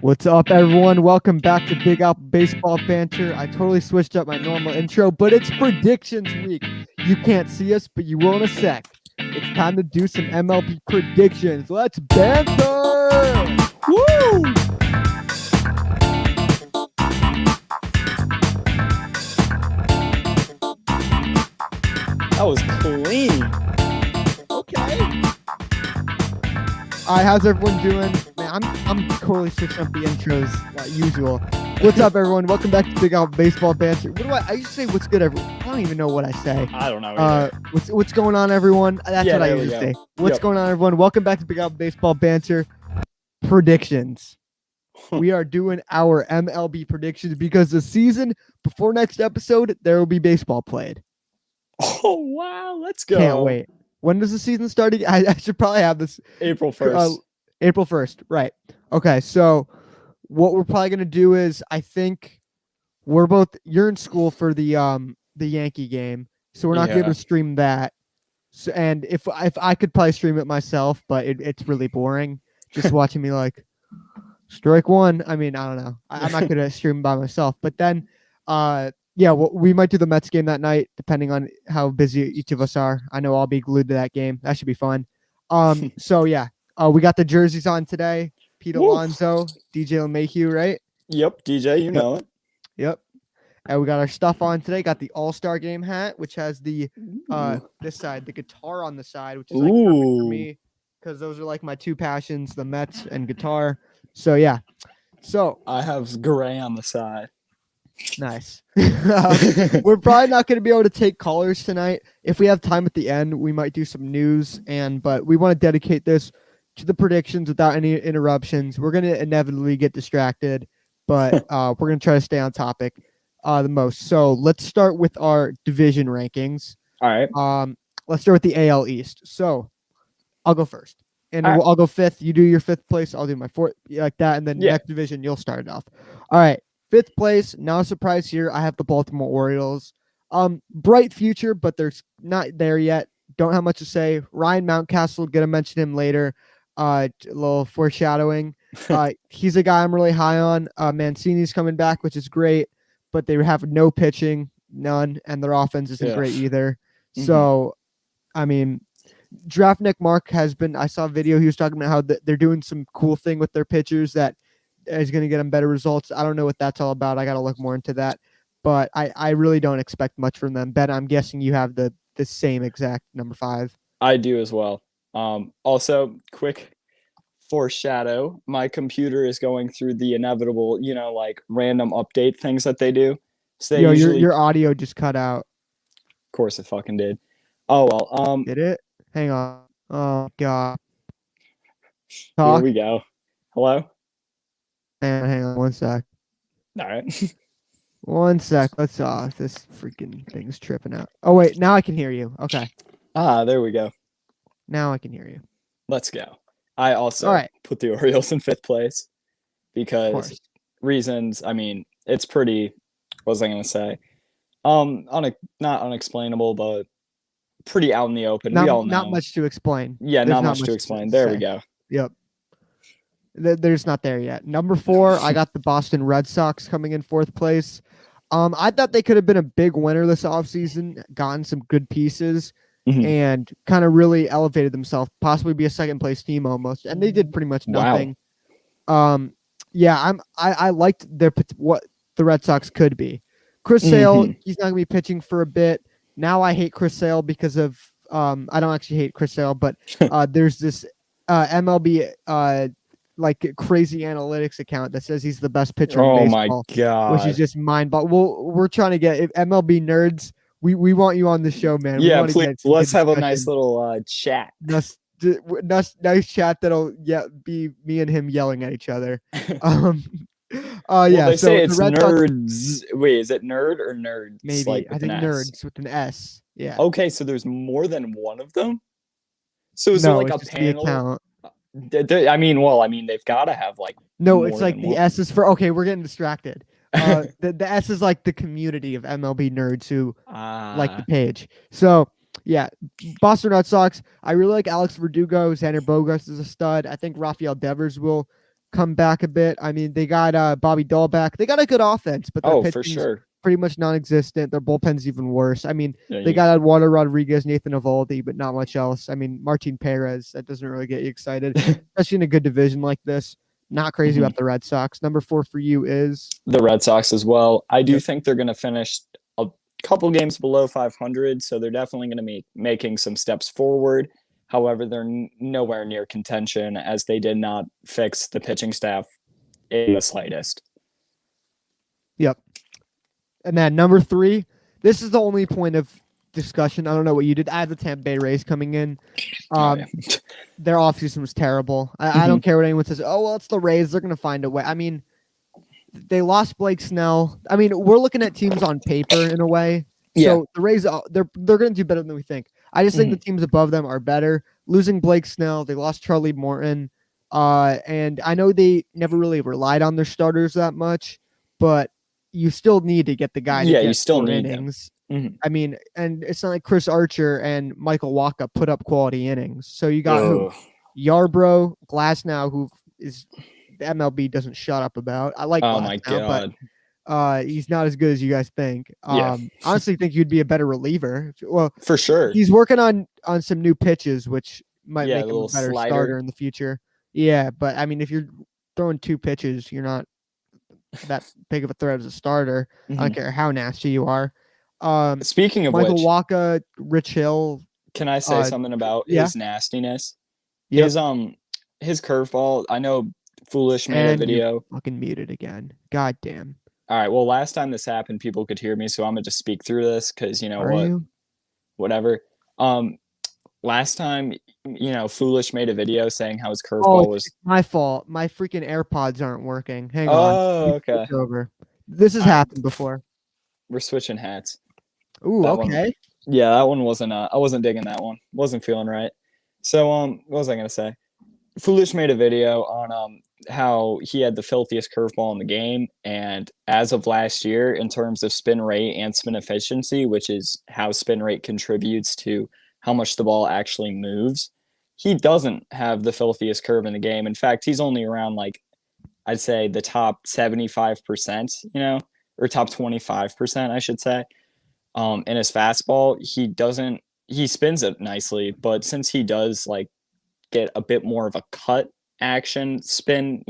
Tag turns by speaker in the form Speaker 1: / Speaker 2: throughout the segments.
Speaker 1: What's up, everyone? Welcome back to Big Apple Baseball Banter. I totally switched up my normal intro, but it's predictions week. You can't see us, but you will in a sec. It's time to do some MLB predictions. Let's banter! Woo!
Speaker 2: That was clean.
Speaker 1: Okay. All right, how's everyone doing? Man, I'm totally switching up the intros like usual. What's up, everyone? Welcome back to Big Apple Baseball Banter. What do I used to say? What's good, everyone? I don't even know what I say.
Speaker 2: I don't know either.
Speaker 1: What's going on, everyone? That's
Speaker 2: Yeah,
Speaker 1: what I
Speaker 2: there we
Speaker 1: usually
Speaker 2: go.
Speaker 1: say. What's going on, everyone? Welcome back to Big Apple Baseball Banter. Predictions. We are doing our MLB predictions because the season before next episode, there will be baseball played.
Speaker 2: Oh, wow. Let's go.
Speaker 1: Can't wait. When does the season start again? I should probably have this.
Speaker 2: April 1st.
Speaker 1: April 1st. Right. Okay. So what we're probably going to do is I think you're in school for the Yankee game. So we're not going to stream that. So, and if I could probably stream it myself, but it's really boring just watching me like strike one. I mean, I don't know. I'm not going to stream by myself, but then, yeah, we might do the Mets game that night, depending on how busy each of us are. I know I'll be glued to that game. That should be fun. So yeah, we got the jerseys on today. Pete Alonso, DJ LeMahieu, right?
Speaker 2: Yep, DJ, you know it.
Speaker 1: Yep. And we got our stuff on today. Got the All-Star Game hat, which has the this side, the guitar on the side, which is like perfect for me because those are like my two passions, the Mets and guitar. So yeah. So
Speaker 2: I have gray on the side.
Speaker 1: Nice. We're probably not going to be able to take callers tonight. If we have time at the end, we might do some news, but we want to dedicate this to the predictions without any interruptions. We're going to inevitably get distracted, but we're going to try to stay on topic the most. So let's start with our division rankings.
Speaker 2: All right.
Speaker 1: Let's start with the AL East. So I'll go first, and I'll go fifth. You do your fifth place. I'll do my fourth, like that, and then next division you'll start it off. All right. Fifth place, not a surprise here. I have the Baltimore Orioles. Bright future, but they're not there yet. Don't have much to say. Ryan Mountcastle, gonna mention him later. A little foreshadowing. He's a guy I'm really high on. Mancini's coming back, which is great, but they have no pitching, none, and their offense isn't great either. Mm-hmm. So, I mean, Draftnik Mark has been. I saw a video. He was talking about how they're doing some cool thing with their pitchers that is going to get them better results. I don't know what that's all about. I got to look more into that, but I really don't expect much from them. Ben, I'm guessing you have the same exact number 5.
Speaker 2: I do as well. Also, quick foreshadow. My computer is going through the inevitable, like random update things that they do. So they
Speaker 1: your audio just cut out.
Speaker 2: Of course it fucking did. Oh, well.
Speaker 1: Did it? Hang on. Oh, God.
Speaker 2: Talk. Here we go. Hello?
Speaker 1: Hang on 1 sec.
Speaker 2: All right.
Speaker 1: 1 sec. Let's this freaking thing's tripping out. Oh wait, now I can hear you. Okay.
Speaker 2: There we go.
Speaker 1: Now I can hear you.
Speaker 2: Let's go. I also put the Orioles in 5th place because reasons. I mean, it's pretty. What was I gonna say? Not unexplainable, but pretty out in the open. We all know.
Speaker 1: Not much to explain.
Speaker 2: Yeah, not much to explain. There we go.
Speaker 1: Yep. They're just not there yet. Number 4, I got the Boston Red Sox coming in 4th place. I thought they could have been a big winner this offseason, gotten some good pieces, and kind of really elevated themselves, possibly be a 2nd place team almost. And they did pretty much nothing. Wow. Yeah, I liked what the Red Sox could be. Chris Sale, he's not gonna be pitching for a bit. Now I hate Chris Sale because of I don't actually hate Chris Sale, but there's this MLB like crazy analytics account that says he's the best pitcher in baseball.
Speaker 2: Oh my God.
Speaker 1: Which is just mind-boggling. Well, we're trying to get MLB nerds. We want you on the show, man.
Speaker 2: Yeah, please. Let's have a nice little chat.
Speaker 1: Nice chat that'll be me and him yelling at each other.
Speaker 2: They say it's nerds. Wait, is it nerd or nerds?
Speaker 1: Maybe.
Speaker 2: Like
Speaker 1: I think nerds with an S. Yeah.
Speaker 2: Okay, so there's more than one of them? So is there like a panel?
Speaker 1: The account.
Speaker 2: I mean, they've got to have like.
Speaker 1: No, it's like the S is for. Okay, we're getting distracted. The S is like the community of MLB nerds who like the page. So yeah, Boston Red Sox. I really like Alex Verdugo. Xander Bogaerts is a stud. I think Rafael Devers will come back a bit. I mean, they got Bobby Dahl back. They got a good offense, but their
Speaker 2: for sure,
Speaker 1: pretty much non-existent. Their bullpen's even worse. I mean, they got Eduardo Rodriguez, Nathan Eovaldi, but not much else. I mean, Martin Perez, that doesn't really get you excited, especially in a good division like this. Not crazy about the Red Sox. Number 4 for you is
Speaker 2: the Red Sox as well. I do think they're going to finish a couple games below 500, so they're definitely going to be making some steps forward. However, they're nowhere near contention as they did not fix the pitching staff in the slightest.
Speaker 1: Yep. And then number 3, this is the only point of discussion. I don't know what you did. I have the Tampa Bay Rays coming in. Their offseason was terrible. I don't care what anyone says. Oh, well, it's the Rays. They're going to find a way. I mean, they lost Blake Snell. I mean, we're looking at teams on paper in a way. So the Rays, they're going to do better than we think. I just think the teams above them are better. Losing Blake Snell, they lost Charlie Morton. And I know they never really relied on their starters that much, but you still need to get the guy to get
Speaker 2: you still need
Speaker 1: innings. I mean, and it's not like Chris Archer and Michael Wacha put up quality innings. So you got Yarbrough, Glasnow, who is the MLB doesn't shut up about. I like Glasnow,
Speaker 2: my God.
Speaker 1: But he's not as good as you guys think. Honestly think he'd be a better reliever. Well,
Speaker 2: for sure.
Speaker 1: He's working on some new pitches, which might make him a better
Speaker 2: slider.
Speaker 1: starter in the future. Yeah, but I mean, if you're throwing 2 pitches, you're not that big of a threat as a starter. I don't care how nasty you are.
Speaker 2: Speaking of
Speaker 1: Michael Wacha, Rich Hill.
Speaker 2: Can I say something about his nastiness?
Speaker 1: Yep.
Speaker 2: His curveball. I know Foolish made a video.
Speaker 1: You're fucking muted again. God damn.
Speaker 2: All right. Well, last time this happened, people could hear me, so I'm gonna just speak through this because you know whatever. Last time, Foolish made a video saying how his curveball was
Speaker 1: my fault. My freaking AirPods aren't working. Hang on.
Speaker 2: Oh, okay.
Speaker 1: Over. This has happened before.
Speaker 2: We're switching hats.
Speaker 1: Ooh,
Speaker 2: that
Speaker 1: okay.
Speaker 2: That one wasn't. I wasn't digging that one. Wasn't feeling right. So, what was I gonna say? Foolish made a video on how he had the filthiest curveball in the game, and as of last year, in terms of spin rate and spin efficiency, which is how spin rate contributes to how much the ball actually moves, he doesn't have the filthiest curve in the game. In fact, he's only around I'd say the top 75%, or top 25%, I should say. In his fastball, he spins it nicely, but since he does get a bit more of a cut action spin,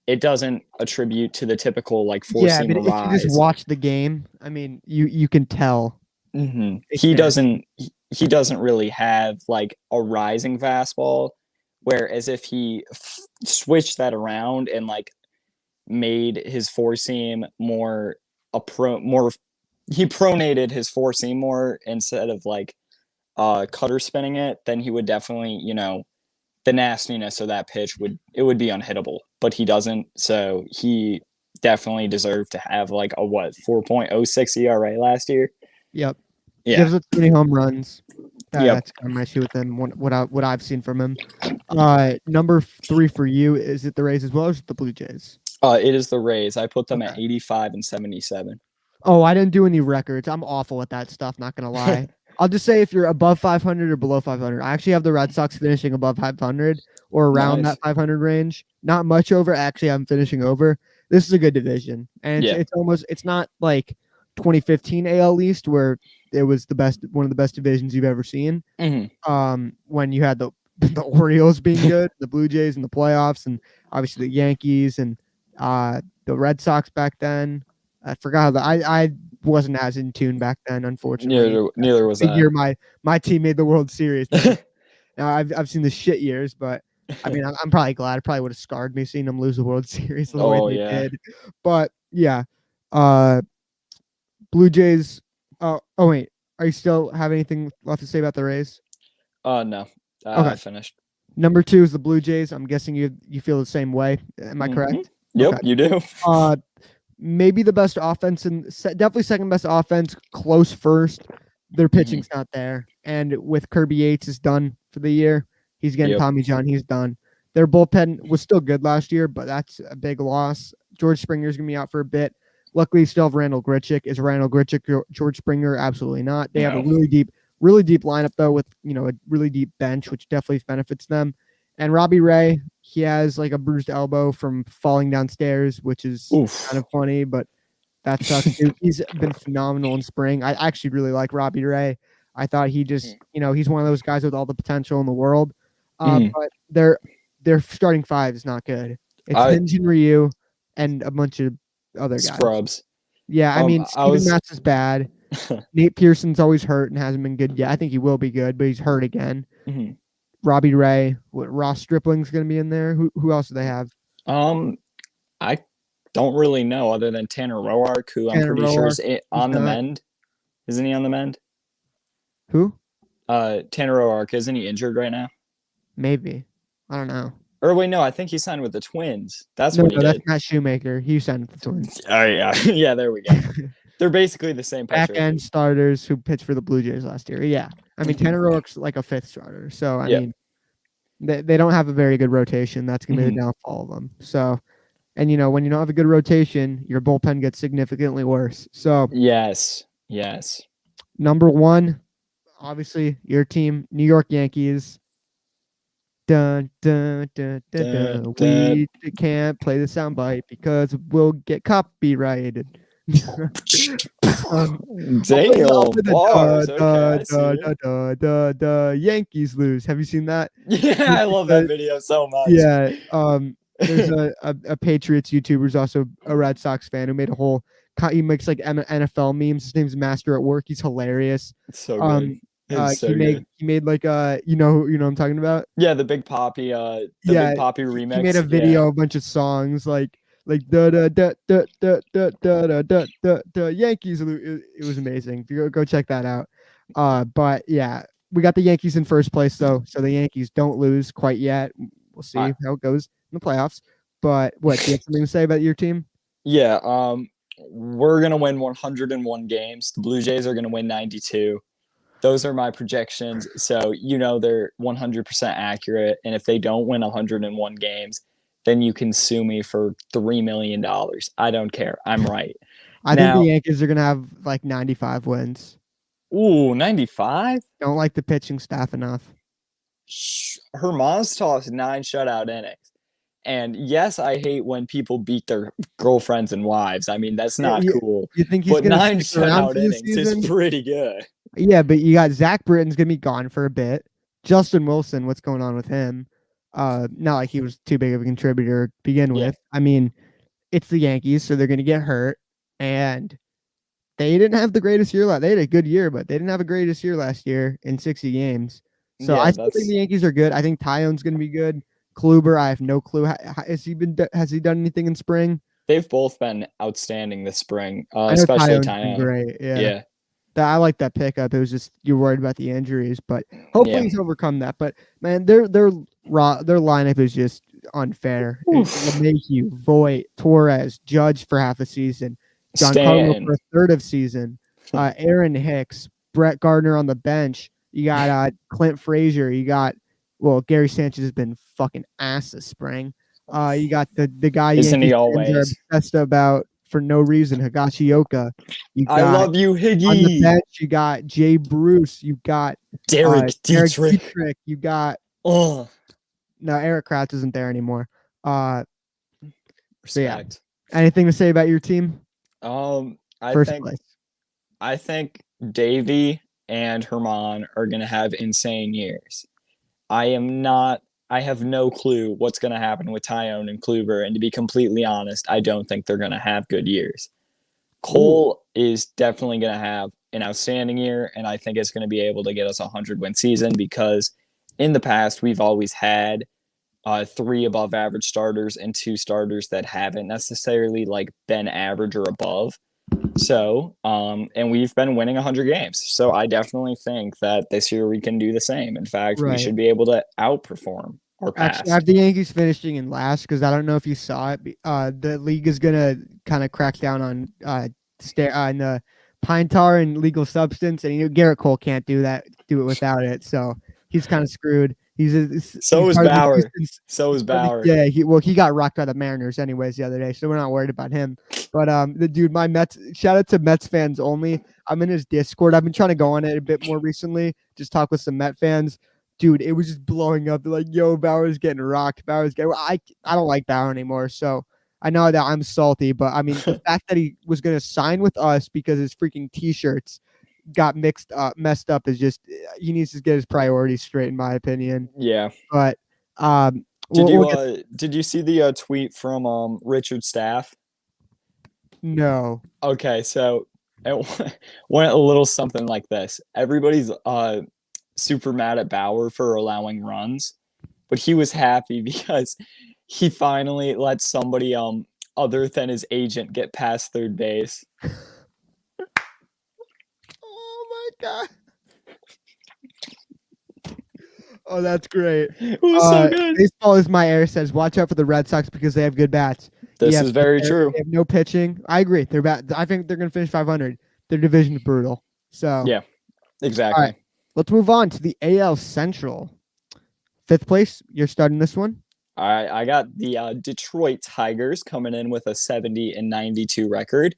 Speaker 2: it doesn't attribute to the typical four seam
Speaker 1: but
Speaker 2: rise.
Speaker 1: If you just watch the game, I mean, you can tell.
Speaker 2: Mm-hmm. He doesn't really have a rising fastball, whereas if he switched that around and made his four seam more he pronated his four seam more instead of cutter spinning it, then he would definitely, the nastiness of that pitch would be unhittable, but he doesn't. So he definitely deserved to have a 4.06 ERA last year.
Speaker 1: Yep.
Speaker 2: Yeah.
Speaker 1: Gives up 20 home runs. That's kind of my issue with him. What I've seen from him. Number 3 for you, is it the Rays as well, or is it the Blue Jays?
Speaker 2: It is the Rays. I put them at 85 and 77.
Speaker 1: Oh, I didn't do any records. I'm awful at that stuff, not gonna lie. I'll just say if you're above 500 or below 500. I actually have the Red Sox finishing above 500 or around that 500 range. Not much over. Actually, I'm finishing over. This is a good division, and it's not like 2015 AL East where it was one of the best divisions you've ever seen.
Speaker 2: Mm-hmm.
Speaker 1: When you had the Orioles being good, the Blue Jays in the playoffs, and obviously the Yankees and the Red Sox back then. I forgot that I wasn't as in tune back then, unfortunately.
Speaker 2: Neither was I.
Speaker 1: The year my team made the World Series. Now I've seen the shit years, but I mean I'm probably glad. It probably would have scarred me seeing them lose the World Series the way they did. But yeah, Blue Jays. Oh wait, are you still have anything left to say about the Rays?
Speaker 2: No,
Speaker 1: okay.
Speaker 2: I finished.
Speaker 1: Number 2 is the Blue Jays. I'm guessing you feel the same way. Am I correct?
Speaker 2: Yep,
Speaker 1: okay.
Speaker 2: You do.
Speaker 1: Maybe the best offense and definitely second best offense, close first. Their pitching's not there. And with Kirby Yates is done for the year. He's getting Tommy John. He's done. Their bullpen was still good last year, but that's a big loss. George Springer's going to be out for a bit. Luckily, still have Randall Grichuk. Is Randall Grichuk George Springer? Absolutely not. They have a really deep lineup, though, with a really deep bench, which definitely benefits them. And Robbie Ray, he has like a bruised elbow from falling downstairs, which is kind of funny, but that sucks. He's been phenomenal in spring. I actually really like Robbie Ray. I thought he just, he's one of those guys with all the potential in the world. But their starting five is not good. It's Hinge and Ryu and a bunch of other guys.
Speaker 2: Scrubs.
Speaker 1: Yeah, I mean, Steven Matz is bad. Nate Pearson's always hurt and hasn't been good yet. I think he will be good, but he's hurt again. Robbie Ray, Ross Stripling's going to be in there. Who else do they have?
Speaker 2: I don't really know other than Tanner Roark, who I'm pretty sure is on the mend. Isn't he on the mend?
Speaker 1: Who?
Speaker 2: Tanner Roark, isn't he injured right now?
Speaker 1: Maybe. I don't know.
Speaker 2: Or wait, no, I think he signed with the Twins. That's what he did.
Speaker 1: That's not Shoemaker. He signed with the Twins.
Speaker 2: Oh, yeah. Yeah, there we go. They're basically the same
Speaker 1: back-end starters who pitched for the Blue Jays last year. Yeah. I mean, Tanner Roark's like a fifth starter. So, I mean, they don't have a very good rotation. That's going to be the downfall of them. So, and, when you don't have a good rotation, your bullpen gets significantly worse. So,
Speaker 2: yes.
Speaker 1: Number one, obviously, your team, New York Yankees. Dun, dun, dun, dun, dun, dun. We can't play the soundbite because we'll get copyrighted.
Speaker 2: Damn.
Speaker 1: Yankees lose. Have you seen that?
Speaker 2: Yeah, I love that video so much.
Speaker 1: Yeah. There's a Patriots YouTuber who's also a Red Sox fan who made a whole. He makes like NFL memes. His name's Master at Work. He's hilarious.
Speaker 2: It's so good.
Speaker 1: He made like you know what I'm talking about?
Speaker 2: Yeah, the Big Poppy Big Poppy remix.
Speaker 1: He made a video, a bunch of songs like da da da da da da da da da Yankees. It was amazing. Go check that out. But yeah, we got the Yankees in first place though, so the Yankees don't lose quite yet. We'll see how it goes in the playoffs. But what, do you have something to say about your team?
Speaker 2: Yeah, we're gonna win 101 games. The Blue Jays are gonna win 92. Those are my projections. So, they're 100% accurate. And if they don't win 101 games, then you can sue me for $3 million. I don't care. I'm right.
Speaker 1: I think the Yankees are going to have like 95 wins.
Speaker 2: Ooh, 95?
Speaker 1: Don't like the pitching staff enough.
Speaker 2: Herman's tossed 9 shutout innings. And yes, I hate when people beat their girlfriends and wives. I mean, that's not cool.
Speaker 1: You think he's
Speaker 2: but 9 shutout innings is pretty good.
Speaker 1: Yeah, but you got Zach Britton's going to be gone for a bit. Justin Wilson, what's going on with him? Not like he was too big of a contributor to begin with. I mean, it's the Yankees, so they're going to get hurt. And they didn't have the greatest year. They had a good year, but they didn't have a greatest year last year in 60 games. So I still think the Yankees are good. I think Tyone's going to be good. Kluber, I have no clue. Has he done anything in spring?
Speaker 2: They've both been outstanding this spring, especially Tyone.
Speaker 1: Great, yeah. I like that pickup. It was just you're worried about the injuries, but hopefully he's overcome that. But man, their lineup is just unfair. LeMahieu, Voit, Torres, Judge for half a season, Giancarlo for a third of season, Aaron Hicks, Brett Gardner on the bench. You got Clint Frazier. You got Gary Sanchez has been fucking ass this spring. You got the guy
Speaker 2: isn't he always
Speaker 1: obsessed about for no reason, Higashioka.
Speaker 2: I love you, Higgy.
Speaker 1: On the bench, you got Jay Bruce. You got
Speaker 2: Derek Dietrich.
Speaker 1: You got no, Eric Kratz isn't there anymore.
Speaker 2: Respect.
Speaker 1: So yeah. Anything to say about your team?
Speaker 2: I think Davey and Herman are gonna have insane years. I have no clue what's going to happen with Tyone and Kluber, and to be completely honest, I don't think they're going to have good years. Cole is definitely going to have an outstanding year, and I think it's going to be able to get us a 100-win season because in the past, we've always had 3 above-average starters and 2 starters that haven't necessarily been average or above. So, and we've been winning 100 games. So I definitely think that this year we can do the same. In fact, we should be able to outperform our past.
Speaker 1: Actually, I have the Yankees finishing in last because I don't know if you saw it. The league is going to kind of crack down on the pine tar and legal substance. And Garrett Cole can't do it without it. So he's kind of screwed.
Speaker 2: So is Bauer.
Speaker 1: Yeah, he got rocked by the Mariners anyways the other day, so we're not worried about him. But the dude, my Mets, shout out to Mets fans only. I'm in his Discord. I've been trying to go on it a bit more recently, just talk with some Met fans. dude, it was just blowing up. They're like, yo, Bauer's getting rocked. Bauer's getting. I don't like Bauer anymore, so I know that I'm salty. But I mean, the fact that he was going to sign with us because his freaking T-shirts got messed up is just he needs to get his priorities straight, in my opinion.
Speaker 2: Yeah.
Speaker 1: But
Speaker 2: did you see the tweet from Richard Staff?
Speaker 1: No.
Speaker 2: Okay, so it went a little something like this. Everybody's super mad at Bauer for allowing runs, but he was happy because he finally let somebody other than his agent get past third base.
Speaker 1: Oh my god. Oh, that's great.
Speaker 2: It was so good.
Speaker 1: Baseball is my air says, watch out for the Red Sox because they have good bats.
Speaker 2: This is very true.
Speaker 1: They have no pitching. I agree. They're bad. I think they're going to finish 500. Their division is brutal. So
Speaker 2: yeah, exactly.
Speaker 1: All right, let's move on to the AL Central. 5th place. You're starting this one.
Speaker 2: All right, I got the Detroit Tigers coming in with a 70-92 record.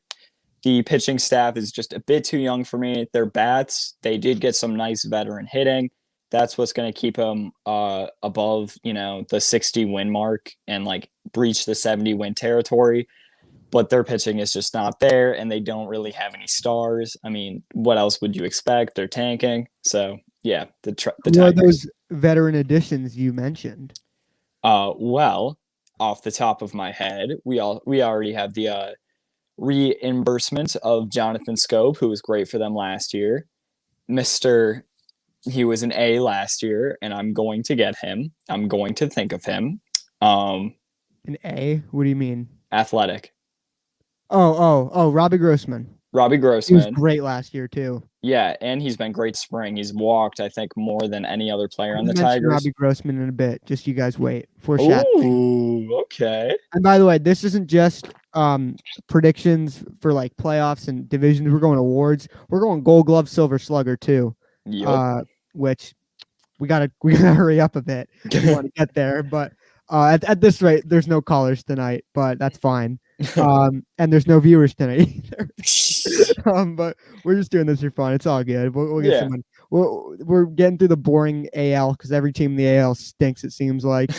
Speaker 2: The pitching staff is just a bit too young for me. Their bats, they did get some nice veteran hitting. That's what's going to keep them above, the 60 win mark and like breach the 70 win territory. But their pitching is just not there, and they don't really have any stars. I mean, what else would you expect? They're tanking. So yeah, the Tigers.
Speaker 1: What are those veteran additions you mentioned?
Speaker 2: Well, off the top of my head, we already have the reimbursement of Jonathan Scope, who was great for them last year. He was an A last year, and I'm going to get him. I'm going to think of him.
Speaker 1: An A? What do you mean?
Speaker 2: Athletic.
Speaker 1: Oh, Robbie Grossman.
Speaker 2: Robbie Grossman.
Speaker 1: He was great last year, too.
Speaker 2: Yeah, and he's been great spring. He's walked, I think, more than any other player on the Tigers.
Speaker 1: Robbie Grossman in a bit. Just you guys wait. Foreshadowing.
Speaker 2: Ooh, okay.
Speaker 1: And by the way, this isn't just predictions for like playoffs and divisions. We're going awards. We're going Gold Glove, Silver Slugger, too.
Speaker 2: Yep.
Speaker 1: Which we gotta hurry up a bit if we want to get there. But at this rate, there's no callers tonight, but that's fine. And there's no viewers tonight either. But we're just doing this for fun. It's all good. We'll get someone. We're getting through the boring AL because every team in the AL stinks, it seems like.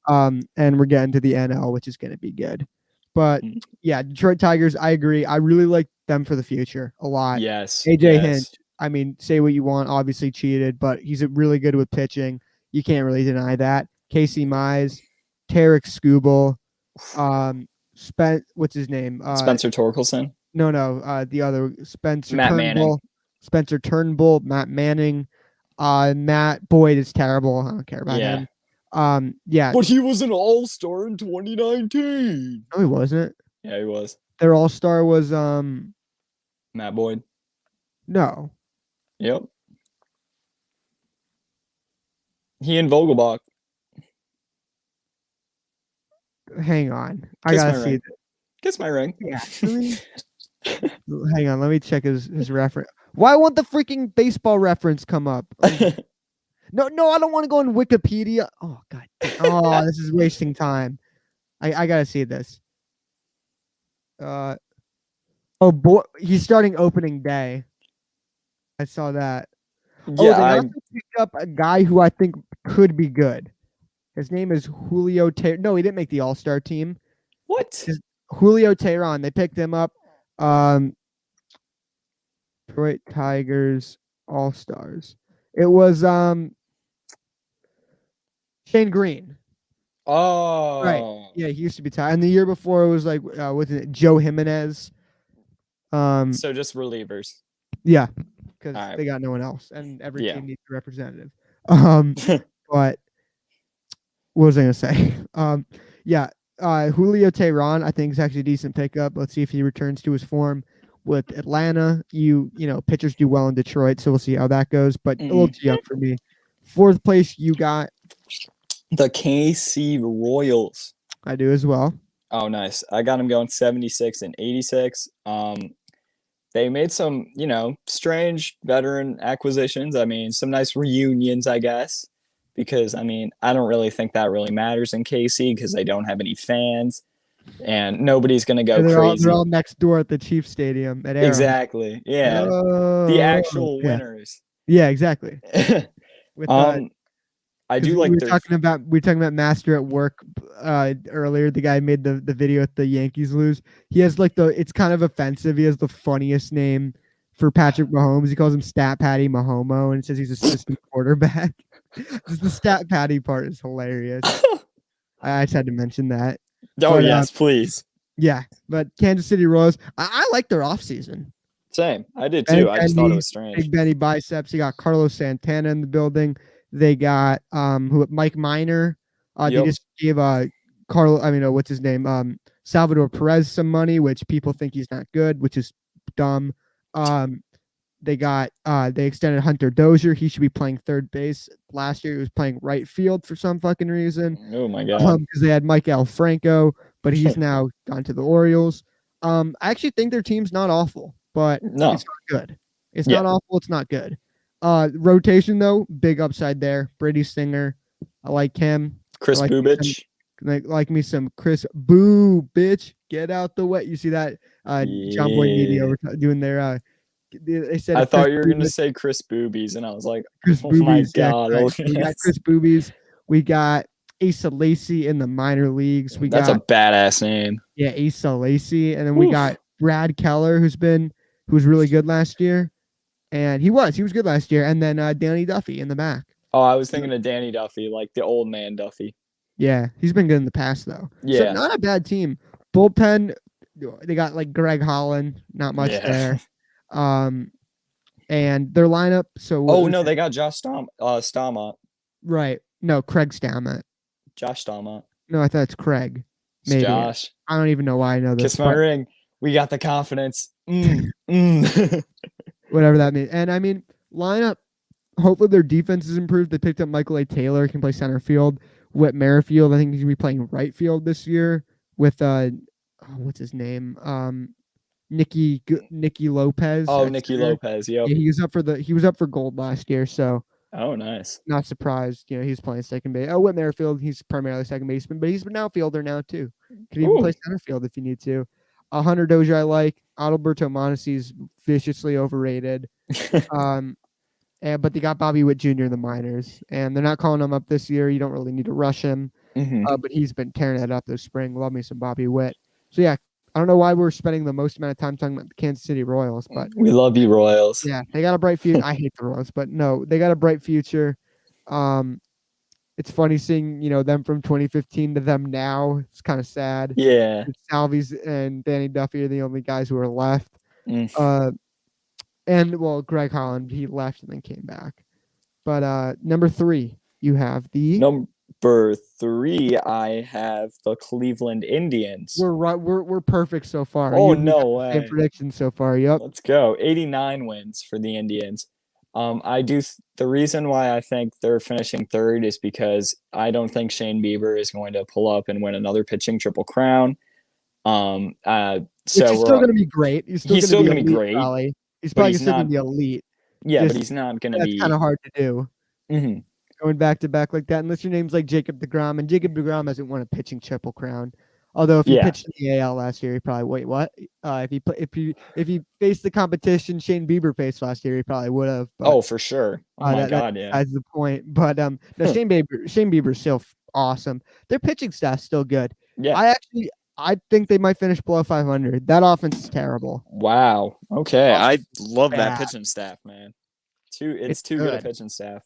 Speaker 1: And we're getting to the NL, which is going to be good. But yeah, Detroit Tigers, I agree. I really like them for the future a lot.
Speaker 2: Yes.
Speaker 1: AJ Hinch. I mean, say what you want, obviously cheated, but he's really good with pitching. You can't really deny that. Casey Mize, Tarek Skubal, what's his name?
Speaker 2: Spencer Torkelson?
Speaker 1: No, the other Spencer
Speaker 2: Matt
Speaker 1: Turnbull.
Speaker 2: Manning.
Speaker 1: Spencer Turnbull, Matt Manning. Matt Boyd is terrible. I don't care about him. Yeah.
Speaker 2: But he was an all-star in 2019.
Speaker 1: No, he wasn't.
Speaker 2: Yeah, he was.
Speaker 1: Their all-star was
Speaker 2: Matt Boyd.
Speaker 1: No.
Speaker 2: Yep. He and Vogelbach.
Speaker 1: Hang on. I gotta see.
Speaker 2: Kiss my ring.
Speaker 1: Yeah. Hang on. Let me check his reference. Why won't the freaking baseball reference come up? No, I don't want to go on Wikipedia. Oh God. Oh, this is wasting time. I gotta see this. Oh boy, he's starting opening day. I saw that.
Speaker 2: Yeah,
Speaker 1: they also picked up a guy who I think could be good. His name is Julio Teheran. No, he didn't make the All-Star team.
Speaker 2: What?
Speaker 1: Julio Teheran. They picked him up. Detroit Tigers All-Stars. It was Shane Green.
Speaker 2: Oh.
Speaker 1: Right. Yeah, he used to be tied. And the year before it was like what's it? Joe Jimenez.
Speaker 2: So just relievers.
Speaker 1: Yeah. Because they got no one else, and every team needs a representative. But what was I gonna say? Julio Teheran, I think is actually a decent pickup. Let's see if he returns to his form with Atlanta. You know, pitchers do well in Detroit, so we'll see how that goes. But a little too young for me. 4th place, you got
Speaker 2: the KC Royals.
Speaker 1: I do as well.
Speaker 2: Oh, nice. I got them going 76-86. They made some, strange veteran acquisitions. I mean, some nice reunions, I guess, because, I mean, I don't really think that really matters in KC because they don't have any fans and nobody's going to go crazy.
Speaker 1: They're all next door at the Chiefs Stadium at Arrowhead.
Speaker 2: Exactly. Yeah. The actual winners.
Speaker 1: Yeah, exactly. With
Speaker 2: I do like.
Speaker 1: We were talking about Master at Work earlier. The guy made the video with the Yankees lose. He has like it's kind of offensive. He has the funniest name for Patrick Mahomes. He calls him Stat Patty Mahomo, and says he's a system quarterback. Just the Stat Patty part is hilarious. I just had to mention that.
Speaker 2: Oh, but, yes, please.
Speaker 1: Yeah, but Kansas City Royals, I like their offseason.
Speaker 2: Same. I did too. I just thought it was strange.
Speaker 1: Big Benny biceps. He got Carlos Santana in the building. They got Mike Minor. They just gave what's his name? Salvador Perez some money, which people think he's not good, which is dumb. They extended Hunter Dozier. He should be playing third base. Last year he was playing right field for some fucking reason.
Speaker 2: Oh my god.
Speaker 1: Because they had Mike Franco, but he's now gone to the Orioles. I actually think their team's not awful, but it's not good. It's not awful. It's not good. Rotation though, big upside there. Brady Singer, I like him.
Speaker 2: Chris Bubich.
Speaker 1: Like me some Chris Boo, bitch. Get out the way. You see that? John Boy Media doing their. They said
Speaker 2: I thought you were going to say Chris Boobies, and I was like,
Speaker 1: Chris
Speaker 2: oh
Speaker 1: Boobies,
Speaker 2: my god.
Speaker 1: Yeah, we got Chris Boobies. We got Asa Lacy in the minor leagues.
Speaker 2: That's a badass name.
Speaker 1: Yeah, Asa Lacy, and then we got Brad Keller, who was really good last year, and he was good last year, and then Danny Duffy in the back.
Speaker 2: Oh, I was thinking of Danny Duffy, like the old man Duffy.
Speaker 1: Yeah, he's been good in the past though.
Speaker 2: Yeah,
Speaker 1: so not a bad team. Bullpen, they got like Greg Holland, not much there. And their lineup. So
Speaker 2: they got Josh Staumont.
Speaker 1: Right. No, Craig Staumont.
Speaker 2: Josh Staumont.
Speaker 1: No, I thought it's Craig. Maybe.
Speaker 2: Josh.
Speaker 1: I don't even know why I know this.
Speaker 2: Kiss my ring. We got the confidence.
Speaker 1: Whatever that means. And I mean, lineup. Hopefully their defense is improved. They picked up Michael A. Taylor, can play center field. Whit Merrifield, I think he's gonna be playing right field this year with what's his name? Nicky Lopez.
Speaker 2: Oh, Nicky Lopez. Yep.
Speaker 1: Yeah, he was up for gold last year, so.
Speaker 2: Oh, nice.
Speaker 1: Not surprised. He's playing second base. Whit Merrifield, he's primarily second baseman, but he's an outfielder now too. Could even play center field if you need to. Hunter Dozier, I like. Adalberto Mondesi's viciously overrated. But they got Bobby Witt Jr. in the minors, and they're not calling him up this year. You don't really need to rush him. But he's been tearing it up this spring. Love me some Bobby Witt. So yeah, I don't know why we're spending the most amount of time talking about the Kansas City Royals, but
Speaker 2: we love you, Royals.
Speaker 1: Yeah, they got a bright future. I hate the Royals, but no, they got a bright future. It's funny seeing them from 2015 to them now. It's kind of sad.
Speaker 2: Yeah,
Speaker 1: Salvies and Danny Duffy are the only guys who are left. And Greg Holland, he left and then came back. But number 3, you have the
Speaker 2: Number 3, I have the Cleveland Indians.
Speaker 1: We're perfect so far.
Speaker 2: Oh, no way.
Speaker 1: Same prediction so far. Yep.
Speaker 2: Let's go. 89 wins for the Indians. The reason why I think they're finishing third is because I don't think Shane Bieber is going to pull up and win another pitching triple crown.
Speaker 1: He's still going to be great. He's still going to be great. Probably. He's probably still going to be elite.
Speaker 2: Yeah, but he's not going to be.
Speaker 1: That's kind of hard to do. Going back to back like that, unless your name's like Jacob deGrom, and Jacob deGrom hasn't won a pitching triple crown. Although if he pitched in the AL last year, he probably what? If he faced the competition Shane Bieber faced last year, he probably would have.
Speaker 2: Oh, for sure. Oh my god, yeah.
Speaker 1: That's the point. But no, Shane Bieber's still awesome. Their pitching staff's still good.
Speaker 2: Yeah.
Speaker 1: I think they might finish below 500. That offense is terrible.
Speaker 2: Wow. Okay. I love that pitching staff, man. It's too good a pitching staff.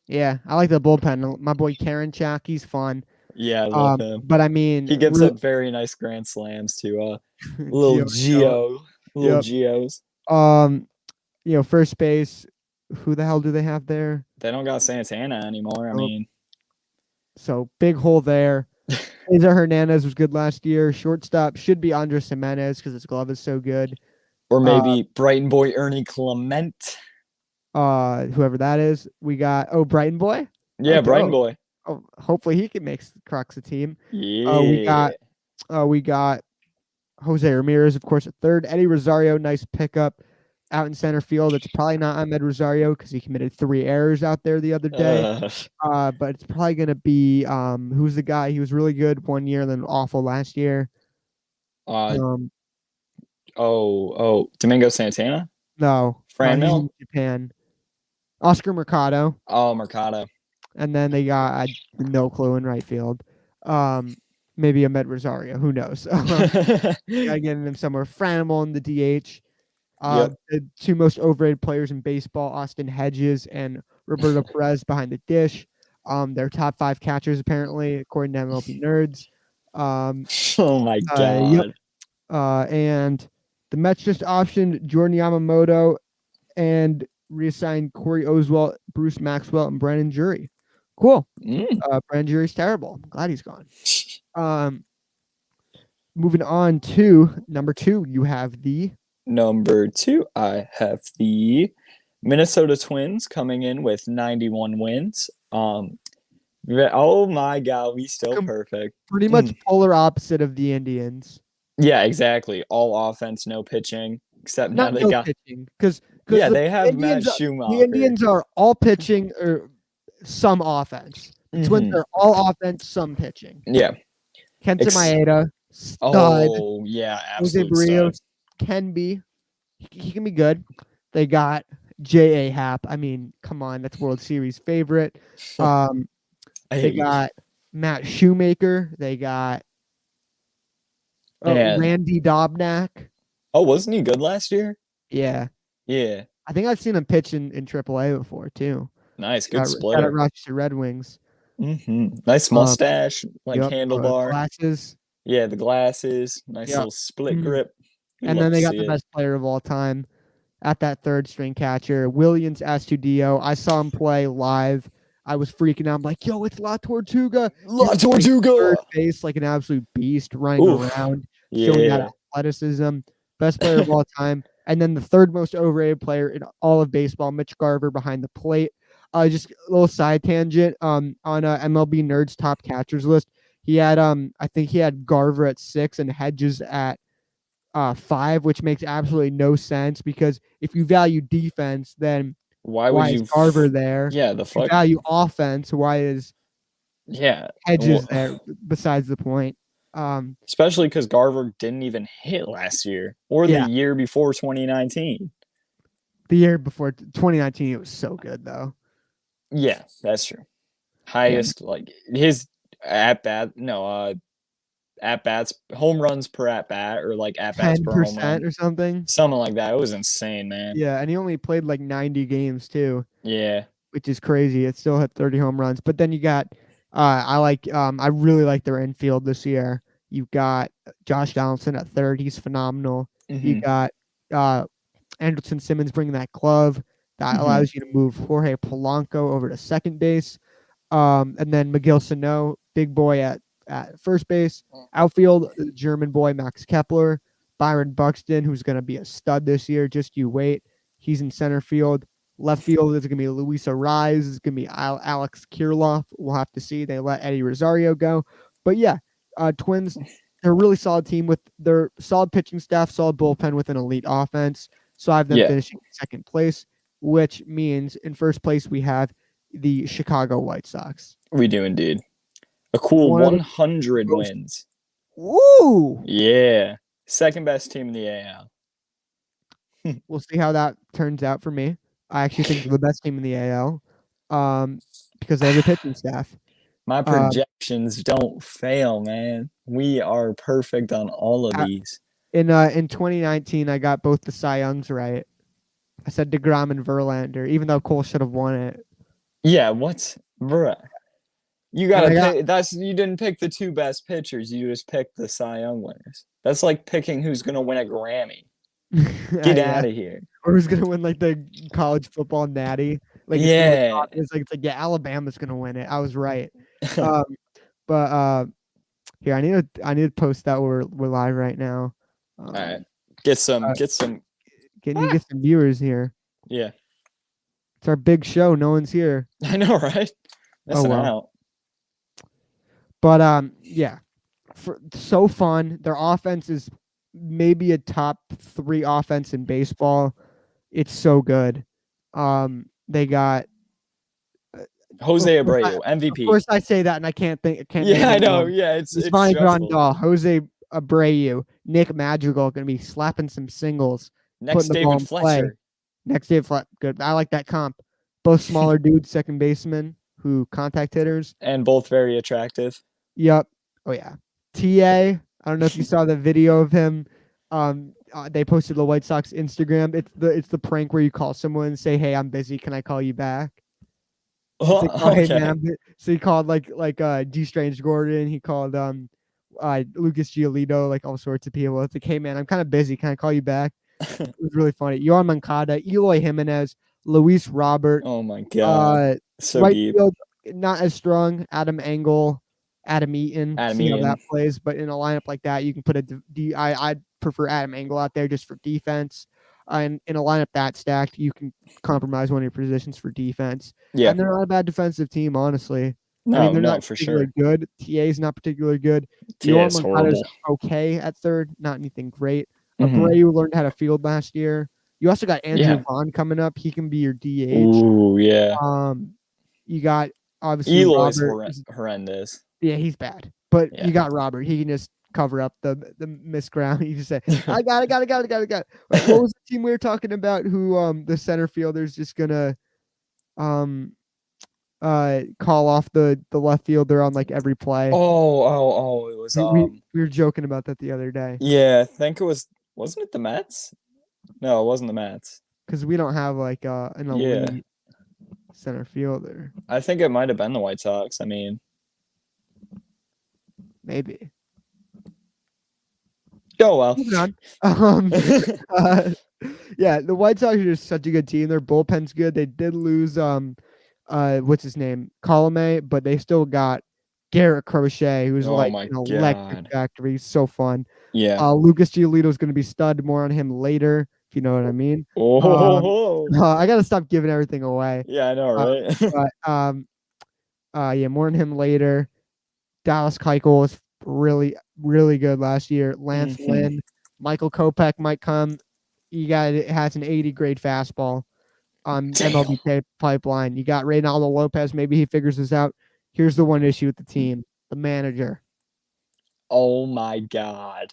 Speaker 1: Yeah, I like the bullpen. My boy Karinchak, he's fun.
Speaker 2: Yeah, I love him.
Speaker 1: But I mean,
Speaker 2: he gives up very nice grand slams to little Geos.
Speaker 1: First base. Who the hell do they have there?
Speaker 2: They don't got Santana anymore. I mean,
Speaker 1: so big hole there. Cesar Hernandez was good last year. Shortstop should be Andres Jimenez because his glove is so good.
Speaker 2: Or maybe Brighton boy Ernie Clement.
Speaker 1: Whoever that is. We got Brighton boy.
Speaker 2: Yeah, Brighton boy.
Speaker 1: Oh, hopefully he can make Crocs a team.
Speaker 2: Yeah.
Speaker 1: We got Jose Ramirez, of course, at third. Eddie Rosario, nice pickup out in center field. It's probably not Ahmed Rosario because he committed 3 errors out there the other day. But it's probably gonna be who's the guy? He was really good one year, then awful last year.
Speaker 2: Domingo Santana?
Speaker 1: No.
Speaker 2: Franmil?
Speaker 1: Japan. Oscar Mercado.
Speaker 2: Oh, Mercado.
Speaker 1: And then they got no clue in right field. Maybe Ahmed Rosario. Who knows? Gotta get him somewhere. Franimal in the DH. The two most overrated players in baseball, Austin Hedges and Roberto Perez behind the dish. They're top 5 catchers, apparently, according to MLB Nerds.
Speaker 2: Oh, my God.
Speaker 1: Yep. And the Mets just optioned Jordan Yamamoto and reassigned Corey Oswalt, Bruce Maxwell, and Brandon Jury. Cool. Brandon Jury's terrible. I'm glad he's gone. Moving on to number 2, you have the...
Speaker 2: Number 2, I have the Minnesota Twins coming in with 91 wins. Oh my God, we still perfect.
Speaker 1: Pretty much polar opposite of the Indians.
Speaker 2: Yeah, exactly. All offense, no pitching, except now they got
Speaker 1: pitching because
Speaker 2: they have Matt Schumacher.
Speaker 1: The Indians are all pitching or some offense. The Twins are all offense, some pitching.
Speaker 2: Yeah.
Speaker 1: Kenta Maeda, stud.
Speaker 2: Oh yeah, absolutely. Jose Barrios
Speaker 1: can be. He can be good. They got J.A. Happ. I mean, come on, that's World Series favorite. They got Matt Shoemaker. They got Randy Dobnak.
Speaker 2: Oh, wasn't he good last year?
Speaker 1: Yeah.
Speaker 2: Yeah.
Speaker 1: I think I've seen him pitch in AAA before, too.
Speaker 2: Nice. Good splitter.
Speaker 1: At Rochester Red Wings.
Speaker 2: Nice mustache, handlebar.
Speaker 1: Glasses.
Speaker 2: Yeah, the glasses. Nice little split grip.
Speaker 1: And then they got the best player of all time at that third string catcher, Williams Astudillo. I saw him play live. I was freaking out. I'm like, yo, it's La Tortuga.
Speaker 2: La Tortuga.
Speaker 1: Third base like an absolute beast running around, showing that athleticism. Best player of all time. And then the third most overrated player in all of baseball, Mitch Garver behind the plate. Just a little side tangent. On MLB Nerds top catchers list, he had I think he had Garver at 6 and Hedges at 5, which makes absolutely no sense because if you value defense, then why is Garver there?
Speaker 2: Yeah, the fuck.
Speaker 1: If you value offense, why is Hedges there? Besides the point.
Speaker 2: Especially because Garver didn't even hit last year or the year before 2019.
Speaker 1: The year before 2019, it was so good though.
Speaker 2: Yeah, that's true. Highest his at bats, home runs per at bat or at bats per home run
Speaker 1: or something
Speaker 2: like that. It was insane, man.
Speaker 1: Yeah, and he only played 90 games too.
Speaker 2: Yeah,
Speaker 1: which is crazy. It still hit 30 home runs, but then you got I really like their infield this year. You've got Josh Donaldson at third. He's phenomenal. You got Anderson Simmons bringing that glove that allows you to move Jorge Polanco over to second base. And then Miguel Sano, big boy at first base. Outfield, the German boy Max Kepler. Byron Buxton, who's going to be a stud this year. Just you wait. He's in center field. Left field is going to be Luis Ariz. It's going to be Alex Kirilloff. We'll have to see. They let Eddie Rosario go. But yeah, Twins, they're a really solid team with their solid pitching staff, solid bullpen with an elite offense. So I have them finishing second place, which means in first place we have the Chicago White Sox.
Speaker 2: We do indeed. A cool 100 wins.
Speaker 1: Woo!
Speaker 2: Yeah. Second best team in the AL.
Speaker 1: We'll see how that turns out for me. I actually think they're the best team in the AL because they have a pitching staff.
Speaker 2: My projections don't fail, man. We are perfect on all of these.
Speaker 1: In 2019, I got both the Cy Youngs right. I said DeGrom and Verlander, even though Cole should have won it.
Speaker 2: Yeah, what's bruh? You gotta pick. You didn't pick the 2 best pitchers. You just picked the Cy Young winners. That's like picking who's gonna win a Grammy. Get out of here.
Speaker 1: Or who's gonna win the college football natty? It's like Alabama's gonna win it. I was right. But here I need to post that we're live right now.
Speaker 2: All right, get some.
Speaker 1: Can you get some viewers here?
Speaker 2: Yeah,
Speaker 1: it's our big show. No one's here.
Speaker 2: I know, right? Missing out.
Speaker 1: But so fun. Their offense is maybe a top 3 offense in baseball. It's so good. They got
Speaker 2: Jose Abreu, MVP.
Speaker 1: Of course, I say that, and I can't think.
Speaker 2: I know. Yeah, it's
Speaker 1: Vaughn Grandal, Jose Abreu, Nick Madrigal going to be slapping some singles.
Speaker 2: Next David Fletcher.
Speaker 1: Next David Fletcher. Good. I like that comp. Both smaller dudes, second baseman. who contact hitters.
Speaker 2: And both very attractive.
Speaker 1: Yep. Oh yeah. TA. I don't know if you saw the video of him. They posted the White Sox Instagram. It's the prank where you call someone and say, "Hey, I'm busy. Can I call you back?"
Speaker 2: Oh,
Speaker 1: Hey
Speaker 2: okay.
Speaker 1: man. So he called like G Strange Gordon. He called Lucas Giolito, like all sorts of people. It's like, hey man, I'm kind of busy. Can I call you back? It was really funny. Yohan Moncada, Eloy Jimenez, Luis Robert.
Speaker 2: Oh my god. So
Speaker 1: right
Speaker 2: deep.
Speaker 1: field, not as strong. Adam Engel, Adam Eaton. See how that plays. But in a lineup like that, you can put I'd prefer Adam Engel out there just for defense. And in a lineup that stacked, you can compromise one of your positions for defense.
Speaker 2: Yeah.
Speaker 1: And they're not a bad defensive team, honestly.
Speaker 2: No,
Speaker 1: they're not
Speaker 2: for
Speaker 1: particularly
Speaker 2: sure.
Speaker 1: good. TA's not particularly good.
Speaker 2: TA's horrible.
Speaker 1: Okay at third, not anything great. Abreu learned how to field last year. You also got Andrew Vaughn coming up. He can be your DH.
Speaker 2: Ooh, yeah.
Speaker 1: You got obviously
Speaker 2: Eloy's
Speaker 1: Robert.
Speaker 2: horrendous.
Speaker 1: Yeah, he's bad. But you got Robert. He can just cover up the missed ground. You just say, I got it. What was the team we were talking about? Who the center fielder's just gonna call off the left fielder on like every play.
Speaker 2: It was
Speaker 1: we were joking about that the other day.
Speaker 2: Yeah, I think wasn't it the Mets? No, it wasn't the Mets.
Speaker 1: Because we don't have like an elite center fielder.
Speaker 2: I think it might have been the White Sox. I mean,
Speaker 1: maybe.
Speaker 2: Oh well.
Speaker 1: Moving on. Yeah, the White Sox are just such a good team. Their bullpen's good. They did lose what's his name? Colome, but they still got Garrett Crochet, who's like an electric factory. He's so fun.
Speaker 2: Yeah.
Speaker 1: Lucas Giolito is going to be stud. More on him later, if you know what I mean. I got to stop giving everything away.
Speaker 2: Yeah, I know,
Speaker 1: right? Yeah, more on him later. Dallas Keuchel was really, really good last year. Lance Lynn, Michael Kopech might come. Has an 80 grade fastball on MLB pipeline. You got Reynaldo Lopez. Maybe he figures this out. Here's the one issue with the team: the manager.
Speaker 2: Oh my God!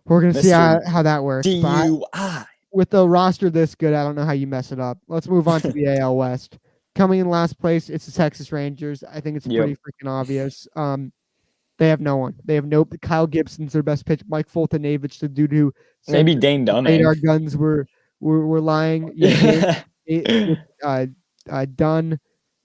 Speaker 1: We're gonna see how that works.
Speaker 2: DUI.
Speaker 1: With the roster this good, I don't know how you mess it up. Let's move on to the AL West. Coming in last place, it's the Texas Rangers. I think it's pretty freaking obvious. They have no one. They have no. Kyle Gibson's their best pitch. Mike Fultonavich, the dude who
Speaker 2: maybe Dane Dunning.
Speaker 1: Radar guns were lying. Dunn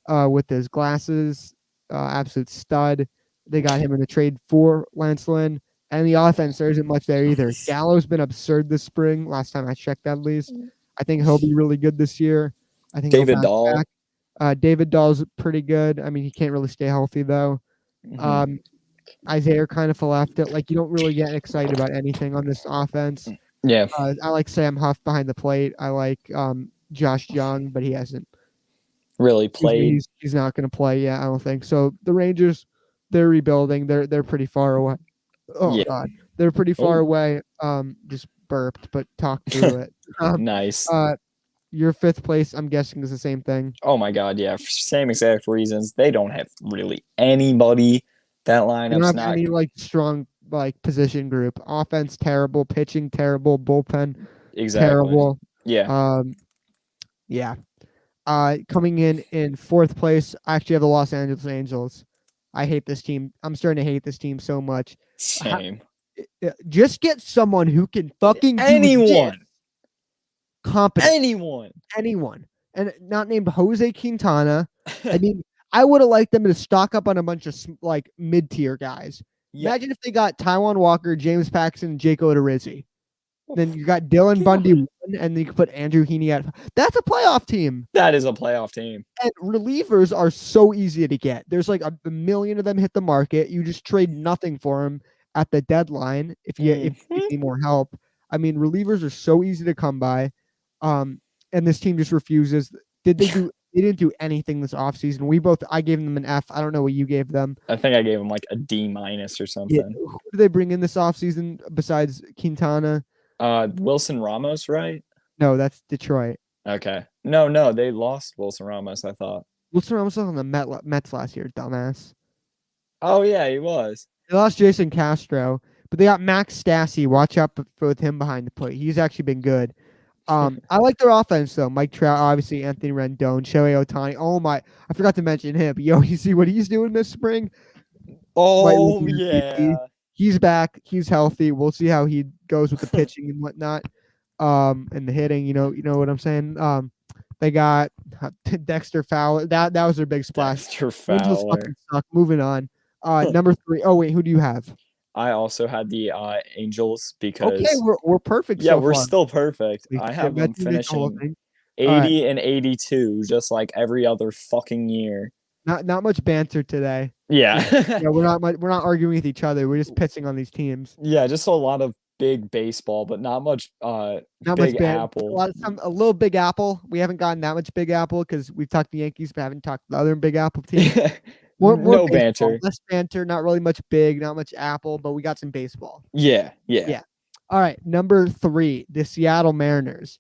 Speaker 1: with his glasses, absolute stud. They got him in the trade for Lance Lynn. And the offense, there isn't much there either. Gallo's been absurd this spring. Last time I checked, at least. I think he'll be really good this year. I think
Speaker 2: David Dahl.
Speaker 1: David Dahl's pretty good. I mean, he can't really stay healthy though. Isaiah kind of left it. Like, you don't really get excited about anything on this offense.
Speaker 2: Yeah.
Speaker 1: I like Sam Huff behind the plate. I like Josh Young, but he hasn't
Speaker 2: really played.
Speaker 1: He's not going to play yet, I don't think. So the Rangers, they're rebuilding. They're pretty far away. God, they're pretty far away. Just burped, but talk through it.
Speaker 2: Nice.
Speaker 1: Your fifth place, I'm guessing, is the same thing.
Speaker 2: Oh my God, yeah, same exact reasons. They don't have really anybody. That lineup's not
Speaker 1: any like strong like position group. Offense terrible, pitching terrible, bullpen terrible.
Speaker 2: Yeah.
Speaker 1: Yeah. Coming in fourth place, I actually have the Los Angeles Angels. I hate this team. I'm starting to hate this team so much.
Speaker 2: Same.
Speaker 1: Just get someone who can fucking
Speaker 2: anyone.
Speaker 1: Competent.
Speaker 2: Anyone.
Speaker 1: And not named Jose Quintana. I mean, I would have liked them to stock up on a bunch of like mid-tier guys. Yeah. Imagine if they got Taijuan Walker, James Paxton, and Jake Odorizzi. Then you got Dylan Bundy, and then you can put Andrew Heaney at. That's a playoff team.
Speaker 2: That is a playoff team.
Speaker 1: And relievers are so easy to get. There's like a million of them hit the market. You just trade nothing for them at the deadline if you need more help. I mean, relievers are so easy to come by. And this team just refuses. They didn't do anything this offseason. I gave them an F. I don't know what you gave them.
Speaker 2: I think I gave them like a D- or something.
Speaker 1: Yeah. Who did they bring in this offseason besides Quintana?
Speaker 2: Wilson Ramos, right?
Speaker 1: No, that's Detroit.
Speaker 2: Okay. No, they lost Wilson Ramos, I thought.
Speaker 1: Wilson Ramos was on the Mets last year, dumbass.
Speaker 2: Oh, yeah, he was.
Speaker 1: They lost Jason Castro, but they got Max Stassi. Watch out with him behind the plate. He's actually been good. I like their offense though. Mike Trout, obviously Anthony Rendon, Shohei Ohtani. Oh my! I forgot to mention him. Yo, you see what he's doing this spring?
Speaker 2: Oh yeah,
Speaker 1: he's back. He's healthy. We'll see how he goes with the pitching and whatnot. And the hitting. You know what I'm saying. They got Dexter Fowler. That was their big splash.
Speaker 2: Dexter
Speaker 1: Angels
Speaker 2: Fowler.
Speaker 1: fucking suck. Moving on. Number 3. Oh wait, who do you have?
Speaker 2: I also had the Angels because
Speaker 1: we're perfect.
Speaker 2: Yeah,
Speaker 1: so
Speaker 2: we're
Speaker 1: far.
Speaker 2: still perfect. I have them finishing 80
Speaker 1: right.
Speaker 2: and 82, just like every other fucking year.
Speaker 1: Not much banter today.
Speaker 2: Yeah,
Speaker 1: yeah, we're not arguing with each other. We're just pissing on these teams.
Speaker 2: Yeah, just a lot of big baseball, but not much. Big Apple.
Speaker 1: A little Big Apple. We haven't gotten that much Big Apple because we've talked the Yankees, but haven't talked the other Big Apple teams. More
Speaker 2: no
Speaker 1: baseball,
Speaker 2: banter.
Speaker 1: Less banter. Not really much big. Not much Apple, but we got some baseball.
Speaker 2: Yeah.
Speaker 1: All right, number 3, the Seattle Mariners.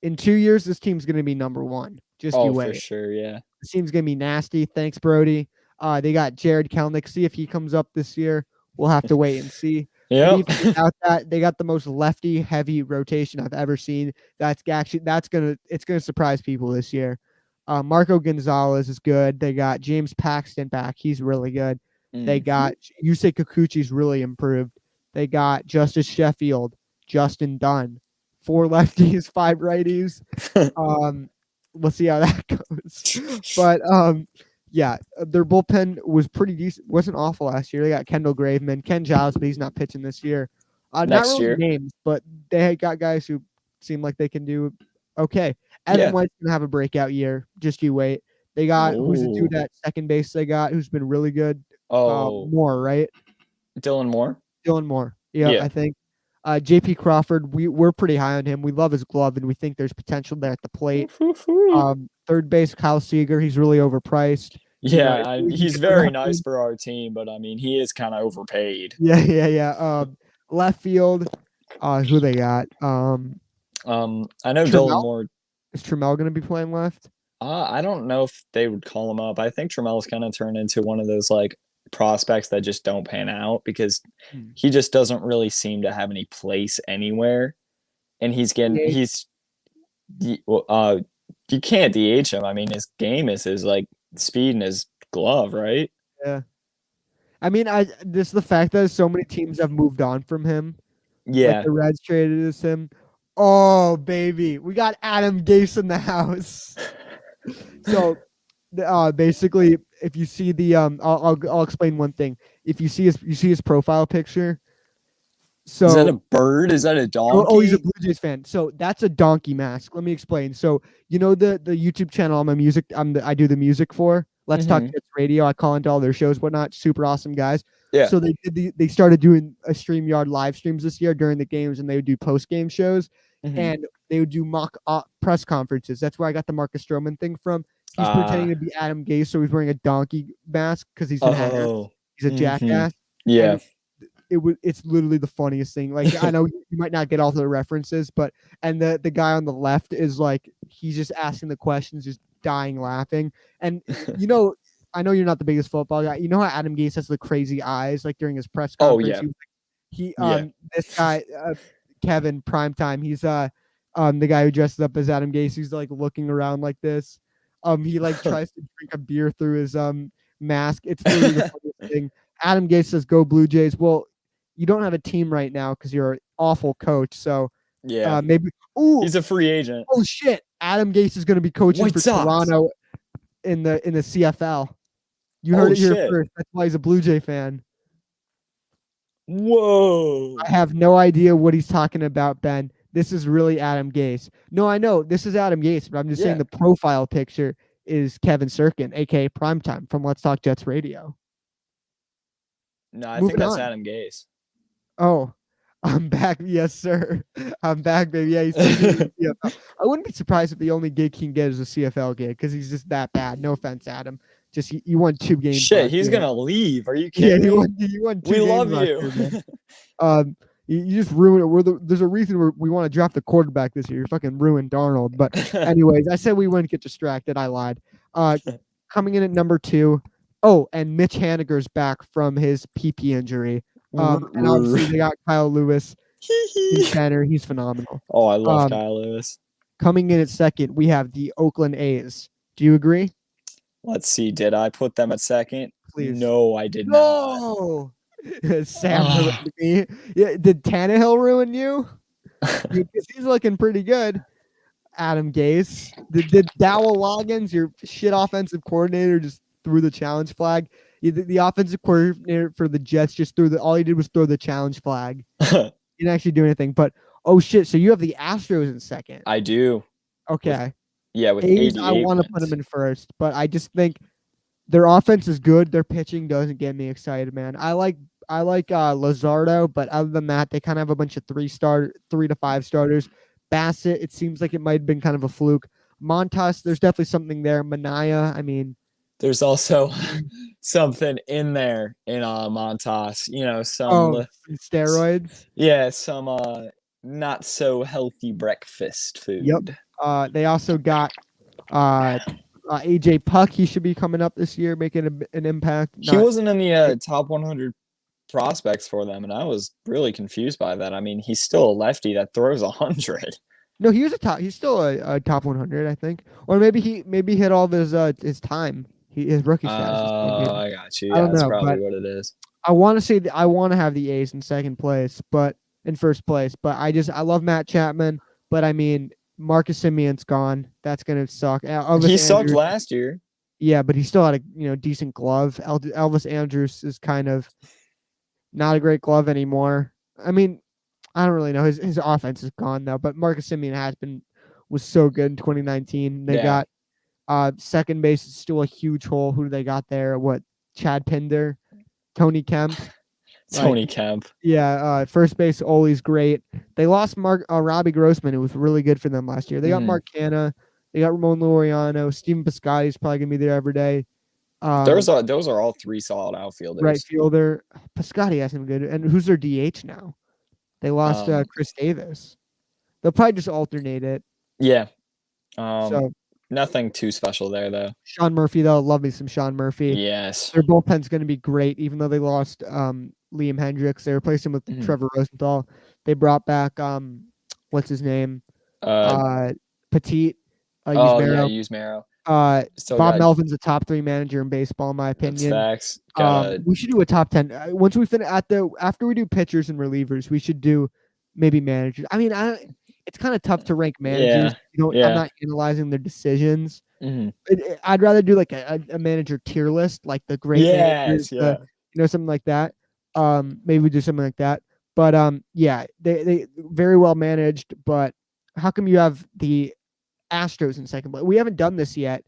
Speaker 1: In 2 years, this team's going to be number 1. Just you wait.
Speaker 2: For sure, yeah.
Speaker 1: This team's going to be nasty. Thanks, Brody. They got Jared Kelenic. See if he comes up this year. We'll have to wait and see.
Speaker 2: Yeah.
Speaker 1: Without that, they got the most lefty-heavy rotation I've ever seen. It's gonna surprise people this year. Marco Gonzalez is good. They got James Paxton back. He's really good. They got Yusei Kikuchi's really improved. They got Justice Sheffield, Justin Dunn, 4 lefties, 5 righties. We'll see how that goes. But yeah, their bullpen was pretty decent. Wasn't awful last year. They got Kendall Graveman, Ken Giles, but he's not pitching this year. Not really names, but they got guys who seem like they can do okay. Evan White's gonna have a breakout year. Just you wait. They got who's the dude at second base? They got who's been really good. Moore, right?
Speaker 2: Dylan
Speaker 1: Moore. Yeah. I think. JP Crawford, we're pretty high on him. We love his glove, and we think there's potential there at the plate. Third base, Kyle Seager, he's really overpriced.
Speaker 2: Yeah, he's very nice for our team, but I mean, he is kind of overpaid.
Speaker 1: Yeah. Left field, who they got? I
Speaker 2: know Dylan Moore.
Speaker 1: Is Trammell going to be playing left?
Speaker 2: I don't know if they would call him up. I think Trammell's kind of turned into one of those like prospects that just don't pan out because he just doesn't really seem to have any place anywhere, and you can't DH him. I mean, his game is his like speed and his glove, right?
Speaker 1: Yeah. I mean, this the fact that so many teams have moved on from him.
Speaker 2: Yeah.
Speaker 1: Like the Reds traded him. Oh baby, we got Adam Gase in the house. So, basically, if you see the I'll explain one thing. If you see his profile picture. So
Speaker 2: is that a bird? Is that a donkey?
Speaker 1: Oh, he's a Blue Jays fan. So that's a donkey mask. Let me explain. So you know the YouTube channel I do the music for. Let's Talk Jets Radio. I call into all their shows, whatnot. Super awesome guys.
Speaker 2: Yeah.
Speaker 1: So they started doing a StreamYard live streams this year during the games, and they would do post game shows, and they would do mock press conferences. That's where I got the Marcus Stroman thing from. He's pretending to be Adam Gase, so he's wearing a donkey mask because he's he's a jackass.
Speaker 2: Yeah.
Speaker 1: It's literally the funniest thing. Like, I know you might not get all the references, but the guy on the left is like, he's just asking the questions, just dying laughing. And I know you're not the biggest football guy. You know how Adam Gase has the crazy eyes like during his press conference? This guy Kevin Primetime, he's the guy who dresses up as Adam Gase. He's like looking around like this. He like tries to drink a beer through his mask. It's literally the funniest thing. Adam Gase says, "Go Blue Jays." Well, you don't have a team right now because you're an awful coach. So maybe. Ooh,
Speaker 2: he's a free agent.
Speaker 1: Oh shit! Adam Gase is going to be coaching for Toronto in the CFL. You heard it here first. That's why he's a Blue Jay fan.
Speaker 2: Whoa!
Speaker 1: I have no idea what he's talking about, Ben. This is really Adam Gase. No, I know this is Adam Gase, but I'm just saying the profile picture is Kevin Sirkin, aka Primetime from Let's Talk Jets Radio.
Speaker 2: No, I think that's Adam Gase.
Speaker 1: Oh, I'm back. Yes, sir. I'm back, baby. Yeah, he's CFL. I wouldn't be surprised if the only gig he can get is a CFL gig because he's just that bad. No offense, Adam. Just you won 2 games.
Speaker 2: Shit, he's gonna leave. Are you kidding?
Speaker 1: Yeah, you won 2
Speaker 2: we
Speaker 1: games.
Speaker 2: Love you.
Speaker 1: You just ruined it. There's a reason we want to draft the quarterback this year. You fucking ruined Darnold. But anyways, I said we wouldn't get distracted. I lied. Coming in at number 2. Oh, and Mitch Haniger's back from his PP injury. And obviously they got Kyle Lewis. in center. He's phenomenal.
Speaker 2: Oh, I love Kyle Lewis.
Speaker 1: Coming in at second, we have the Oakland A's. Do you agree?
Speaker 2: Let's see. Did I put them at second?
Speaker 1: Please.
Speaker 2: No, I did
Speaker 1: not. Sam ruined me. Yeah, did Tannehill ruin you? Because he's looking pretty good. Adam Gase. Did Dowell Loggins, your shit offensive coordinator, just threw the challenge flag? The offensive coordinator for the Jets just all he did was throw the challenge flag. He didn't actually do anything. But oh shit! So you have the Astros in second.
Speaker 2: I do.
Speaker 1: Okay.
Speaker 2: With
Speaker 1: A's, I want to put them in first, but I just think their offense is good. Their pitching doesn't get me excited, man. I like Luzardo, but other than that, they kind of have a bunch of 3 to 5 starters. Bassett, it seems like it might have been kind of a fluke. Montas, there's definitely something there. Manaya, I mean,
Speaker 2: there's also something in there in Montas. Some
Speaker 1: steroids.
Speaker 2: Yeah, some not so healthy breakfast food.
Speaker 1: Yep. They also got AJ Puck. He should be coming up this year, making an impact.
Speaker 2: He wasn't in the top 100 prospects for them, and I was really confused by that. I mean, he's still a lefty that throws 100.
Speaker 1: No, he was he's still a top 100, I think, or maybe he hit all of his time. His rookie status.
Speaker 2: Oh, I got you. Yeah, that's probably what it is.
Speaker 1: I want to say that I want to have the A's in first place, but I love Matt Chapman, but I mean Marcus Semien's gone. That's gonna suck.
Speaker 2: He sucked last year.
Speaker 1: Yeah, but he still had a decent glove. Elvis Andrus is kind of not a great glove anymore. I mean, I don't really know. His offense is gone though, but Marcus Semien was so good in 2019. They got second base is still a huge hole. Who do they got there? What? Chad Pinder, Tony Kemp.
Speaker 2: Kemp.
Speaker 1: Yeah, first base Ole's great. They lost Robbie Grossman, who was really good for them last year. They got Mark Canha. They got Ramon Laureano. Steven Piscotty's probably gonna be there every day.
Speaker 2: Those are all 3 solid outfielders.
Speaker 1: Right fielder. Piscotty hasn't been good. And who's their DH now? They lost Chris Davis. They'll probably just alternate it.
Speaker 2: Yeah. So nothing too special there, though.
Speaker 1: Sean Murphy, though. Love me some Sean Murphy.
Speaker 2: Yes.
Speaker 1: Their bullpen's going to be great, even though they lost Liam Hendricks. They replaced him with Trevor Rosenthal. They brought back, what's his name? Petit.
Speaker 2: Yusmero.
Speaker 1: Bob Melvin's a top 3 manager in baseball, in my opinion.
Speaker 2: That's facts.
Speaker 1: We should do a top 10. Once we finish after we do pitchers and relievers, we should do maybe managers. I mean, it's kind of tough to rank managers. I'm not analyzing their decisions. I'd rather do like a manager tier list, like the great managers, something like that. Maybe we do something like that. But they very well managed. But how come you have the Astros in second place? We haven't done this yet.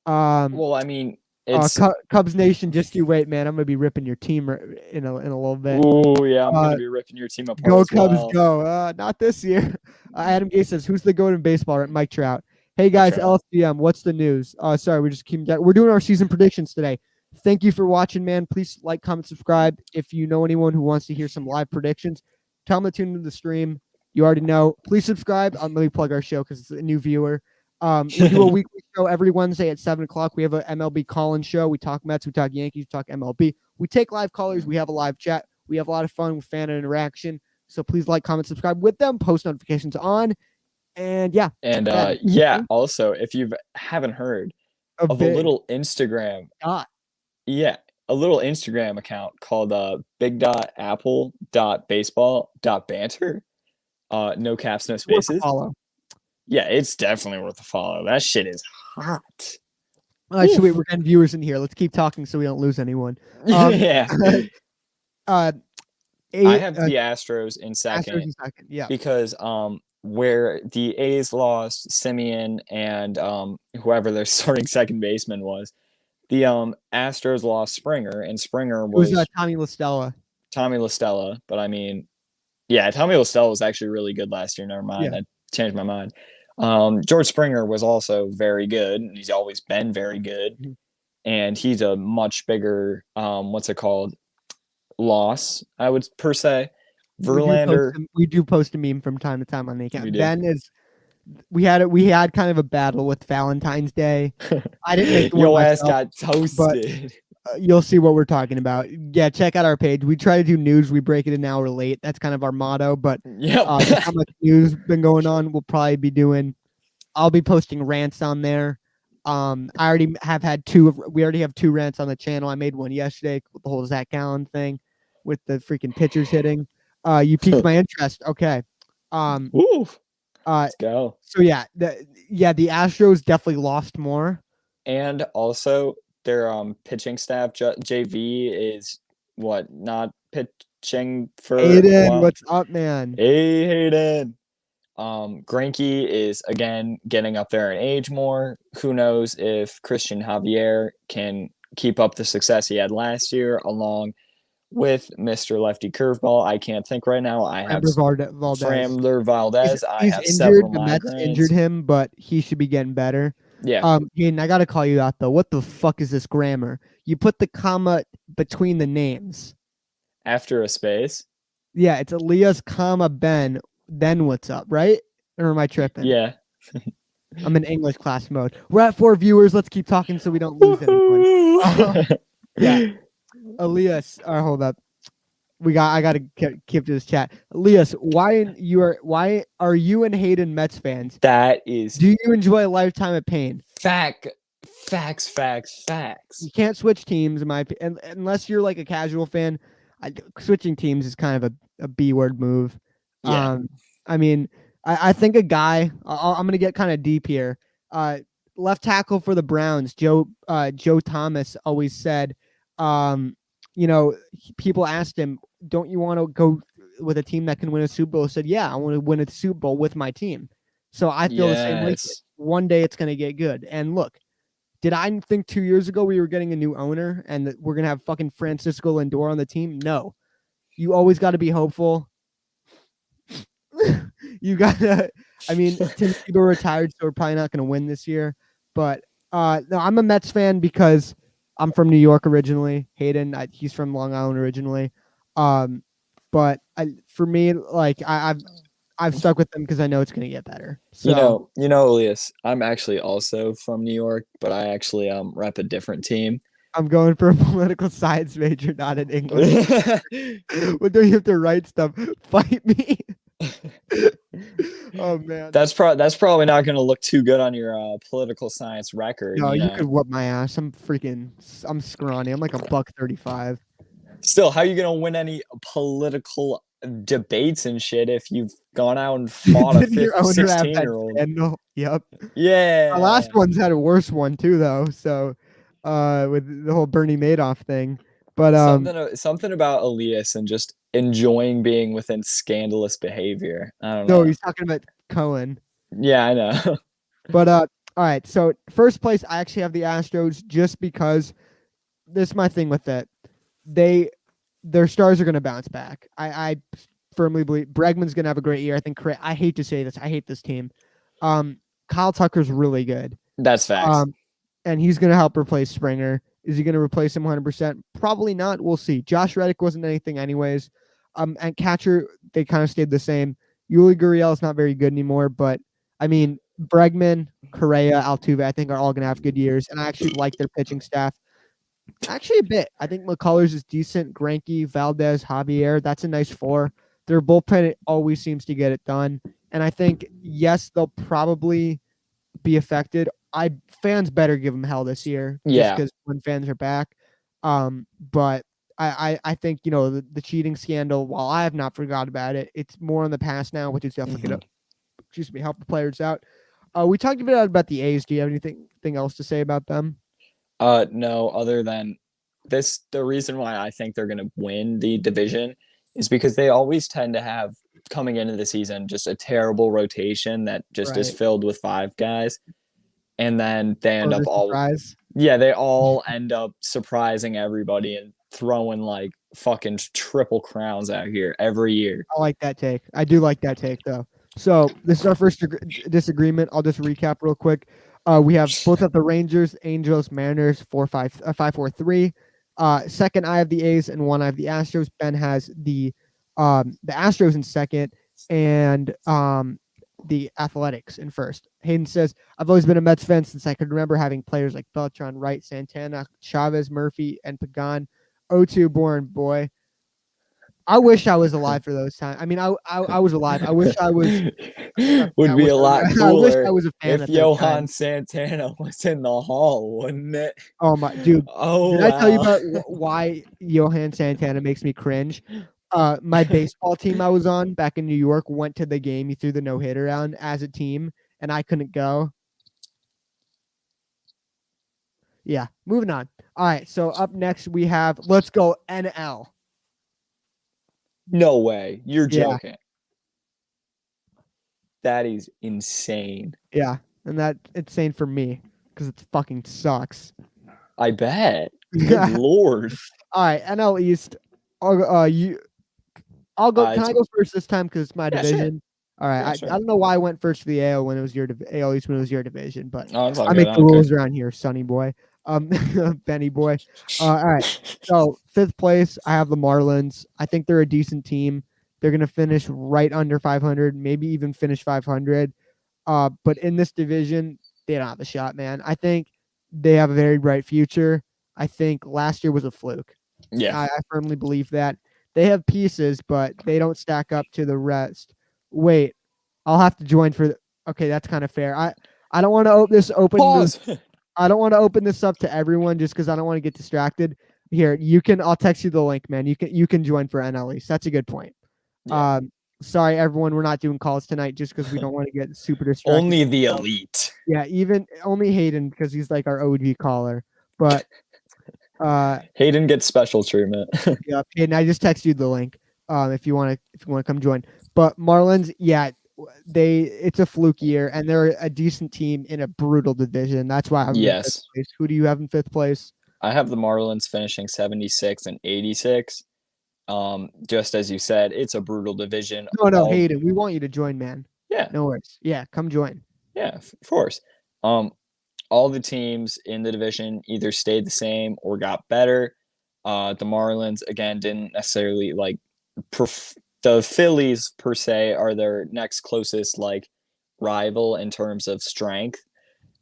Speaker 2: Well, I mean, it's
Speaker 1: Cubs Nation. Just you wait, man. I'm gonna be ripping your team in a little bit.
Speaker 2: Oh yeah, I'm gonna be ripping your team apart.
Speaker 1: Go Cubs, go! Not this year. Adam Gase says, "Who's the GOAT in baseball?" Mike Trout. Hey guys, LFDM, what's the news? Sorry, we're doing our season predictions today. Thank you for watching, man. Please like, comment, subscribe. If you know anyone who wants to hear some live predictions, tell them to tune into the stream. You already know. Please subscribe. Let me plug our show because it's a new viewer. We do a weekly show every Wednesday at 7 o'clock. We have a MLB call-in show. We talk Mets, we talk Yankees, we talk MLB. We take live callers. We have a live chat. We have a lot of fun with fan interaction. So please like, comment, subscribe with them. Post notifications on. And
Speaker 2: also, if you haven't heard of a little Instagram, a little Instagram account called Big Apple Baseball Banter. No caps, no spaces.
Speaker 1: Follow.
Speaker 2: Yeah, it's definitely worth a follow. That shit is hot.
Speaker 1: We're getting viewers in here. Let's keep talking so we don't lose anyone.
Speaker 2: I have the Astros in second. Because where the A's lost Semien and whoever their starting second baseman was, the Astros lost Springer, and Springer was
Speaker 1: Tommy
Speaker 2: LaStella. But I mean, Tommy LaStella was actually really good last year. Never mind, I changed my mind. George Springer was also very good, and he's always been very good. And he's a much bigger loss, I would per se. Verlander.
Speaker 1: We do post a meme from time to time on the account. Ben is. We had kind of a battle with Valentine's Day. I didn't make the
Speaker 2: Your ass got toasted.
Speaker 1: You'll see what we're talking about. Yeah, check out our page. We try to do news. We break it an hour late. That's kind of our motto. But how much news been going on? We'll probably be doing. I'll be posting rants on there. I already have had two. We already have 2 rants on the channel. I made one yesterday with the whole Zach Gallen thing, with the freaking pitchers hitting. You piqued my interest. Okay.
Speaker 2: Let's go.
Speaker 1: So yeah, the Astros definitely lost more.
Speaker 2: And also their pitching staff, JV, is not pitching for
Speaker 1: Hayden, what's up, man?
Speaker 2: Hey, Hayden. Greinke is again getting up there in age more. Who knows if Christian Javier can keep up the success he had last year, along with Mr. Lefty Curveball. I can't think right now. I have Framber Valdez. I have several migraines. The Mets
Speaker 1: injured him, but he should be getting better.
Speaker 2: Yeah.
Speaker 1: Hayden, I gotta call you out though. What the fuck is this grammar? You put the comma between the names.
Speaker 2: After a space?
Speaker 1: Yeah, it's Elias, Ben. Then what's up, right? Or am I tripping?
Speaker 2: Yeah.
Speaker 1: I'm in English class mode. We're at 4 viewers. Let's keep talking so we don't lose anyone. Yeah. Elias, hold up. I gotta keep to this chat. Elias, why are you and Hayden Mets fans?
Speaker 2: That is.
Speaker 1: Do you enjoy a lifetime of pain?
Speaker 2: Facts.
Speaker 1: You can't switch teams, in my opinion, unless you're like a casual fan. Switching teams is kind of a B word move.
Speaker 2: Yeah.
Speaker 1: I mean, I think a guy. I'm gonna get kind of deep here. Left tackle for the Browns, Joe Thomas, always said, people asked him, "Don't you want to go with a team that can win a Super Bowl?" He said, "Yeah, I want to win a Super Bowl with my team." So I feel the same way. One day it's gonna get good. And look, did I think 2 years ago we were getting a new owner and that we're gonna have fucking Francisco Lindor on the team? No. You always got to be hopeful. You gotta. I mean, Tim Tebow retired, so we're probably not gonna win this year. But no, I'm a Mets fan because I'm from New York originally. Hayden, he's from Long Island originally. But for me, like I've stuck with them because I know it's gonna get better. So,
Speaker 2: Elias, I'm actually also from New York, but I actually rep a different team.
Speaker 1: I'm going for a political science major, not an English. But don't you have to write stuff? Fight me. Oh man,
Speaker 2: that's probably not going to look too good on your political science record.
Speaker 1: No, you could whoop my ass. I'm scrawny. I'm like $135.
Speaker 2: Still, how are you going to win any political debates and shit if you've gone out and fought a 16-year-old?
Speaker 1: Yep.
Speaker 2: Yeah.
Speaker 1: The last one's had a worse one too, though. So, with the whole Bernie Madoff thing. But
Speaker 2: something about Elias and just enjoying being within scandalous behavior. I don't know.
Speaker 1: No, he's talking about Cohen.
Speaker 2: Yeah, I know.
Speaker 1: But all right. So first place, I actually have the Astros just because this is my thing with it. Their stars are going to bounce back. I firmly believe Bregman's going to have a great year. I hate to say this. I hate this team. Kyle Tucker's really good.
Speaker 2: That's facts.
Speaker 1: And he's going to help replace Springer. Is he going to replace him 100%? Probably not. We'll see. Josh Reddick wasn't anything anyways. And catcher, they kind of stayed the same. Yuli Gurriel is not very good anymore, but I mean, Bregman, Correa, Altuve, I think are all going to have good years. And I actually like their pitching staff. Actually a bit. I think McCullers is decent. Greinke, Valdez, Javier, that's a nice 4. Their bullpen always seems to get it done. And I think, yes, they'll probably be affected. Fans better give them hell this year.
Speaker 2: Yeah.
Speaker 1: Because when fans are back. But I think, the cheating scandal, while I have not forgot about it, it's more in the past now, which is definitely going to help the players out. We talked a bit about the A's. Do you have anything else to say about them?
Speaker 2: No, other than this, the reason why I think they're going to win the division is because they always tend to have, coming into the season, just a terrible rotation that just is filled with 5 guys. And then they end up they all end up surprising everybody and throwing like fucking triple crowns out here every year.
Speaker 1: I like that take. I do like that take though. So this is our first disagreement. I'll just recap real quick. We have both of the Rangers, Angels, Mariners, 5-4-3. Second, I have the A's, and 1 I have the Astros. Ben has the Astros in second, and the Athletics in first. Hayden says, I've always been a Mets fan since I could remember having players like Beltran, Wright, Santana, Chavez, Murphy, and Pagan. 02 born boy. I wish I was alive for those times. I mean, I was alive. I wish I was.
Speaker 2: Would be a lot cooler
Speaker 1: I wish I was a fan
Speaker 2: if
Speaker 1: at
Speaker 2: Johan Santana was in the hall, wouldn't it?
Speaker 1: Oh my dude!
Speaker 2: Oh,
Speaker 1: did I tell you about why Johan Santana makes me cringe? My baseball team I was on back in New York went to the game. He threw the no-hitter down as a team, and I couldn't go. Yeah, moving on. All right, so up next we have let's go NL.
Speaker 2: No way. You're joking. That is insane.
Speaker 1: Yeah, and that's insane for me because it fucking sucks.
Speaker 2: I bet. Good Lord.
Speaker 1: All right, NL East. I'll go. Can I go first this time because it's my division? Sure. All right. Yeah, sure. I don't know why I went first for the AL when it was your AL East when it was your division, but I make the rules around here, Sonny boy. Benny boy. All right. So 5th place, I have the Marlins. I think they're a decent team. They're gonna finish right under 500, maybe even finish 500. But in this division, they don't have a shot, man. I think they have a very bright future. I think last year was a fluke.
Speaker 2: Yeah,
Speaker 1: I firmly believe that. They have pieces, but they don't stack up to the rest. Wait, I'll have to join for. Okay, that's kind of fair. I don't want to open this. I don't want to open this up to everyone just because I don't want to get distracted. Here, you can. I'll text you the link, man. You can join for NL East. That's a good point. Yeah. Sorry, everyone. We're not doing calls tonight just because we don't want to get super distracted.
Speaker 2: Only the elite.
Speaker 1: Yeah, even only Hayden because he's like our OG caller. But
Speaker 2: Hayden gets special treatment.
Speaker 1: Yeah, Hayden. I just texted you the link. If you want to come join. But Marlins, yeah, it's a fluke year, and they're a decent team in a brutal division. That's why I have them in 5th place. Who do you have in 5th place?
Speaker 2: I have the Marlins finishing 76 and 86. Just as you said, it's a brutal division.
Speaker 1: No, Hayden, we want you to join, man.
Speaker 2: Yeah.
Speaker 1: No worries. Yeah, come join.
Speaker 2: Yeah, of course. All the teams in the division either stayed the same or got better. The Marlins, again, didn't necessarily like the Phillies per se are their next closest like rival in terms of strength.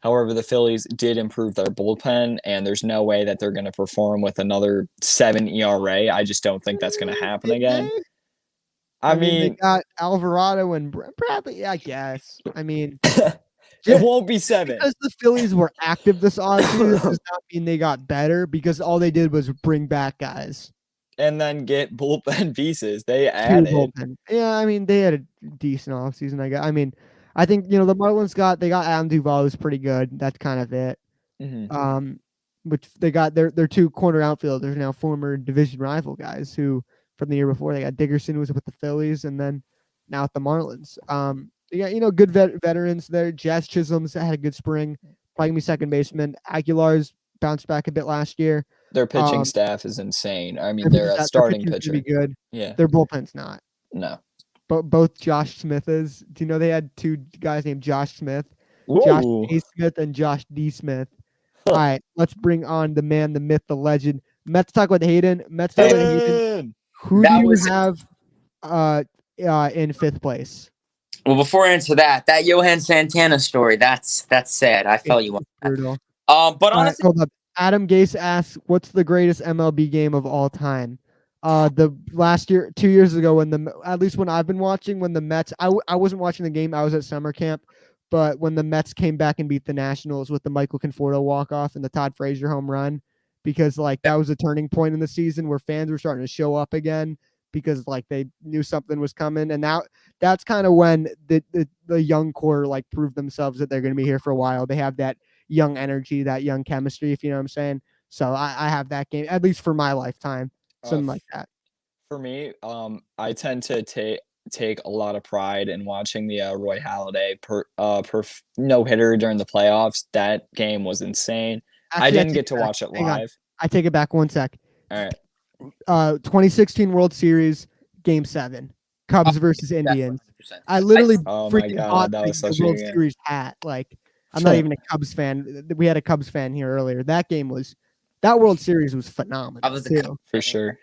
Speaker 2: However, the Phillies did improve their bullpen, and there's no way that they're going to perform with another 7 ERA. I just don't think that's going to happen again. I mean,
Speaker 1: they got Alvarado and Bradley, I guess. I mean,
Speaker 2: it won't be 7.
Speaker 1: Because the Phillies were active this offseason does not mean they got better because all they did was bring back guys.
Speaker 2: And then get bullpen pieces. They added.
Speaker 1: Yeah, I mean, they had a decent offseason, I guess. I mean, I think, the Marlins got Adam Duvall, who's pretty good. That's kind of it.
Speaker 2: Mm-hmm.
Speaker 1: Which they got their 2 corner outfielders now, former division rival guys who from the year before they got Dickerson, who was with the Phillies, and then now at the Marlins. Yeah, good veterans there. Jazz Chisholm's had a good spring, playing me second baseman. Aguilar's bounced back a bit last year.
Speaker 2: Their pitching staff is insane. I mean, they're a starting pitcher.
Speaker 1: Be good.
Speaker 2: Yeah,
Speaker 1: their bullpen's not.
Speaker 2: No.
Speaker 1: But both Josh Smith is. Do you know they had 2 guys named Josh Smith?
Speaker 2: Whoa.
Speaker 1: Josh A. Smith and Josh D. Smith. All right, let's bring on the man, the myth, the legend. Mets talk with Hayden. Who do you have in 5th place?
Speaker 3: Well, before I answer that Johan Santana story, that's sad. I felt you on that. But honestly,
Speaker 1: hold up. Adam Gase asks, "What's the greatest MLB game of all time?" The last year, 2 years ago, at least when I've been watching, when the Mets, I wasn't watching the game. I was at summer camp, but when the Mets came back and beat the Nationals with the Michael Conforto walk off and the Todd Frazier home run, because that was a turning point in the season where fans were starting to show up again because they knew something was coming, and now that's kind of when the young core proved themselves that they're going to be here for a while. They have that young energy, that young chemistry, if you know what I'm saying. So I have that game, at least for my lifetime, something like that.
Speaker 2: For me, I tend to take a lot of pride in watching the Roy Halladay no-hitter during the playoffs. That game was insane. Actually, I didn't get to watch it live.
Speaker 1: I take it back 1 sec.
Speaker 2: All right.
Speaker 1: 2016 World Series, Game 7, Cubs versus Indians. I literally freaking bought the World Series hat. I'm not even a Cubs fan. We had a Cubs fan here earlier. That World Series was phenomenal.
Speaker 2: For sure.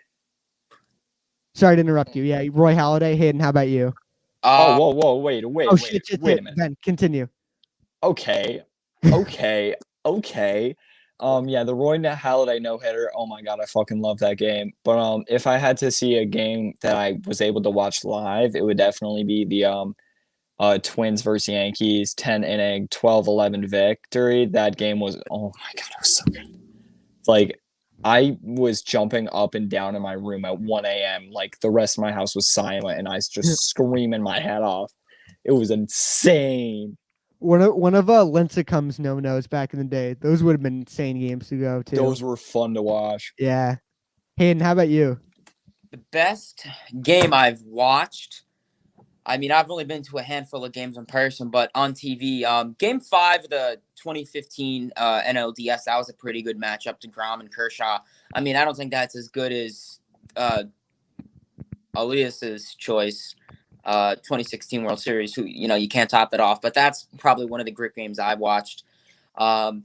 Speaker 1: Sorry to interrupt you. Yeah, Roy Halladay. Hayden, how about you?
Speaker 2: Whoa, wait a minute.
Speaker 1: Ben, continue.
Speaker 2: Okay. Yeah, the Roy Halladay no-hitter. Oh my God, I fucking love that game. But if I had to see a game that I was able to watch live, it would definitely be the Twins versus Yankees 10-inning 12-11 victory. That game was, oh my God, it was so good. Like, I was jumping up and down in my room at 1 a.m. Like, the rest of my house was silent, and I was just screaming my head off. It was insane.
Speaker 1: One of Lincecum's no-nos back in the day. Those would have been insane games to go to.
Speaker 2: Those were fun to watch.
Speaker 1: Yeah. Hayden, how about you?
Speaker 3: The best game I've watched, I mean, I've only been to a handful of games in person, but on TV, Game 5 of the 2015 NLDS, that was a pretty good matchup to DeGrom and Kershaw. I mean, I don't think that's as good as Elias's choice. 2016 World Series, who, you can't top that off, but that's probably one of the great games I watched. I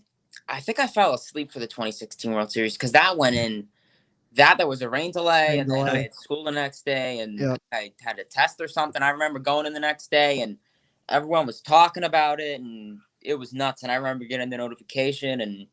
Speaker 3: think I fell asleep for the 2016 World Series because that went in, there was a rain delay, and then I had school the next day, and I had a test or something. I remember going in the next day, and everyone was talking about it, and it was nuts. And I remember getting the notification, and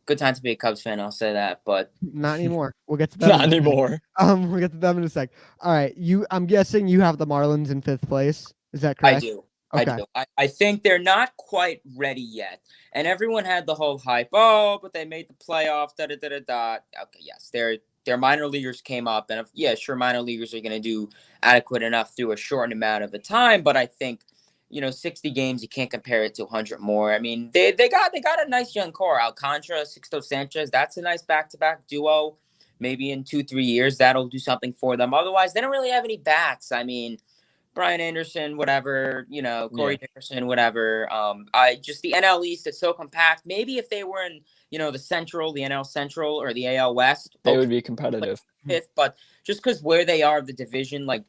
Speaker 3: good time to be a Cubs fan, I'll say that, but
Speaker 1: not anymore. We'll get to that.
Speaker 2: Not anymore.
Speaker 1: We'll get to them in a sec. All right, I'm guessing you have the Marlins in 5th place. Is that correct?
Speaker 3: I do.
Speaker 1: Okay.
Speaker 3: I do. I think they're not quite ready yet, and everyone had the whole hype. Oh, but they made the playoff. Da da da da da. Okay, yes, their minor leaguers came up, and minor leaguers are going to do adequate enough through a shortened amount of the time, but I think 60 games, you can't compare it to 100 more. I mean, they got a nice young core. Alcantara, Sixto Sanchez, that's a nice back-to-back duo. Maybe in 2-3 years, that'll do something for them. Otherwise, they don't really have any bats. I mean, Brian Anderson, whatever, Corey Dickerson, whatever. Just the NL East is so compact. Maybe if they were in, the Central, the NL Central, or the AL West,
Speaker 2: they would be competitive.
Speaker 3: But just because where they are, the division, like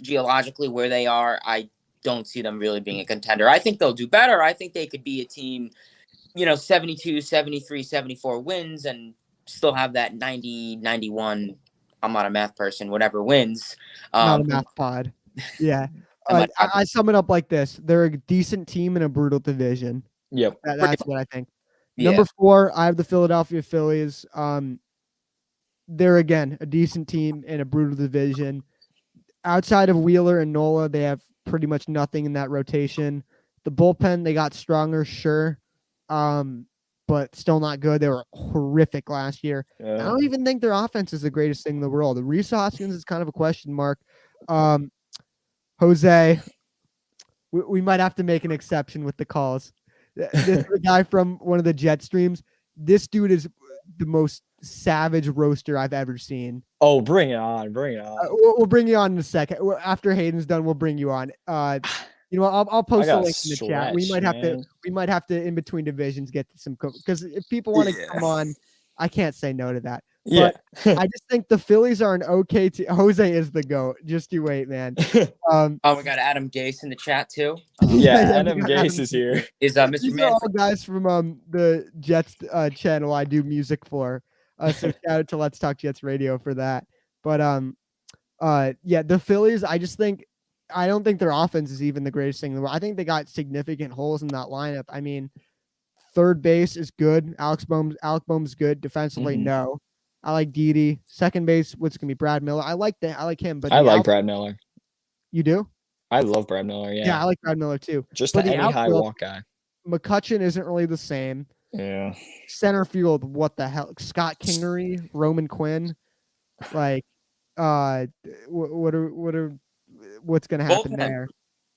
Speaker 3: geologically where they are, I don't see them really being a contender. I think they'll do better. I think they could be a team, 72, 73, 74 wins and still have that 90, 91. I'm not a math person, whatever wins.
Speaker 1: Not a math pod. Yeah. I sum it up like this. They're a decent team in a brutal division.
Speaker 2: Yep.
Speaker 1: That's what I think. Yeah. Number 4, I have the Philadelphia Phillies. They're, again, a decent team in a brutal division. Outside of Wheeler and Nola, they have pretty much nothing in that rotation. The bullpen, they got stronger, sure, but still not good. They were horrific last year. I don't even think their offense is the greatest thing in the world. The Rhys Hoskins is kind of a question mark. Jose, we might have to make an exception with the calls. This is a guy from one of the jet streams. This dude is the most savage roaster I've ever seen.
Speaker 2: Oh, bring it on.
Speaker 1: We'll bring you on in a second. After Hayden's done, we'll bring you on. I'll post a link in the chat. We might have to in between divisions get to some, because if people want to come on, I can't say no to that. But I just think the Phillies are an okay team. Jose is the GOAT. Just you wait, man.
Speaker 3: We got Adam Gase in the chat too.
Speaker 2: Adam Gase is here.
Speaker 3: Is Mr.
Speaker 1: These are all guys from the Jets channel I do music for. So shout out to Let's Talk Jets Radio for that. But the Phillies, I don't think their offense is even the greatest thing in the world. I think they got significant holes in that lineup. I mean, third base is good. Alec Boehm's good. Defensively, no. I like Didi. Second base, what's gonna be Brad Miller. I like him, but
Speaker 2: I like Brad Miller.
Speaker 1: You do?
Speaker 2: I love Brad Miller. Yeah,
Speaker 1: I like Brad Miller too.
Speaker 2: Just any high walk guy.
Speaker 1: McCutchen isn't really the same.
Speaker 2: Yeah.
Speaker 1: Center field, what the hell? Scott Kingery, Roman Quinn, like, what's gonna happen there?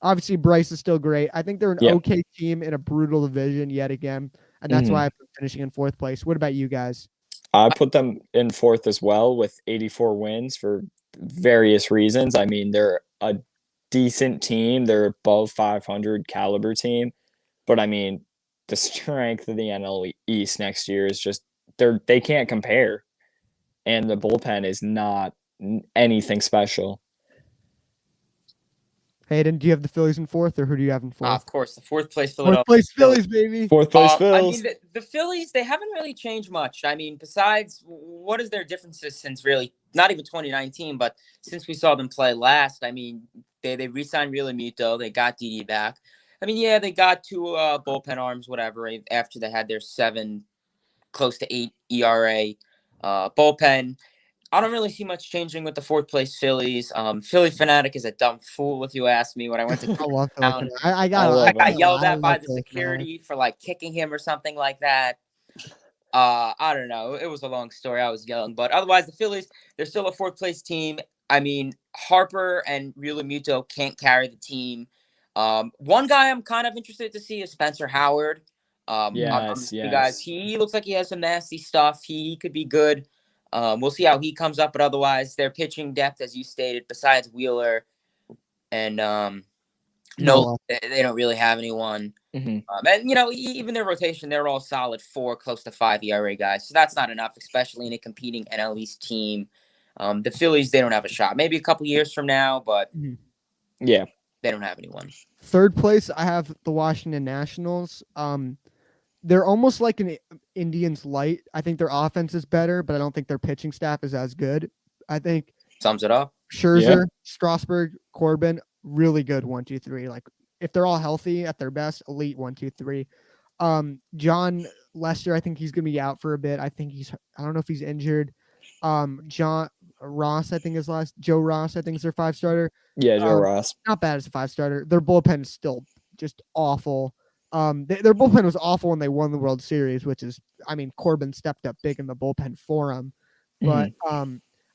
Speaker 1: Obviously, Bryce is still great. I think they're an okay team in a brutal division yet again, and that's why I'm finishing in 4th place. What about you guys?
Speaker 2: I put them in 4th as well with 84 wins for various reasons. I mean, they're a decent team. They're above 500 caliber team. But, I mean, the strength of the NL East next year is just they can't compare. And the bullpen is not anything special.
Speaker 1: Hayden, do you have the Phillies in fourth, or who do you have in fourth?
Speaker 3: Of course, the fourth place Philadelphia.
Speaker 1: Fourth place Phillies, baby.
Speaker 2: Fourth place Phillies.
Speaker 3: I mean, the Phillies, they haven't really changed much. I mean, besides, what is their differences since really, not even 2019, but since we saw them play last? I mean, they re-signed Realmuto. They got Didi back. I mean, yeah, they got two bullpen arms, whatever, after they had their 7, close to 8 ERA bullpen. I don't really see much changing with the fourth place Phillies. Philly fanatic is a dumb fool, if you ask me. When I went to town, I got yelled at by the security for like kicking him or something like that. I don't know. It was a long story. I was young, but otherwise, the Phillies, they're still a fourth place team. I mean, Harper and Realmuto can't carry the team. One guy I'm kind of interested to see is Spencer Howard.
Speaker 2: Yes.
Speaker 3: Guys, he looks like he has some nasty stuff. He could be good. We'll see how he comes up, but otherwise, their pitching depth, as you stated, besides Wheeler and no, they don't really have anyone.
Speaker 2: Mm-hmm.
Speaker 3: And even their rotation, they're all solid 4, close to 5 ERA guys. So that's not enough, especially in a competing NL East team. The Phillies, they don't have a shot. Maybe a couple years from now, but
Speaker 2: yeah,
Speaker 3: they don't have anyone.
Speaker 1: Third place, I have the Washington Nationals. They're almost like an Indians light. I think their offense is better, but I don't think their pitching staff is as good. I think
Speaker 3: sums it up.
Speaker 1: Scherzer, Strasburg, Corbin, really good 1, 2, 3. Like if they're all healthy at their best, elite 1, 2, 3. John Lester, I think he's gonna be out for a bit. I don't know if he's injured. John Ross, I think Joe Ross, I think is their 5 starter.
Speaker 2: Yeah, Joe Ross.
Speaker 1: Not bad as a 5 starter. Their bullpen is still just awful. Their bullpen was awful when they won the World Series, which is, I mean, Corbin stepped up big in the bullpen for them. But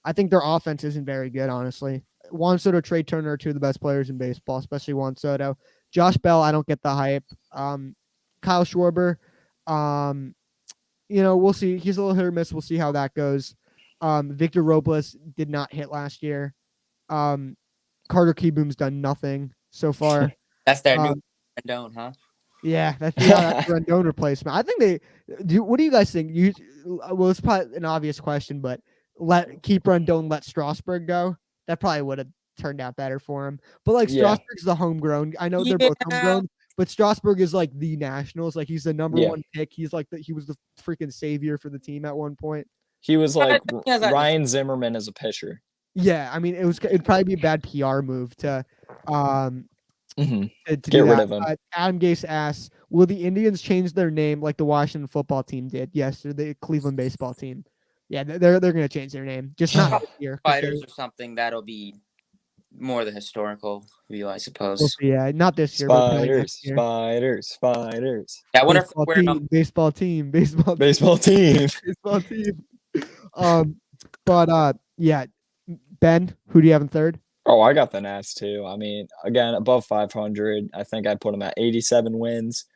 Speaker 1: I think their offense isn't very good, honestly. Juan Soto, Trey Turner are 2 of the best players in baseball, especially Juan Soto. Josh Bell, I don't get the hype. Kyle Schwarber, we'll see. He's a little hit or miss. We'll see how that goes. Victor Robles did not hit last year. Carter Kieboom's done nothing so far.
Speaker 3: That's their new Rendon, huh?
Speaker 1: Yeah, that's the Rendon replacement. I think they do. What do you guys think? It's probably an obvious question, but keep Rendon, let Strasburg go. That probably would have turned out better for him. But Strasburg's the homegrown. I know they're both homegrown, but Strasburg is like the Nationals. Like he's the number 1 pick. He's like he was the freaking savior for the team at one point.
Speaker 2: He was like Ryan Zimmerman as a pitcher.
Speaker 1: Yeah, I mean it'd probably be a bad PR move to
Speaker 2: get rid of him.
Speaker 1: Adam Gase asks, will the Indians change their name like the Washington football team did? Yes, or the Cleveland baseball team. Yeah, they're going to change their name. Just not this year.
Speaker 3: Fighters or something. That'll be more the historical view, I suppose.
Speaker 1: We'll see, yeah, not this year.
Speaker 2: Spiders.
Speaker 3: Yeah, I wonder if
Speaker 1: baseball team. But yeah, Ben, who do you have in third?
Speaker 2: Oh, I got the Nats too. I mean, again, above 500. I think I put them at 87 wins.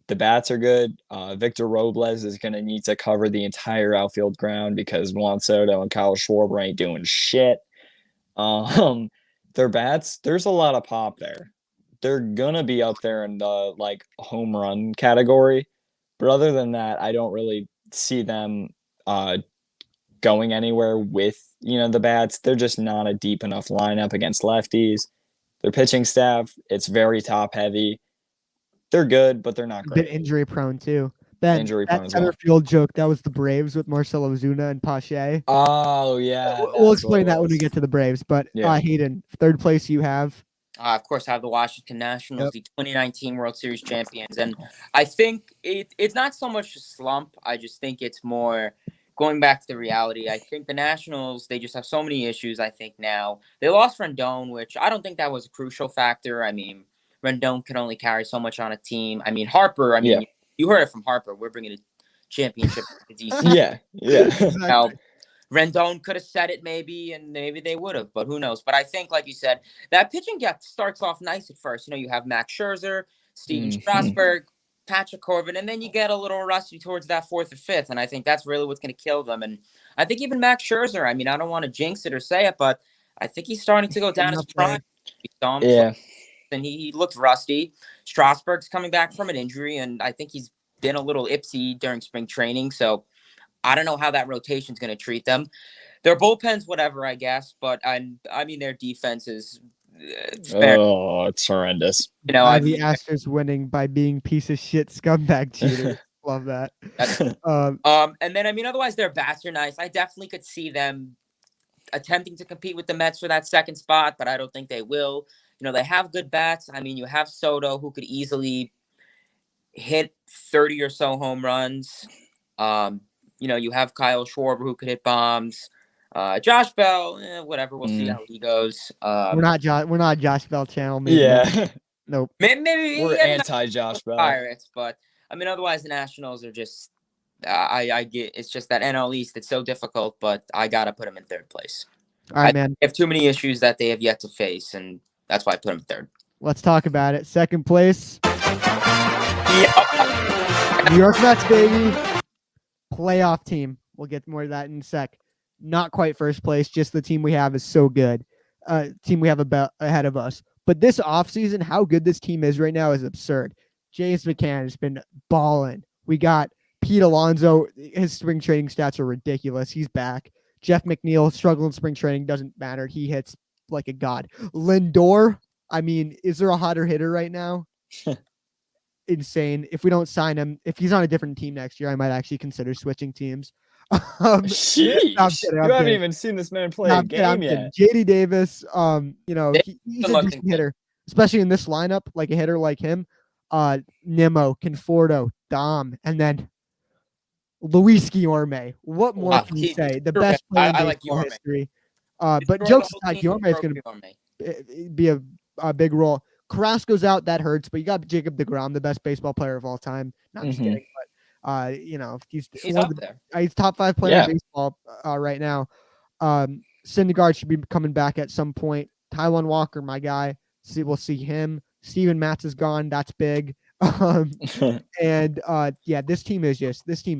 Speaker 2: The bats are good. Victor Robles is going to need to cover the entire outfield ground because Juan Soto and Kyle Schwarber ain't doing shit. Their bats, there's a lot of pop there. They're going to be up there in the home run category. But other than that, I don't really see them going anywhere with, the bats. They're just not a deep enough lineup against lefties. Their pitching staff, it's very top heavy. They're good, but they're not great.
Speaker 1: A bit injury prone too. Ben, that center field joke, that was the Braves with Marcell Ozuna and Pache.
Speaker 2: Oh, yeah.
Speaker 1: We'll explain that when we get to the Braves. But Hayden, third place you have?
Speaker 3: Of course, I have the Washington Nationals, the 2019 World Series champions. And I think it's not so much a slump. I just think it's more going back to the reality. I think the Nationals, they just have so many issues, I think, now. They lost Rendon, which I don't think that was a crucial factor. I mean, Rendon can only carry so much on a team. I mean, Harper, you heard it from Harper. We're bringing a championship to DC.
Speaker 2: Yeah.
Speaker 3: Now, Rendon could have said it maybe, and maybe they would have, but who knows? But I think, like you said, that pitching gap starts off nice at first. You have Max Scherzer, Steven Strasburg, Patrick Corbin, and then you get a little rusty towards that 4th or 5th, and I think that's really what's going to kill them. And I think even Max Scherzer, I mean, I don't want to jinx it or say it, but I think he's starting to go down his prime. And he looked rusty. Strasburg's coming back from an injury, and I think he's been a little ipsy during spring training. So I don't know how that rotation's going to treat them. Their bullpen's whatever, I guess. But I mean, their defense is
Speaker 2: Oh, it's horrendous.
Speaker 1: The Astros winning by being piece of shit scumbag cheaters. Love that.
Speaker 3: And then otherwise their bats are nice. I definitely could see them attempting to compete with the Mets for that second spot, but I don't think they will. They have good bats. You have Soto, who could easily hit 30 or so home runs. You have Kyle Schwarber, who could hit bombs. Josh Bell, whatever. We'll see how he goes.
Speaker 1: We're not Josh Bell channel.
Speaker 2: Maybe. Yeah.
Speaker 1: Nope.
Speaker 3: Maybe
Speaker 2: we're anti-Josh Bell.
Speaker 3: Pirates, but otherwise the Nationals are just. I get it's just that NL East. It's so difficult, but I gotta put them in third place.
Speaker 1: All right, man.
Speaker 3: They have too many issues that they have yet to face, and that's why I put them third.
Speaker 1: Let's talk about it. Second place. New York Mets, baby. Playoff team. We'll get more of that in a sec. Not quite first place. Just the team we have is so good. Team we have ahead of us. But this offseason, how good this team is right now is absurd. James McCann has been balling. We got Pete Alonso. His spring training stats are ridiculous. He's back. Jeff McNeil struggled in spring training. Doesn't matter. He hits like a god. Lindor. Is there a hotter hitter right now? Insane. If we don't sign him, if he's on a different team next year, I might actually consider switching teams.
Speaker 2: Sheesh. You haven't even seen this man play a game yet.
Speaker 1: JD Davis, he's a decent hitter, especially in this lineup, like a hitter like him. Nimmo, Conforto, Dom, and then Luis Guillorme. What more can you say? The best player in baseball history. But jokes aside, Guillorme is going to be a big role. Carrasco's out, that hurts, but you got Jacob deGrom, the best baseball player of all time. Not just kidding, but he's up there. He's top 5 player in baseball right now. Syndergaard should be coming back at some point. Taijuan Walker, my guy. We'll see him. Steven Matz is gone. That's big. This team is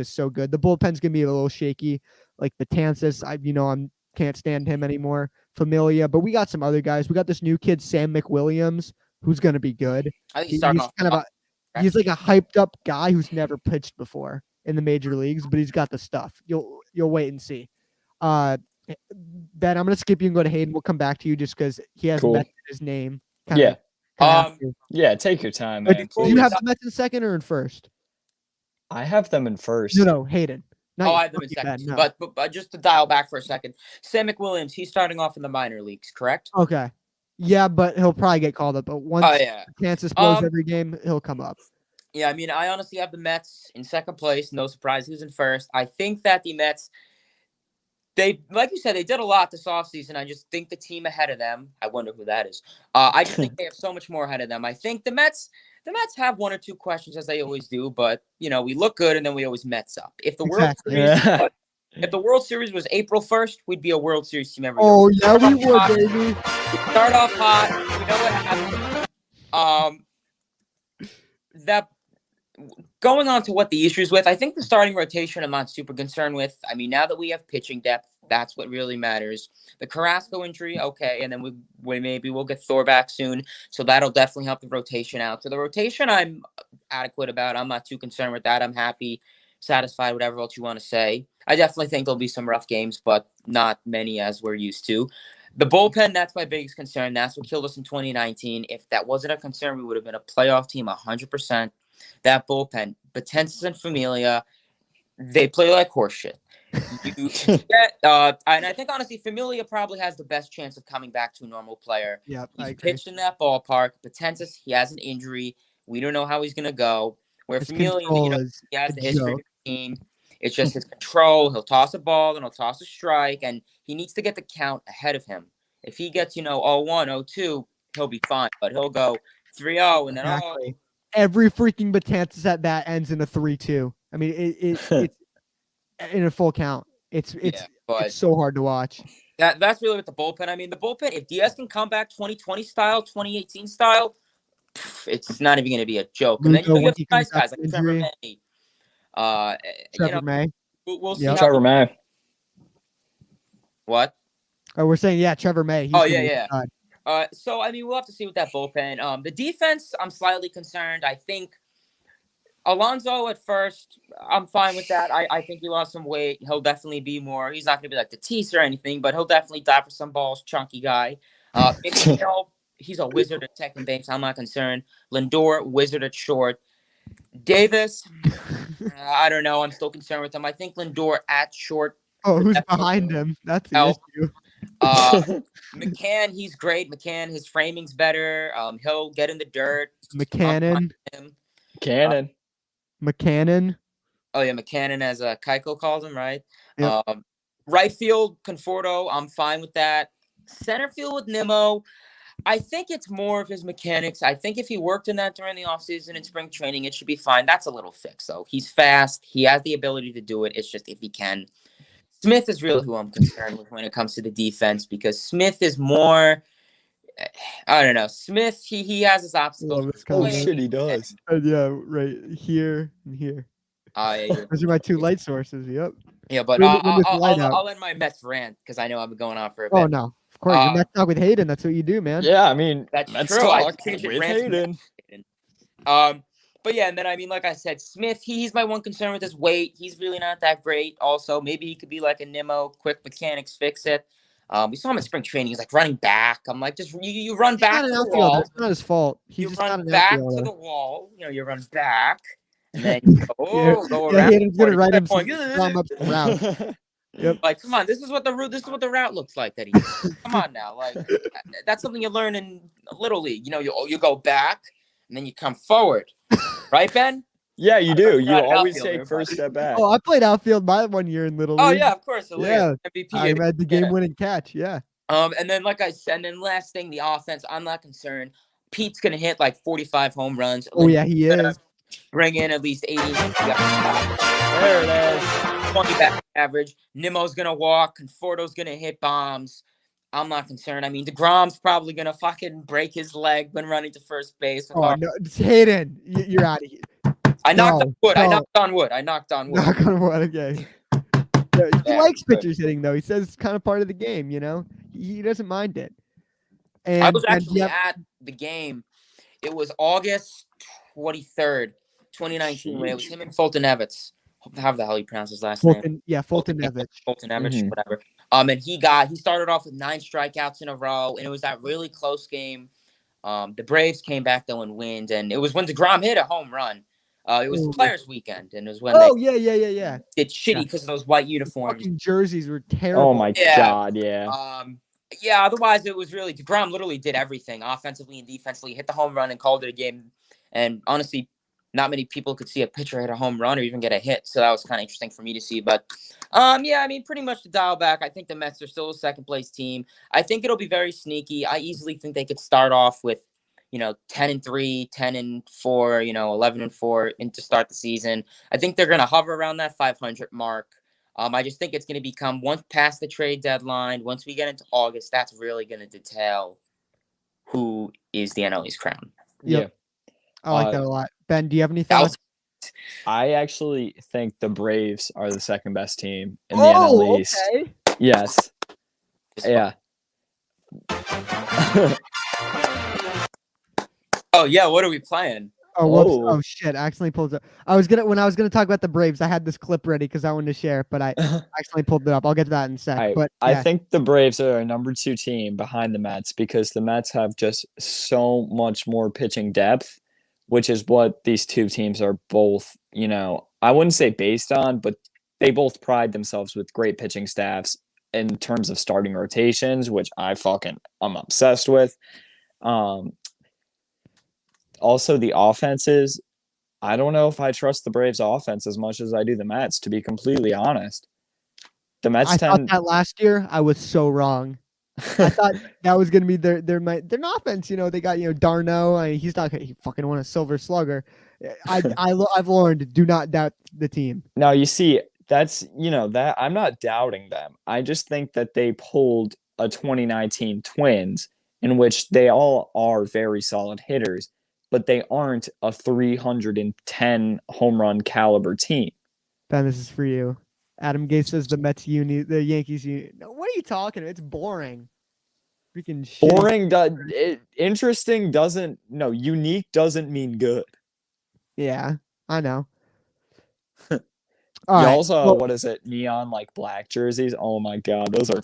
Speaker 1: so good. The bullpen's gonna be a little shaky, like the Betances. I can't stand him anymore. Familia, but we got some other guys. We got this new kid, Sam McWilliams, who's gonna be good.
Speaker 3: I think he's
Speaker 1: like a hyped up guy who's never pitched before in the major leagues, but he's got the stuff. You'll wait and see. Ben, I'm gonna skip you and go to Hayden. We'll come back to you just because he hasn't mentioned his name.
Speaker 2: Take your time, man.
Speaker 1: Do you have the Mets in second or in first?
Speaker 2: I have them in first.
Speaker 1: No, Hayden.
Speaker 3: I have them in second. No. But just to dial back for a second, Sam McWilliams, he's starting off in the minor leagues, correct?
Speaker 1: Okay. Yeah, but he'll probably get called up. But once Kansas blows every game, he'll come up.
Speaker 3: Yeah, I honestly have the Mets in second place. No surprise who's in first. I think that the Mets, like you said, they did a lot this offseason. I just think the team ahead of them, I wonder who that is. I just think they have so much more ahead of them. I think the Mets have one or two questions, as they always do, but we look good and then we always Mets up. If the World Series was April 1st, we'd be a World Series team every year.
Speaker 1: Oh, yeah, we would, baby.
Speaker 3: Start off hot. You know what happened? Going on to what the issues with, I think the starting rotation I'm not super concerned with. Now that we have pitching depth, that's what really matters. The Carrasco injury, okay, and then we'll get Thor back soon, so that'll definitely help the rotation out. So the rotation I'm adequate about. I'm not too concerned with that. I'm happy, satisfied, whatever else you want to say. I definitely think there'll be some rough games, but not many as we're used to. The bullpen, that's my biggest concern. That's what killed us in 2019. If that wasn't a concern, we would have been a playoff team 100%. That bullpen, Betances and Familia, they play like horseshit. And I think, honestly, Familia probably has the best chance of coming back to a normal player.
Speaker 1: Yep,
Speaker 3: he's pitched in that ballpark. Betances, he has an injury. We don't know how he's going to go. Where Familia, he has the history of the team. It's just his control. He'll toss a ball and he'll toss a strike, and he needs to get the count ahead of him. If he gets, 0-1, 0-2, he'll be fine. But he'll go 3-0 and then
Speaker 1: every freaking Betances at bat ends in a 3-2. It's in a full count. It's so hard to watch.
Speaker 3: That's really with the bullpen. The bullpen, if Diaz can come back 2020 style, 2018 style, it's not even going to be a joke. And then you have nice guys like Trevor May.
Speaker 1: May.
Speaker 3: We'll see.
Speaker 2: Trevor May.
Speaker 3: What?
Speaker 1: Oh, we're saying, Trevor May.
Speaker 3: So, we'll have to see with that bullpen. The defense, I'm slightly concerned. I think Alonso at first, I'm fine with that. I think he lost some weight. He'll definitely be more. He's not going to be like the Tatis or anything, but he'll definitely die for some balls, chunky guy. he's a wizard at second base. I'm not concerned. Lindor, wizard at short. Davis, I don't know. I'm still concerned with him. I think Lindor at short.
Speaker 1: Oh, who's behind him? That's the issue.
Speaker 3: McCann, he's great. McCann, his framing's better. He'll get in the dirt.
Speaker 1: McCannon.
Speaker 3: McCannon, as Keiko calls him, right?
Speaker 1: Yep.
Speaker 3: Right field, Conforto, I'm fine with that. Center field with Nimmo, I think it's more of his mechanics. I think if he worked in that during the offseason and spring training, it should be fine. That's a little fix, though. He's fast. He has the ability to do it. It's just if he can. Smith is really who I'm concerned with when it comes to the defense because Smith is more – I don't know. Smith, he has his obstacles.
Speaker 2: Oh, shit, he does.
Speaker 1: Yeah, right here and here. Those are my two light sources, yep.
Speaker 3: Yeah, but I'll end my Mets rant because I know I've been going on for a bit.
Speaker 1: Oh, no. Of course, you're Mets talk with Hayden. That's what you do, man.
Speaker 2: Yeah, I mean,
Speaker 3: that's
Speaker 2: Mets
Speaker 3: true.
Speaker 2: talk with Hayden.
Speaker 3: But yeah, and then I mean, like I said, Smith, he's my one concern with his weight. He's really not that great. Also, maybe he could be like a Nimmo, quick mechanics, fix it. We saw him in spring training. He's like running back. I'm like, just you run back to the wall.
Speaker 1: It's not his fault.
Speaker 3: You run back to the wall. You know, you run back, and then you go around.
Speaker 1: Hayden's gonna write him some up around. Yep.
Speaker 3: Like, come on, this is what the route looks like. That he. Come on now, like that's something you learn in Little League. You know, you go back and then you come forward, right, Ben?
Speaker 2: Yeah, you do. You always take first step back.
Speaker 1: Oh, I played outfield my 1 year in Little League.
Speaker 3: Oh yeah, of course.
Speaker 1: Yeah,
Speaker 3: MVP.
Speaker 1: I had the game-winning catch. Yeah.
Speaker 3: And then like I said, and then last thing, the offense. I'm not concerned. Pete's gonna hit like 45 home runs.
Speaker 1: Oh yeah, he is.
Speaker 3: Bring in at least 80.
Speaker 2: There it is.
Speaker 3: 20 back average. Nimmo's gonna walk. Conforto's gonna hit bombs. I'm not concerned. I mean, DeGrom's probably gonna fucking break his leg when running to first base.
Speaker 1: Oh no, it's Hayden. You're out of here.
Speaker 3: I knocked on wood. I knocked on wood.
Speaker 1: Knock on wood. Okay. He likes pitchers hitting though. He says it's kind of part of the game. You know, he doesn't mind it. And
Speaker 3: I was actually at the game. It was August 23rd, 2019. When it was him and Fulton Evans. How the hell you pronounce his last name?
Speaker 1: Yeah, Fulton Evans.
Speaker 3: Fulton Evans, whatever. And he started off with 9 strikeouts in a row, and it was that really close game. The Braves came back though and win, and it was when DeGrom hit a home run. It was the Players' Weekend, and it was when
Speaker 1: yeah.
Speaker 3: It's shitty because of those white uniforms.
Speaker 1: Fucking jerseys were terrible.
Speaker 2: Oh my god, yeah.
Speaker 3: Otherwise it was really DeGrom literally did everything offensively and defensively, hit the home run and called it a game. And honestly, not many people could see a pitcher hit a home run or even get a hit, so that was kind of interesting for me to see. But I mean, pretty much to dial back, I think the Mets are still a second place team. I think it'll be very sneaky. I easily think they could start off with 10-3, 10-4, 11-4 to start the season. I think they're going to hover around that 500 mark. I just think it's going to become once past the trade deadline, once we get into August, that's really going to detail who is the NL East crown.
Speaker 1: Yeah. I like that a lot. Ben, do you have any thoughts?
Speaker 2: I actually think the Braves are the second best team in the NL East.
Speaker 1: Okay.
Speaker 2: Yes. Yeah.
Speaker 3: Oh yeah, what are we playing?
Speaker 1: Oh shit! I accidentally pulled it up. When I was gonna talk about the Braves, I had this clip ready because I wanted to share it, but I accidentally pulled it up. I'll get to that in a sec.
Speaker 2: Right.
Speaker 1: But yeah.
Speaker 2: I think the Braves are a number 2 team behind the Mets because the Mets have just so much more pitching depth, which is what these two teams are both. I wouldn't say based on, but they both pride themselves with great pitching staffs in terms of starting rotations, which I'm obsessed with. Also, the offenses, I don't know if I trust the Braves offense as much as I do the Mets, to be completely honest. The Mets
Speaker 1: thought that last year. I was so wrong. I thought that was going to be their offense. They got, Darno. He fucking won a Silver Slugger. I've learned, do not doubt the team.
Speaker 2: Now, you see, that's, that I'm not doubting them. I just think that they pulled a 2019 Twins in which they all are very solid hitters, but they aren't a 310 home run caliber team.
Speaker 1: Ben, this is for you. Adam Gase says the Yankees uni. No, what are you talking about? It's boring. Freaking shit.
Speaker 2: Boring. Interesting doesn't. No, unique doesn't mean good.
Speaker 1: Yeah, I know.
Speaker 2: Also, what is it? Neon like black jerseys. Oh my god, those are.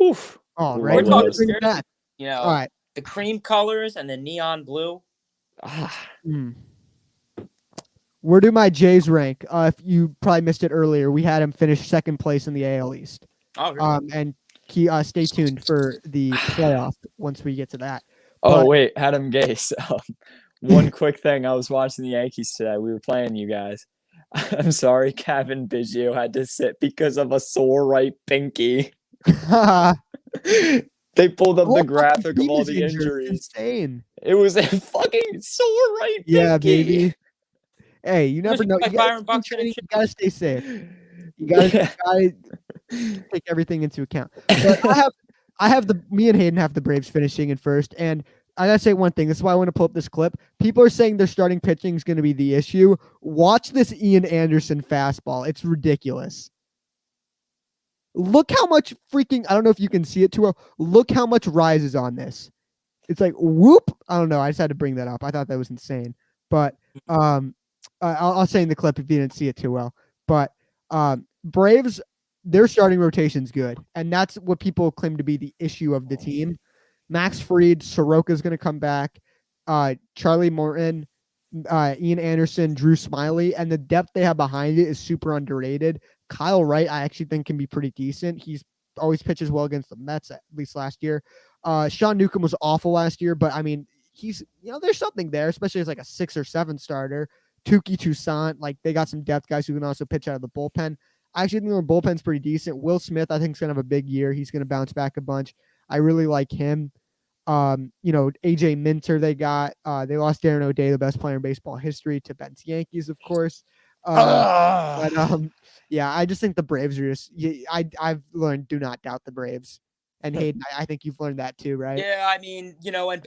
Speaker 2: Oof.
Speaker 1: Oh, right.
Speaker 3: All right. the cream colors and the neon blue.
Speaker 1: Where do my Jays rank? If you probably missed it earlier, we had him finish second place in the AL East.
Speaker 3: Oh, really?
Speaker 1: And stay tuned for the playoff once we get to that.
Speaker 2: Oh, wait, Adam Gase. One quick thing. I was watching the Yankees today. We were playing you guys. I'm sorry, Kevin Biggio had to sit because of a sore right pinky. They pulled up the graphic of all the injuries.
Speaker 1: Insane.
Speaker 2: It was a fucking sore right pinky.
Speaker 1: Yeah, baby. Hey, you never know. You gotta stay safe. You gotta take everything into account. But me and Hayden have the Braves finishing in first, and I gotta say one thing. This is why I want to pull up this clip. People are saying their starting pitching is going to be the issue. Watch this Ian Anderson fastball. It's ridiculous. Look how much freaking, I don't know if you can see it too well. Look how much rises on this. It's like whoop. I don't know. I just had to bring that up. I thought that was insane. But I'll say in the clip if you didn't see it too well. But Braves, their starting rotation's good, and that's what people claim to be the issue of the team. Max Fried, Soroka's going to come back. Charlie Morton, Ian Anderson, Drew Smyly, and the depth they have behind it is super underrated. Kyle Wright, I actually think can be pretty decent. He's always pitches well against the Mets, at least last year. Sean Newcomb was awful last year, but I mean, he's, there's something there, especially as like a 6 or 7 starter. Touki Toussaint, like they got some depth guys who can also pitch out of the bullpen. I actually think their bullpen's pretty decent. Will Smith, I think, is going to have a big year. He's going to bounce back a bunch. I really like him. AJ Minter they got. They lost Darren O'Day, the best player in baseball history, to Ben's Yankees, of course. I just think the Braves are just. I've learned do not doubt the Braves. And Hayden, I think you've learned that too, right?
Speaker 3: Yeah, I mean,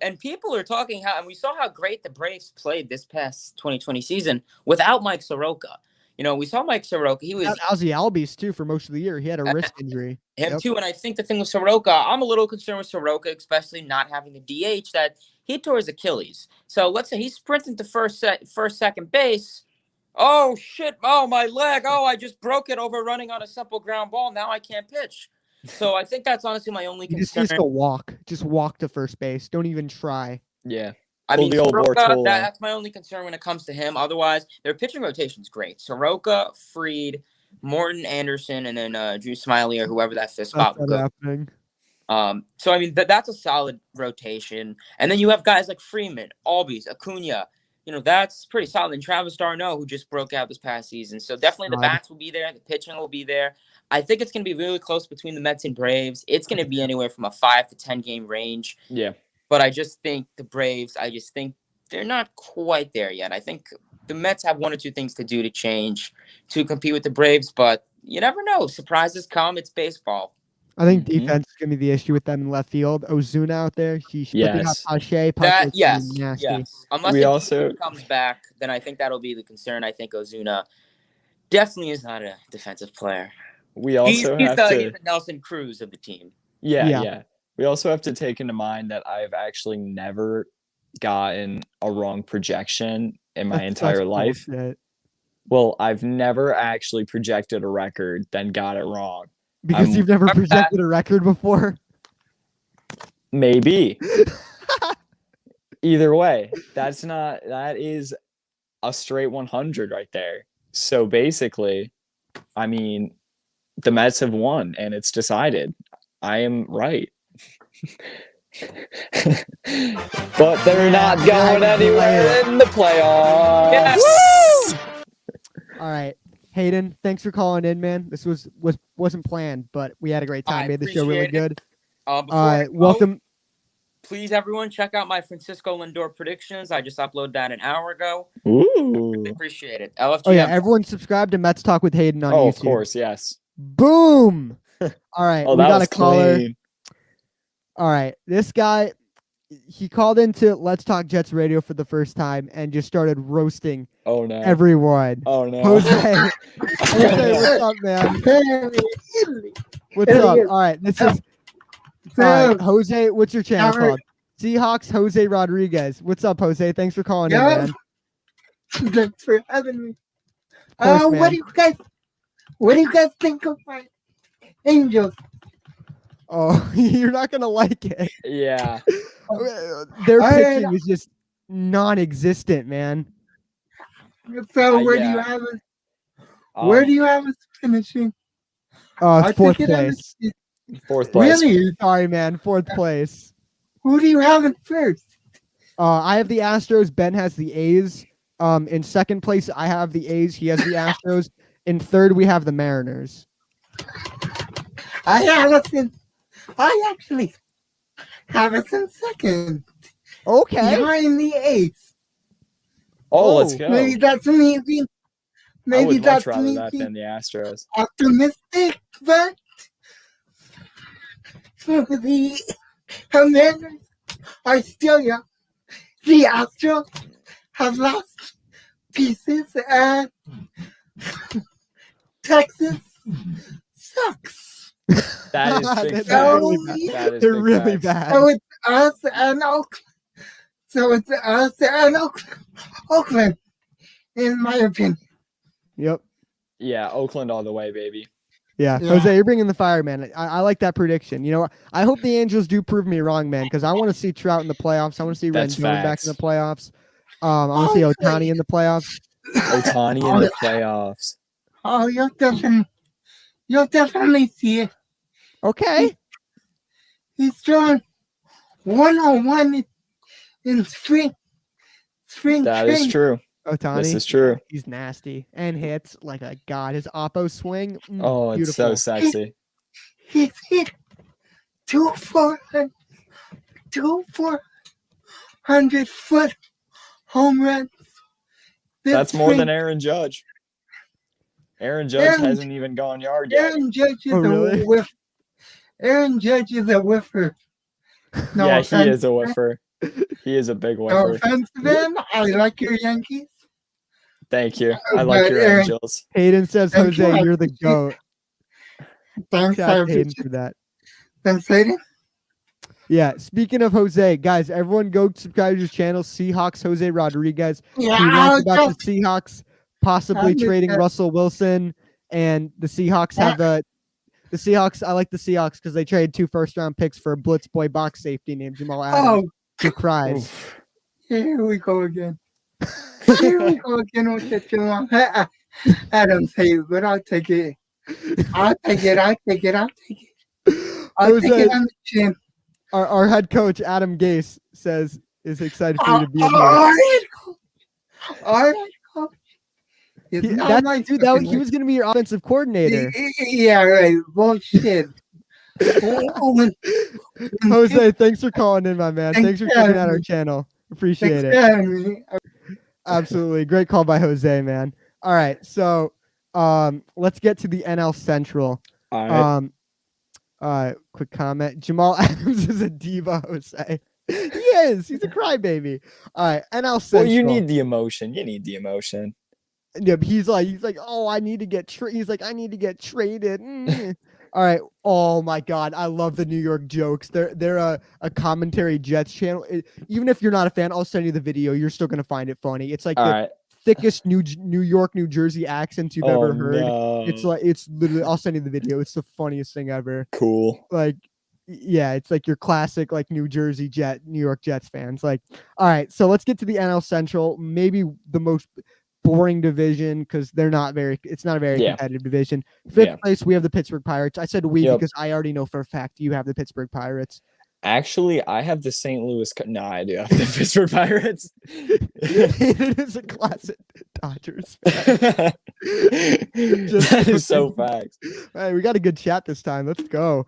Speaker 3: and people are talking and we saw how great the Braves played this past 2020 season without Mike Soroka. We saw Mike Soroka. He was
Speaker 1: Ozzie Albies too for most of the year. He had a wrist injury.
Speaker 3: Him too, and I think the thing with Soroka, I'm a little concerned with Soroka, especially not having the DH that he tore his Achilles. So let's say he's sprinting to first, second base. Oh shit! Oh, my leg! Oh, I just broke it over running on a simple ground ball. Now I can't pitch. So I think that's honestly my only concern.
Speaker 1: Just to walk. Just walk to first base. Don't even try.
Speaker 2: Yeah.
Speaker 3: I mean, Soroka, that's my only concern when it comes to him. Otherwise, their pitching rotation's great. Soroka, Fried, Morton, Anderson, and then Drew Smyly or whoever that fifth spot will go. So, I mean, that's a solid rotation. And then you have guys like Freeman, Albies, Acuna. That's pretty solid. And Travis d'Arnaud, who just broke out this past season. So definitely the bats will be there. The pitching will be there. I think it's going to be really close between the Mets and Braves. It's going to be anywhere from a 5 to 10 game range.
Speaker 2: Yeah.
Speaker 3: But I just think the Braves, they're not quite there yet. I think the Mets have 1 or 2 things to do to change to compete with the Braves, but you never know. Surprises come. It's baseball.
Speaker 1: I think defense is going to be the issue with them in left field. Ozuna out there.
Speaker 2: Yes.
Speaker 3: Yes. Unless he comes back, then I think that'll be the concern. I think Ozuna definitely is not a defensive player. He's the Nelson Cruz of the team.
Speaker 2: Yeah. We also have to take into mind that I've actually never gotten a wrong projection in my entire life.
Speaker 1: Bullshit.
Speaker 2: Well, I've never actually projected a record, then got it wrong.
Speaker 1: Because you've never projected a record before?
Speaker 2: Maybe. Either way, that is a straight 100 right there. So basically, I mean, the Mets have won and it's decided. I am right. But they're not going anywhere in the playoffs.
Speaker 3: Yes.
Speaker 1: All right. Hayden, thanks for calling in, man. This wasn't planned, but we had a great time. Made the show really good. Welcome.
Speaker 3: Please, everyone, check out my Francisco Lindor predictions. I just uploaded that an hour ago.
Speaker 2: Ooh.
Speaker 3: Really appreciate it. LFGM.
Speaker 1: Oh, yeah. Everyone subscribe to Mets Talk with Hayden on YouTube.
Speaker 2: Oh, of course. Yes.
Speaker 1: Boom. All right. We got a caller.
Speaker 2: Clean.
Speaker 1: All right. This guy, he called into Let's Talk Jets radio for the first time and just started roasting everyone.
Speaker 2: Oh, no.
Speaker 1: Jose, what's up, man? What's up? All right. This is Jose. What's your channel called? Seahawks Jose Rodriguez. What's up, Jose? Thanks for calling in, man.
Speaker 4: Thanks for having me. What do you guys think of my Angels?
Speaker 1: Oh, you're not gonna like it.
Speaker 2: Yeah.
Speaker 1: Their pitching is just non-existent, man.
Speaker 4: So where do you have it? Where do you have it finishing?
Speaker 1: Fourth place.
Speaker 2: Fourth place.
Speaker 4: Really?
Speaker 1: Sorry, man. Fourth place.
Speaker 4: Who do you have in first?
Speaker 1: I have the Astros. Ben has the A's. In second place, I have the A's. He has the Astros. In third, we have the Mariners.
Speaker 4: I actually have it in second.
Speaker 1: Okay.
Speaker 4: Behind the A's.
Speaker 2: Oh, let's go.
Speaker 4: Maybe that's me being. Maybe that's me
Speaker 2: that than the Astros.
Speaker 4: Optimistic, but the Mariners are still young. The Astros have lost pieces, and Texas sucks.
Speaker 2: That is big facts.
Speaker 1: They're really bad.
Speaker 4: So it's us and Oakland, in my opinion.
Speaker 1: Yep.
Speaker 2: Yeah, Oakland all the way, baby.
Speaker 1: Yeah. Jose, you're bringing the fire, man. I like that prediction. You know, I hope the Angels do prove me wrong, man, because I want to see Trout in the playoffs. I want to see Rendon back in the playoffs. I want to see Ohtani in the playoffs.
Speaker 2: Ohtani in the playoffs.
Speaker 4: Oh, you'll definitely see it.
Speaker 1: Okay.
Speaker 4: He's throwing 101 in spring.
Speaker 2: That is true.
Speaker 1: Ohtani.
Speaker 2: This is true.
Speaker 1: He's nasty and hits like a god. His oppo swing.
Speaker 2: Oh, it's
Speaker 1: beautiful.
Speaker 2: so sexy.
Speaker 4: He's hit 400-foot home runs.
Speaker 2: That's more than Aaron Judge. Aaron Judge hasn't even gone yard yet.
Speaker 4: Aaron Judge is a whiff. Aaron Judge is a whiffer. No
Speaker 2: yeah,
Speaker 4: offense,
Speaker 2: he is a whiffer. He is a big whiffer.
Speaker 4: No offense, Ben. I like your Yankees.
Speaker 2: Thank you. I like your Angels.
Speaker 1: Hayden says, Jose, you're the GOAT.
Speaker 4: Thanks,
Speaker 1: Hayden, for that.
Speaker 4: Thanks, Hayden.
Speaker 1: Yeah, speaking of Jose, guys, everyone go subscribe to his channel, Seahawks Jose Rodriguez.
Speaker 4: Yeah,
Speaker 1: he wants about the Seahawks possibly trading Russell Wilson, and the Seahawks have the Seahawks. I like the Seahawks because they traded 2 first-round picks for a blitz boy box safety named Jamal Adams. Who cries?
Speaker 4: Here we go again. Here we go again with the Jamal Adams hate, but I'll take it. I'll take it on the chin.
Speaker 1: Our head coach, Adam Gase, says is excited for you to be here.
Speaker 4: All right, coach.
Speaker 1: He was going to be your offensive coordinator.
Speaker 4: Yeah, right. Bullshit.
Speaker 1: Jose, thanks for calling in, my man. Thanks for checking out our channel. Appreciate it. Absolutely. Great call by Jose, man. All right. So let's get to the NL Central.
Speaker 2: All
Speaker 1: right. Quick comment. Jamal Adams is a diva, Jose. He is. He's a crybaby. All right. NL Central.
Speaker 2: Well, you need the emotion.
Speaker 1: Yeah, he's like, oh, I need to get I need to get traded. All right. Oh my God, I love the New York jokes. They're a commentary Jets channel. Even if you're not a fan, I'll send you the video. You're still gonna find it funny. It's like thickest New York, New Jersey accents you've ever heard.
Speaker 2: No.
Speaker 1: It's literally. I'll send you the video. It's the funniest thing ever.
Speaker 2: Cool.
Speaker 1: Like, yeah, it's like your classic like New York Jets fans. Like, all right. So let's get to the NL Central. Maybe the most boring division because it's not a very competitive division. Fifth place, we have the Pittsburgh Pirates. I said because I already know for a fact you have the Pittsburgh Pirates.
Speaker 2: Actually, I have the St. Louis. No, I do have the Pittsburgh Pirates.
Speaker 1: It is a classic Dodgers fan.
Speaker 2: That is so facts.
Speaker 1: Hey, we got a good chat this time. Let's go.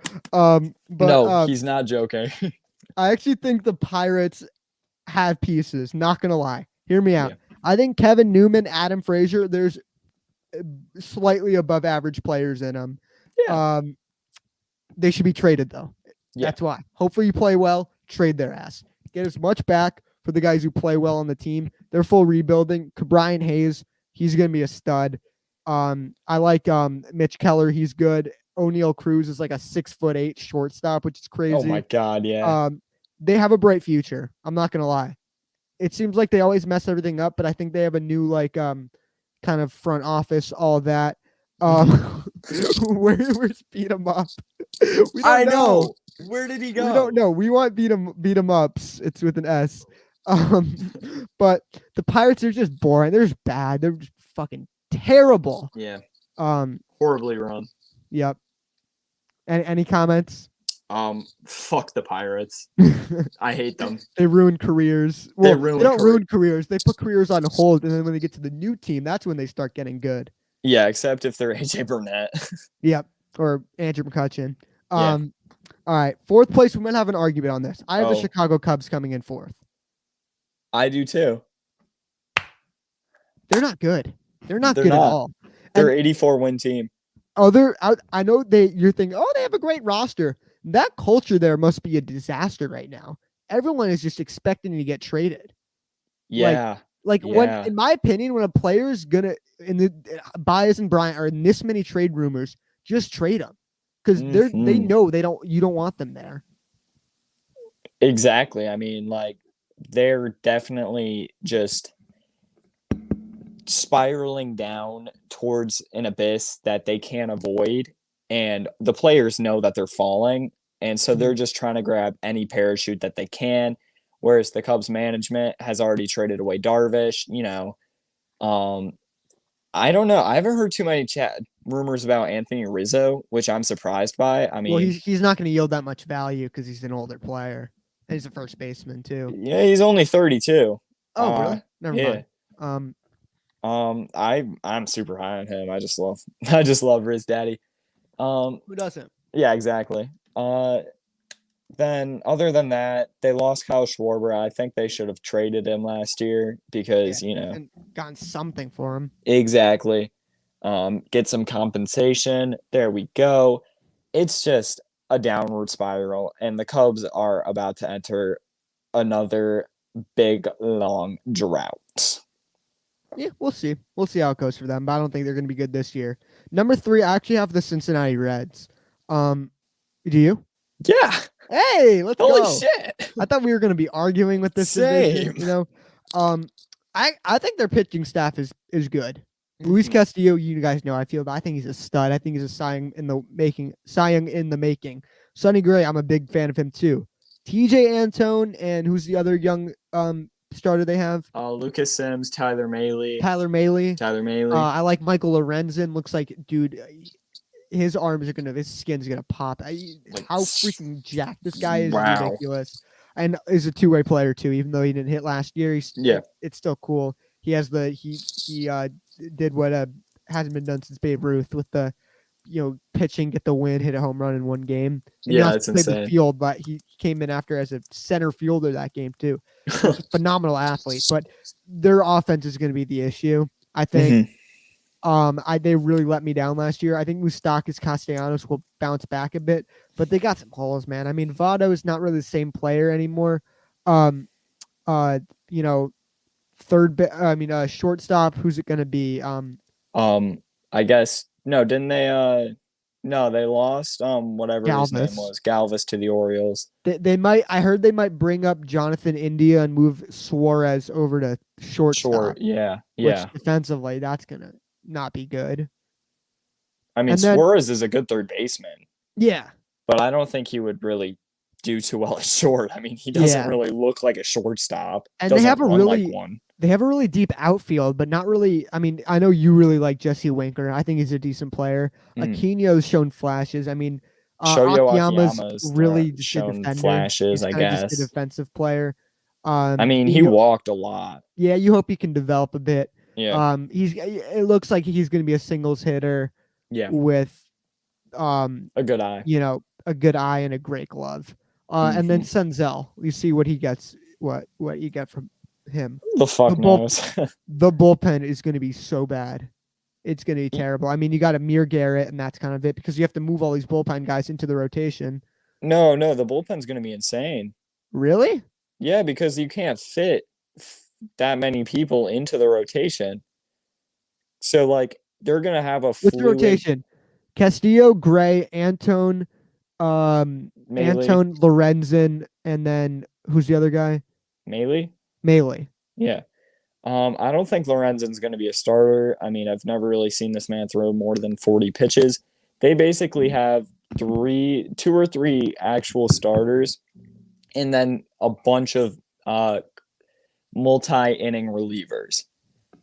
Speaker 2: He's not joking.
Speaker 1: I actually think the Pirates have pieces. Not gonna lie. Hear me out.
Speaker 2: Yeah.
Speaker 1: I think Kevin Newman, Adam Frazier, there's slightly above average players in them.
Speaker 2: Yeah.
Speaker 1: They should be traded, though.
Speaker 2: Yeah.
Speaker 1: That's why. Hopefully you play well, trade their ass. Get as much back for the guys who play well on the team. They're full rebuilding. Brian Hayes, he's going to be a stud. I like Mitch Keller. He's good. O'Neal Cruz is like a 6'8" shortstop, which is crazy.
Speaker 2: Oh, my God, yeah.
Speaker 1: They have a bright future. I'm not going to lie. It seems like they always mess everything up, but I think they have a new kind of front office, all that. Where's beat 'em up? We don't
Speaker 2: I know. Where did he go?
Speaker 1: We don't know. We want beat 'em ups. It's with an S. But the Pirates are just boring. They're just bad. They're just fucking terrible.
Speaker 2: Yeah.
Speaker 1: Horribly
Speaker 2: run.
Speaker 1: Yep. Any comments?
Speaker 2: Fuck the Pirates. I hate them.
Speaker 1: They ruin careers. Well, they don't ruin careers. They put careers on hold, and then when they get to the new team, that's when they start getting good.
Speaker 2: Yeah, except if they're AJ Burnett.
Speaker 1: Yep. Or Andrew McCutchen. All right. Fourth place, we might have an argument on this. I have the Chicago Cubs coming in fourth.
Speaker 2: I do too.
Speaker 1: They're not good. They're not good at all.
Speaker 2: They're 84-win team.
Speaker 1: Oh, I know you're thinking, they have a great roster. That culture there must be a disaster right now. Everyone is just expecting to get traded.
Speaker 2: Yeah.
Speaker 1: When, in my opinion, when a player's gonna Baez and Bryant are in this many trade rumors, just trade them because they know you don't want them there.
Speaker 2: Exactly. I mean, they're definitely just spiraling down towards an abyss that they can't avoid, and the players know that they're falling, and so they're just trying to grab any parachute that they can, whereas the Cubs management has already traded away Darvish. I don't know. I haven't heard too many rumors about Anthony Rizzo, which I'm surprised by. I mean,
Speaker 1: well, he's not going to yield that much value because he's an older player, and he's a first baseman too.
Speaker 2: Yeah, he's only 32.
Speaker 1: Oh, really? Never mind.
Speaker 2: I'm super high on him. I just love Riz Daddy.
Speaker 1: Who doesn't?
Speaker 2: Yeah, exactly. Then other than that, they lost Kyle Schwarber. I think they should have traded him last year because
Speaker 1: and gotten something for him.
Speaker 2: Exactly. Get some compensation. There we go. It's just a downward spiral, and the Cubs are about to enter another big long drought.
Speaker 1: Yeah, we'll see. We'll see how it goes for them, but I don't think they're going to be good this year. Number 3, I actually have the Cincinnati Reds. Do you?
Speaker 2: Yeah.
Speaker 1: Hey, let's go.
Speaker 2: Holy shit.
Speaker 1: I thought we were going to be arguing with this.
Speaker 2: Same.
Speaker 1: Division, I think their pitching staff is good. Luis Castillo, you guys know I think he's a stud. I think he's a Cy Young in the making. Sonny Gray, I'm a big fan of him too. TJ Antone, and who's the other young starter they have?
Speaker 2: Lucas Sims, Tyler Mahle.
Speaker 1: I like Michael Lorenzen. Looks like, dude, his skin's gonna pop. How freaking jacked this guy is ridiculous. And is a two-way player too, even though he didn't hit last year. It's still cool. He has he did what hasn't been done since Babe Ruth with the pitching, get the win, hit a home run in one game. And
Speaker 2: that's insane.
Speaker 1: The field, but he came in after as a center fielder that game too. Phenomenal athlete, but their offense is going to be the issue. I think. They really let me down last year. I think Moustakas Castellanos will bounce back a bit, but they got some holes, man. I mean, Votto is not really the same player anymore. Shortstop. Who's it going to be?
Speaker 2: I guess no. Didn't they? No, they lost. Whatever his name was, Galvis to the Orioles.
Speaker 1: They might. I heard they might bring up Jonathan India and move Suarez over to shortstop.
Speaker 2: Yeah.
Speaker 1: Which defensively, that's gonna not be good.
Speaker 2: I mean, Suarez is a good third baseman.
Speaker 1: Yeah.
Speaker 2: But I don't think he would really do too well at short. I mean, he doesn't really look like a shortstop.
Speaker 1: And they have a really deep outfield, but not really. I mean, I know you really like Jesse Winker. I think he's a decent player. Aquino's shown flashes. I mean, Akiyama's really
Speaker 2: shown flashes, I guess.
Speaker 1: Just a defensive player.
Speaker 2: I mean, he walked a lot.
Speaker 1: Yeah, you hope he can develop a bit.
Speaker 2: Yeah.
Speaker 1: It looks like he's going to be a singles hitter.
Speaker 2: Yeah.
Speaker 1: With
Speaker 2: a good eye.
Speaker 1: A good eye and a great glove. And then Senzel, you see what he gets, what you get from him.
Speaker 2: The fuck knows.
Speaker 1: The bullpen is going to be so bad. It's going to be terrible. I mean, you got Amir Garrett, and that's kind of it because you have to move all these bullpen guys into the rotation.
Speaker 2: No, the bullpen's going to be insane.
Speaker 1: Really?
Speaker 2: Yeah, because you can't fit that many people into the rotation. So, they're going to have a
Speaker 1: fluid... What's the rotation? Castillo, Gray, Antone, Lorenzen, and then who's the other guy?
Speaker 2: Mahle.
Speaker 1: Yeah.
Speaker 2: I don't think Lorenzen's going to be a starter. I mean, I've never really seen this man throw more than 40 pitches. They basically have two or three actual starters and then a bunch of multi-inning relievers.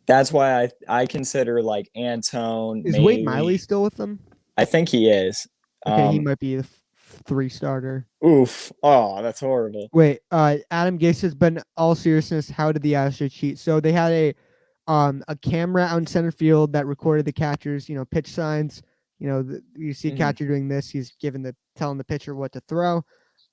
Speaker 2: That's why I consider like Antone.
Speaker 1: Is Wade Miley still with them?
Speaker 2: I think he is.
Speaker 1: Okay, he might be the 3 starter.
Speaker 2: Oof. Oh, that's horrible.
Speaker 1: Wait, Adam Gase has been all seriousness. How did the Astros cheat? So they had a camera out in center field that recorded the catcher's, pitch signs. You see a catcher doing this, he's telling the pitcher what to throw.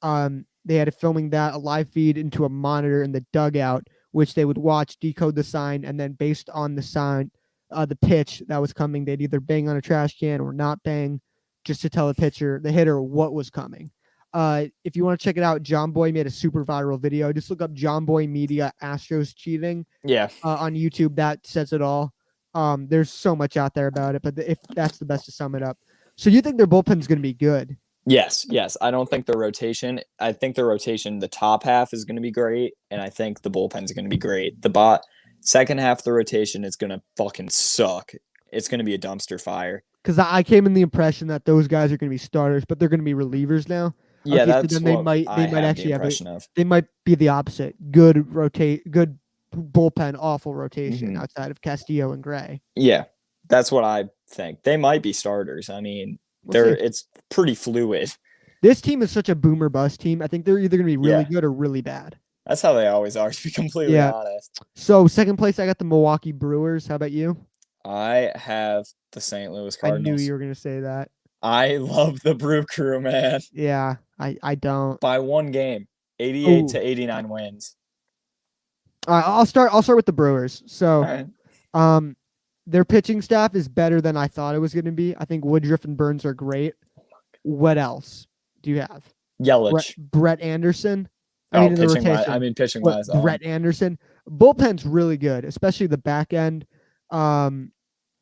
Speaker 1: They had filming that, a live feed into a monitor in the dugout, which they would watch, decode the sign, and then based on the sign, the pitch that was coming, they'd either bang on a trash can or not bang, just to tell the hitter what was coming. If you want to check it out, John Boy made a super viral video. Just look up John Boy Media Astros cheating.
Speaker 2: Yeah.
Speaker 1: On YouTube, that says it all. There's so much out there about it, but if that's the best to sum it up. So you think their bullpen's going to be good?
Speaker 2: Yes. I don't think the rotation. I think the rotation, the top half is going to be great, and I think the bullpen's going to be great. The second half of the rotation is going to fucking suck. It's going to be a dumpster fire.
Speaker 1: Because I came in the impression that those guys are going to be starters, but they're going to be relievers now.
Speaker 2: Yeah,
Speaker 1: okay,
Speaker 2: that's
Speaker 1: so then
Speaker 2: what
Speaker 1: they might actually have
Speaker 2: of.
Speaker 1: They might be the opposite. Good bullpen, awful rotation outside of Castillo and Gray.
Speaker 2: Yeah, that's what I think. They might be starters. I mean, it's pretty fluid.
Speaker 1: This team is such a boomer bust team. I think they're either going to be really good or really bad.
Speaker 2: That's how they always are, to be completely honest.
Speaker 1: So second place, I got the Milwaukee Brewers. How about you?
Speaker 2: I have the St. Louis Cardinals.
Speaker 1: I knew you were going to say that.
Speaker 2: I love the Brew Crew, man.
Speaker 1: Yeah, I don't.
Speaker 2: By one game, 88 to 89 wins.
Speaker 1: I'll start with the Brewers. So, their pitching staff is better than I thought it was going to be. I think Woodruff and Burns are great. What else do you have?
Speaker 2: Yelich.
Speaker 1: Brett Anderson.
Speaker 2: Pitching wise.
Speaker 1: Brett Anderson. Bullpen's really good, especially the back end. Devin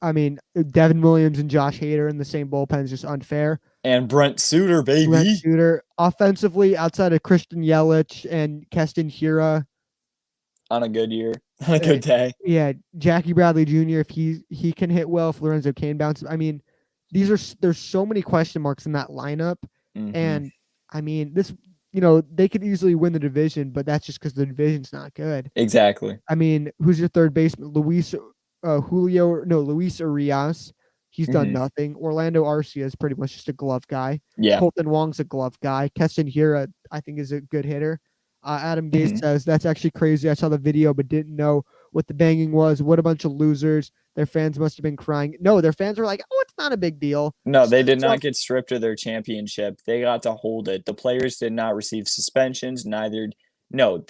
Speaker 1: Williams and Josh Hader in the same bullpen is just unfair.
Speaker 2: And Brent Suter, baby.
Speaker 1: Brent Suter. Offensively, outside of Christian Yelich and Keston Hiura.
Speaker 2: On a good year. On a good day.
Speaker 1: Yeah. Jackie Bradley Jr., if he can hit well, if Lorenzo Cain bounces. I mean, there's so many question marks in that lineup. Mm-hmm. And, this, they could easily win the division, but that's just because the division's not good.
Speaker 2: Exactly.
Speaker 1: Who's your third baseman? Luis Urias. He's done nothing. Orlando Arcia is pretty much just a glove guy.
Speaker 2: Yeah.
Speaker 1: Colton Wong's a glove guy. Keston Hiura, I think, is a good hitter. Adam Gase says that's actually crazy. I saw the video but didn't know what the banging was. What a bunch of losers. Their fans must have been crying. No, their fans were like, oh, it's not a big deal.
Speaker 2: No, they did not get stripped of their championship. They got to hold it. The players did not receive suspensions. The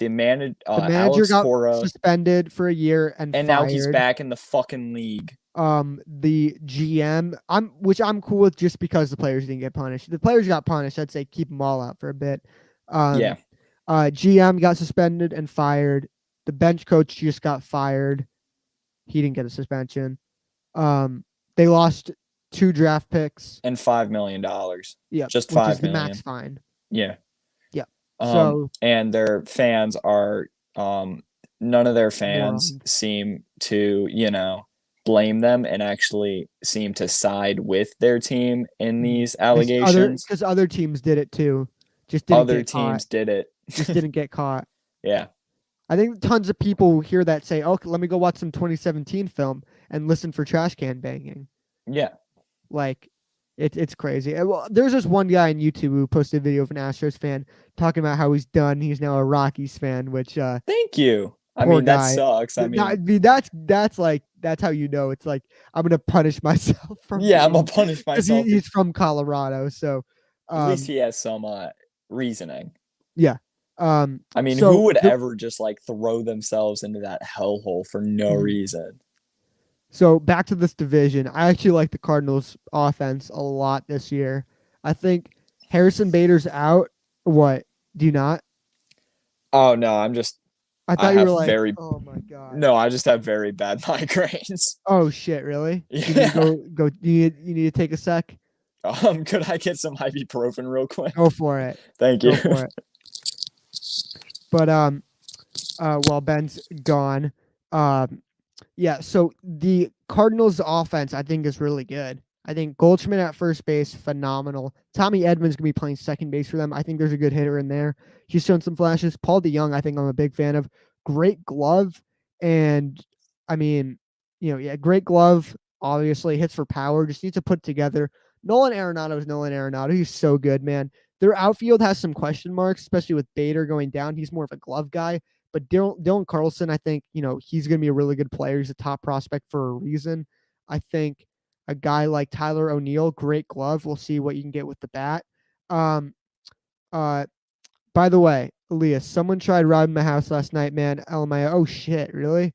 Speaker 2: manager
Speaker 1: Alex got suspended for a year and fired.
Speaker 2: Now he's back in the fucking league.
Speaker 1: The GM, which I'm cool with just because the players didn't get punished. If the players got punished, I'd say keep them all out for a bit. GM got suspended and fired. The bench coach just got fired. He didn't get a suspension. They lost 2 draft picks
Speaker 2: and $5 million.
Speaker 1: Yeah,
Speaker 2: just $5 million.
Speaker 1: The max fine.
Speaker 2: Yeah.
Speaker 1: And
Speaker 2: their fans are none of their fans seem to blame them and actually seem to side with their team in these allegations.
Speaker 1: Because other teams did it too. Just didn't
Speaker 2: other teams did it.
Speaker 1: Just didn't get caught.
Speaker 2: Yeah.
Speaker 1: I think tons of people hear that say, "Okay, let me go watch some 2017 film and listen for trash can banging."
Speaker 2: Yeah.
Speaker 1: It's crazy. Well, there's this one guy on YouTube who posted a video of an Astros fan talking about how he's done. He's now a Rockies fan, which
Speaker 2: thank you. That sucks.
Speaker 1: That's how it's like I'm gonna punish myself from.
Speaker 2: Yeah, I'm gonna punish myself.
Speaker 1: He's from Colorado, so
Speaker 2: at least he has some reasoning.
Speaker 1: Yeah.
Speaker 2: Who would ever just throw themselves into that hellhole for no reason?
Speaker 1: So back to this division, I actually like the Cardinals offense a lot this year. I think Harrison Bader's out. What? Do you not?
Speaker 2: Oh no, I thought you were like,
Speaker 1: oh my god.
Speaker 2: No, I just have very bad migraines.
Speaker 1: Oh shit, really?
Speaker 2: Yeah.
Speaker 1: Go. You need to take a sec.
Speaker 2: Could I get some ibuprofen real quick?
Speaker 1: Go for it.
Speaker 2: Thank you.
Speaker 1: Go for it. But while Ben's gone, Yeah, so the Cardinals offense, I think, is really good. I think Goldschmidt at first base, phenomenal. Tommy Edmonds going to be playing second base for them. I think there's a good hitter in there. He's shown some flashes. Paul DeYoung, I think I'm a big fan of. Great glove. And, I mean, great glove. Obviously, hits for power. Just needs to put together. Nolan Arenado is Nolan Arenado. He's so good, man. Their outfield has some question marks, especially with Bader going down. He's more of a glove guy. But Dylan Carlson, I think, he's going to be a really good player. He's a top prospect for a reason. I think a guy like Tyler O'Neill, great glove. We'll see what you can get with the bat. By the way, Elias, someone tried robbing my house last night, man. LMAO. Oh, shit, really?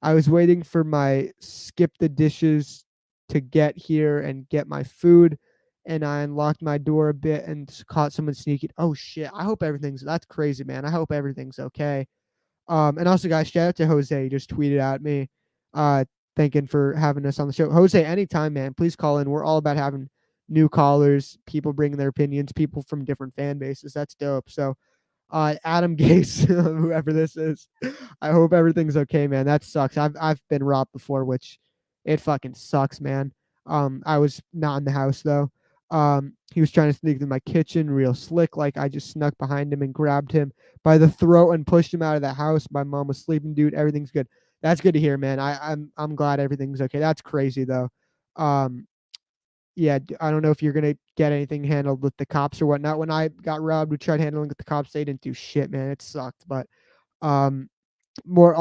Speaker 1: I was waiting for my skip the dishes to get here and get my food, and I unlocked my door a bit and caught someone sneaking. Oh, shit. I hope that's crazy, man. I hope everything's okay. And also, guys, shout out to Jose. He just tweeted at me, thanking for having us on the show. Jose, anytime, man, please call in. We're all about having new callers, people bringing their opinions, people from different fan bases. That's dope. So, Adam Gase, whoever this is, I hope everything's okay, man. That sucks. I've been robbed before, which it fucking sucks, man. I was not in the house though. He was trying to sneak into my kitchen real slick. Like I just snuck behind him and grabbed him by the throat and pushed him out of the house. My mom was sleeping, dude. Everything's good. That's good to hear, man. I'm glad everything's okay. That's crazy though. Yeah, I don't know if you're gonna get anything handled with the cops or whatnot. When I got robbed, we tried handling with the cops. They didn't do shit, man. It sucked. But I'll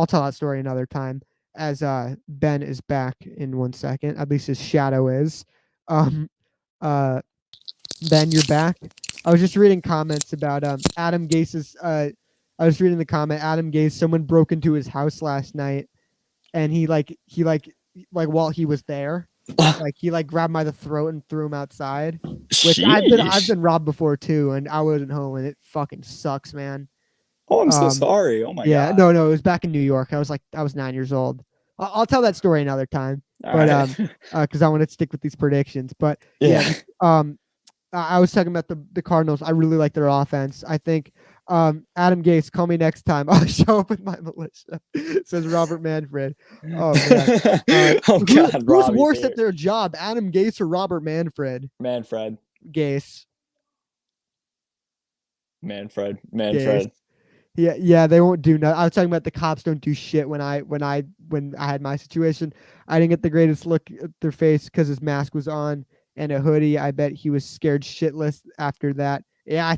Speaker 1: tell that story another time. As Ben is back in 1 second. At least his shadow is. Ben, you're back. I was just reading comments about Adam Gase's. I was reading the comment. Adam Gase. Someone broke into his house last night, and he while he was there, he grabbed by the throat and threw him outside. Which I've been robbed before too, and I wasn't home, and it fucking sucks, man.
Speaker 2: Oh, I'm so sorry. Oh my god.
Speaker 1: Yeah, no, it was back in New York. I was 9 years old. I'll tell that story another time. Because I want to stick with these predictions. But yeah, I was talking about the Cardinals. I really like their offense. I think Adam Gase, call me next time. I'll show up with my militia. Says Robert Manfred. Oh man.
Speaker 2: Oh god,
Speaker 1: who's worse at their job, Adam Gase or Robert Manfred?
Speaker 2: Gase. Manfred.
Speaker 1: Gase. Yeah, they won't do nothing. I was talking about the cops don't do shit when I had my situation. I didn't get the greatest look at their face because his mask was on and a hoodie. I bet he was scared shitless after that. Yeah,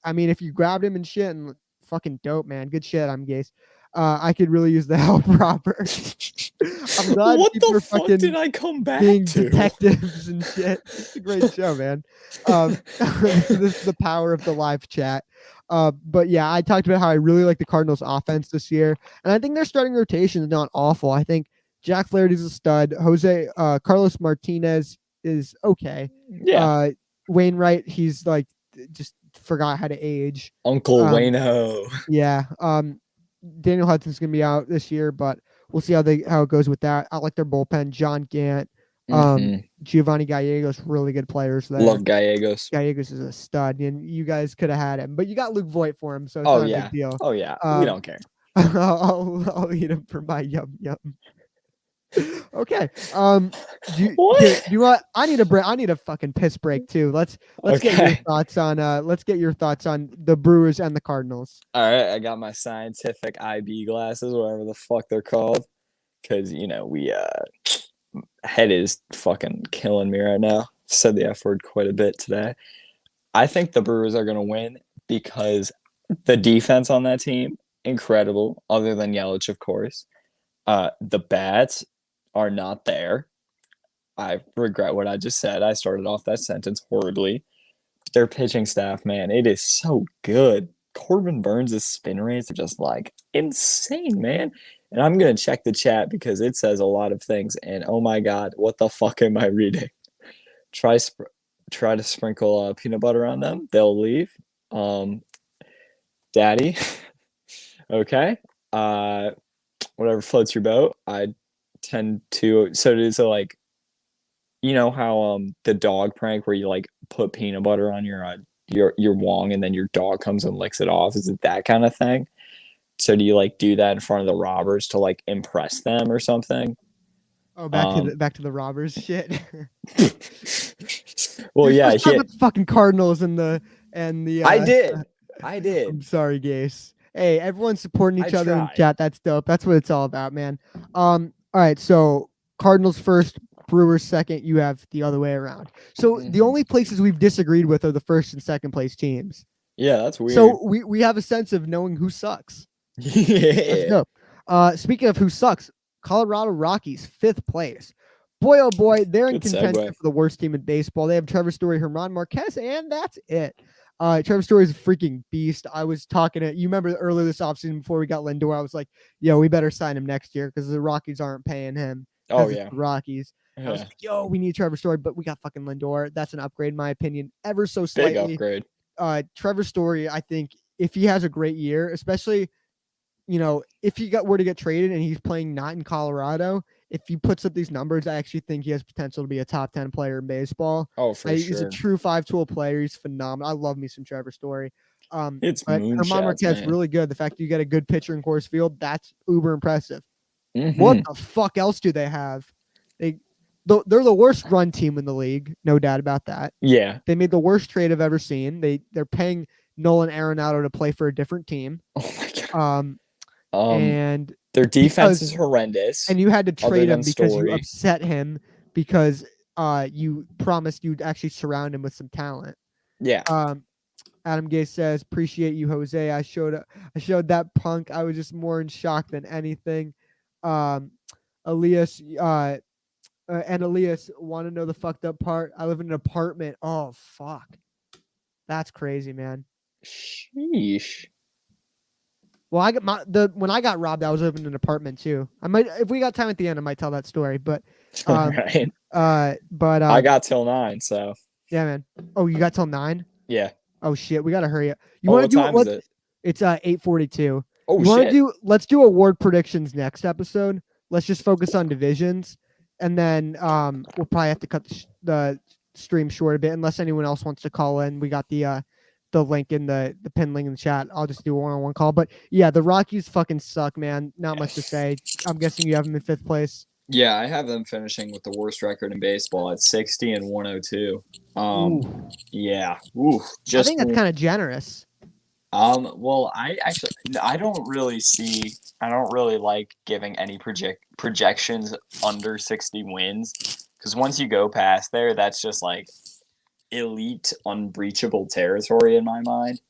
Speaker 1: I mean, if you grabbed him and shit, and fucking dope, man. Good shit, I'm Gase. I could really use the help, Robert. I'm glad
Speaker 2: what the fuck did I come back
Speaker 1: being
Speaker 2: to?
Speaker 1: Detectives and shit. It's a great show, man. This is the power of the live chat. But yeah, I talked about how I really like the Cardinals offense this year. And I think their starting rotation is not awful. I think Jack Flaherty's a stud. Carlos Martinez is okay.
Speaker 2: Yeah.
Speaker 1: Wainwright, he's just forgot how to age.
Speaker 2: Uncle Wayno.
Speaker 1: Yeah. Daniel Hudson's gonna be out this year, but we'll see how it goes with that. I like their bullpen. John Gant, Giovanni Gallegos, really good players there.
Speaker 2: Love Gallegos.
Speaker 1: Gallegos is a stud, and you guys could have had him, but you got Luke Voigt for him, so it's not a big deal.
Speaker 2: Oh yeah, we don't care.
Speaker 1: I'll eat him for my yum. Okay. Do you want? I need a break. I need a fucking piss break too. Let's get your thoughts on. Let's get your thoughts on the Brewers and the Cardinals.
Speaker 2: All right, I got my scientific IB glasses, whatever the fuck they're called, because we head is fucking killing me right now. Said the F word quite a bit today. I think the Brewers are gonna win because the defense on that team incredible. Other than Yelich, of course, the bats are not there. I regret what I just said. I started off that sentence horribly. Their pitching staff, man, it is so good. Corbin Burns' spin rates are just insane, man. And I'm going to check the chat because it says a lot of things. And oh my God, what the fuck am I reading? Try to sprinkle peanut butter on them. They'll leave. Daddy. Okay. Whatever floats your boat. I tend to how the dog prank where you put peanut butter on your wong and then your dog comes and licks it off. Is it that kind of thing? So do you like do that in front of the robbers to like impress them or something?
Speaker 1: Oh, back to the robbers shit.
Speaker 2: Well, yeah,
Speaker 1: about the fucking Cardinals and the
Speaker 2: I did.
Speaker 1: I'm sorry, Gase. Hey, everyone's supporting each other in chat. That's dope. That's what it's all about, man. All right, so Cardinals first, Brewers second. You have the other way around. So the only places we've disagreed with are the first and second place teams.
Speaker 2: Yeah, that's weird.
Speaker 1: So we have a sense of knowing who sucks.
Speaker 2: Yeah.
Speaker 1: That's dope. Speaking of who sucks, Colorado Rockies, 5th place. Boy, oh boy, they're in contention for the worst team in baseball. They have Trevor Story, Germán Marquez, and that's it. Trevor Story is a freaking beast. I was talking to you. Remember earlier this offseason before we got Lindor, I was like, "Yo, we better sign him next year because the Rockies aren't paying him."
Speaker 2: Oh yeah,
Speaker 1: Rockies.
Speaker 2: Yeah.
Speaker 1: I was like, "Yo, we need Trevor Story, but we got fucking Lindor. That's an upgrade, in my opinion, ever so slightly."
Speaker 2: Big upgrade.
Speaker 1: Trevor Story, I think, if he has a great year, especially, if he were to get traded and he's playing not in Colorado, if he puts up these numbers, I actually think he has potential to be a top 10 player in baseball.
Speaker 2: Oh, for sure.
Speaker 1: He's a true 5-tool player. He's phenomenal. I love me some Trevor Story.
Speaker 2: It's
Speaker 1: Germán Marquez really good. The fact that you get a good pitcher in Coors Field, that's uber impressive.
Speaker 2: Mm-hmm.
Speaker 1: What the fuck else do they have? They're the worst run team in the league, no doubt about that.
Speaker 2: Yeah.
Speaker 1: They made the worst trade I've ever seen. They're paying Nolan Arenado to play for a different team.
Speaker 2: Oh my god.
Speaker 1: And
Speaker 2: their defense is horrendous.
Speaker 1: And you had to trade him because you upset him because you promised you'd actually surround him with some talent.
Speaker 2: Yeah.
Speaker 1: Adam Gay says, "Appreciate you, Jose. I showed that punk. I was just more in shock than anything." Elias and Elias want to know the fucked up part. I live in an apartment. Oh fuck, that's crazy, man.
Speaker 2: Sheesh.
Speaker 1: Well, when I got robbed, I was living in an apartment too. I might, if we got time at the end, I might tell that story. But,
Speaker 2: right. I got till 9, so
Speaker 1: yeah, man. Oh, you got till 9?
Speaker 2: Yeah.
Speaker 1: Oh shit, we gotta hurry up. You want to do
Speaker 2: what time is it?
Speaker 1: It's 8:42.
Speaker 2: Oh
Speaker 1: shit. Let's do award predictions next episode. Let's just focus on divisions, and then we'll probably have to cut the stream short a bit unless anyone else wants to call in. We got the link in the pin link in the chat. I'll just do a one-on-one call. But yeah, the Rockies fucking suck, man. Not much to say. I'm guessing you have them in 5th place.
Speaker 2: Yeah, I have them finishing with the worst record in baseball at 60 and 102. Yeah. Ooh,
Speaker 1: I think that's kind of generous.
Speaker 2: Well, I don't really like giving any projections under 60 wins, because once you go past there, that's just like elite unbreachable territory in my mind.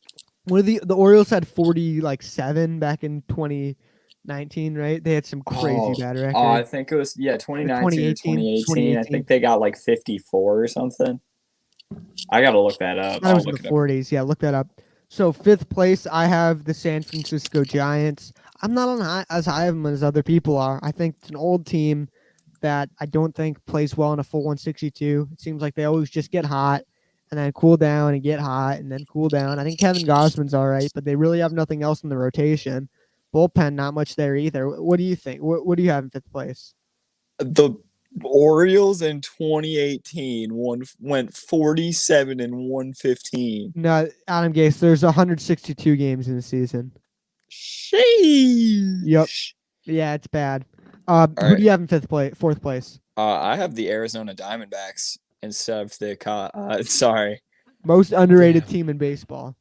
Speaker 1: Well, the Orioles had 47 back in 2019, right? They had some crazy bad record.
Speaker 2: I think it was 2019 or 2018. I think they got like 54 or something. I gotta look that up.
Speaker 1: That was in the 40s. Yeah, look that up. So 5th place, I have the San Francisco Giants. I'm not as high of them as other people are. I think it's an old team that I don't think plays well in a full 162. It seems like they always just get hot and then cool down and get hot and then cool down. I think Kevin Gausman's all right, but they really have nothing else in the rotation. Bullpen, not much there either. What do you think? What do you have in 5th place?
Speaker 2: The Orioles in 2018 went 47 and 115.
Speaker 1: No, Adam Gase, there's 162 games in the season.
Speaker 2: Sheesh.
Speaker 1: Yep. Yeah, it's bad. Who do you have in 4th place?
Speaker 2: I have the Arizona Diamondbacks instead of the sorry.
Speaker 1: Most underrated team in baseball.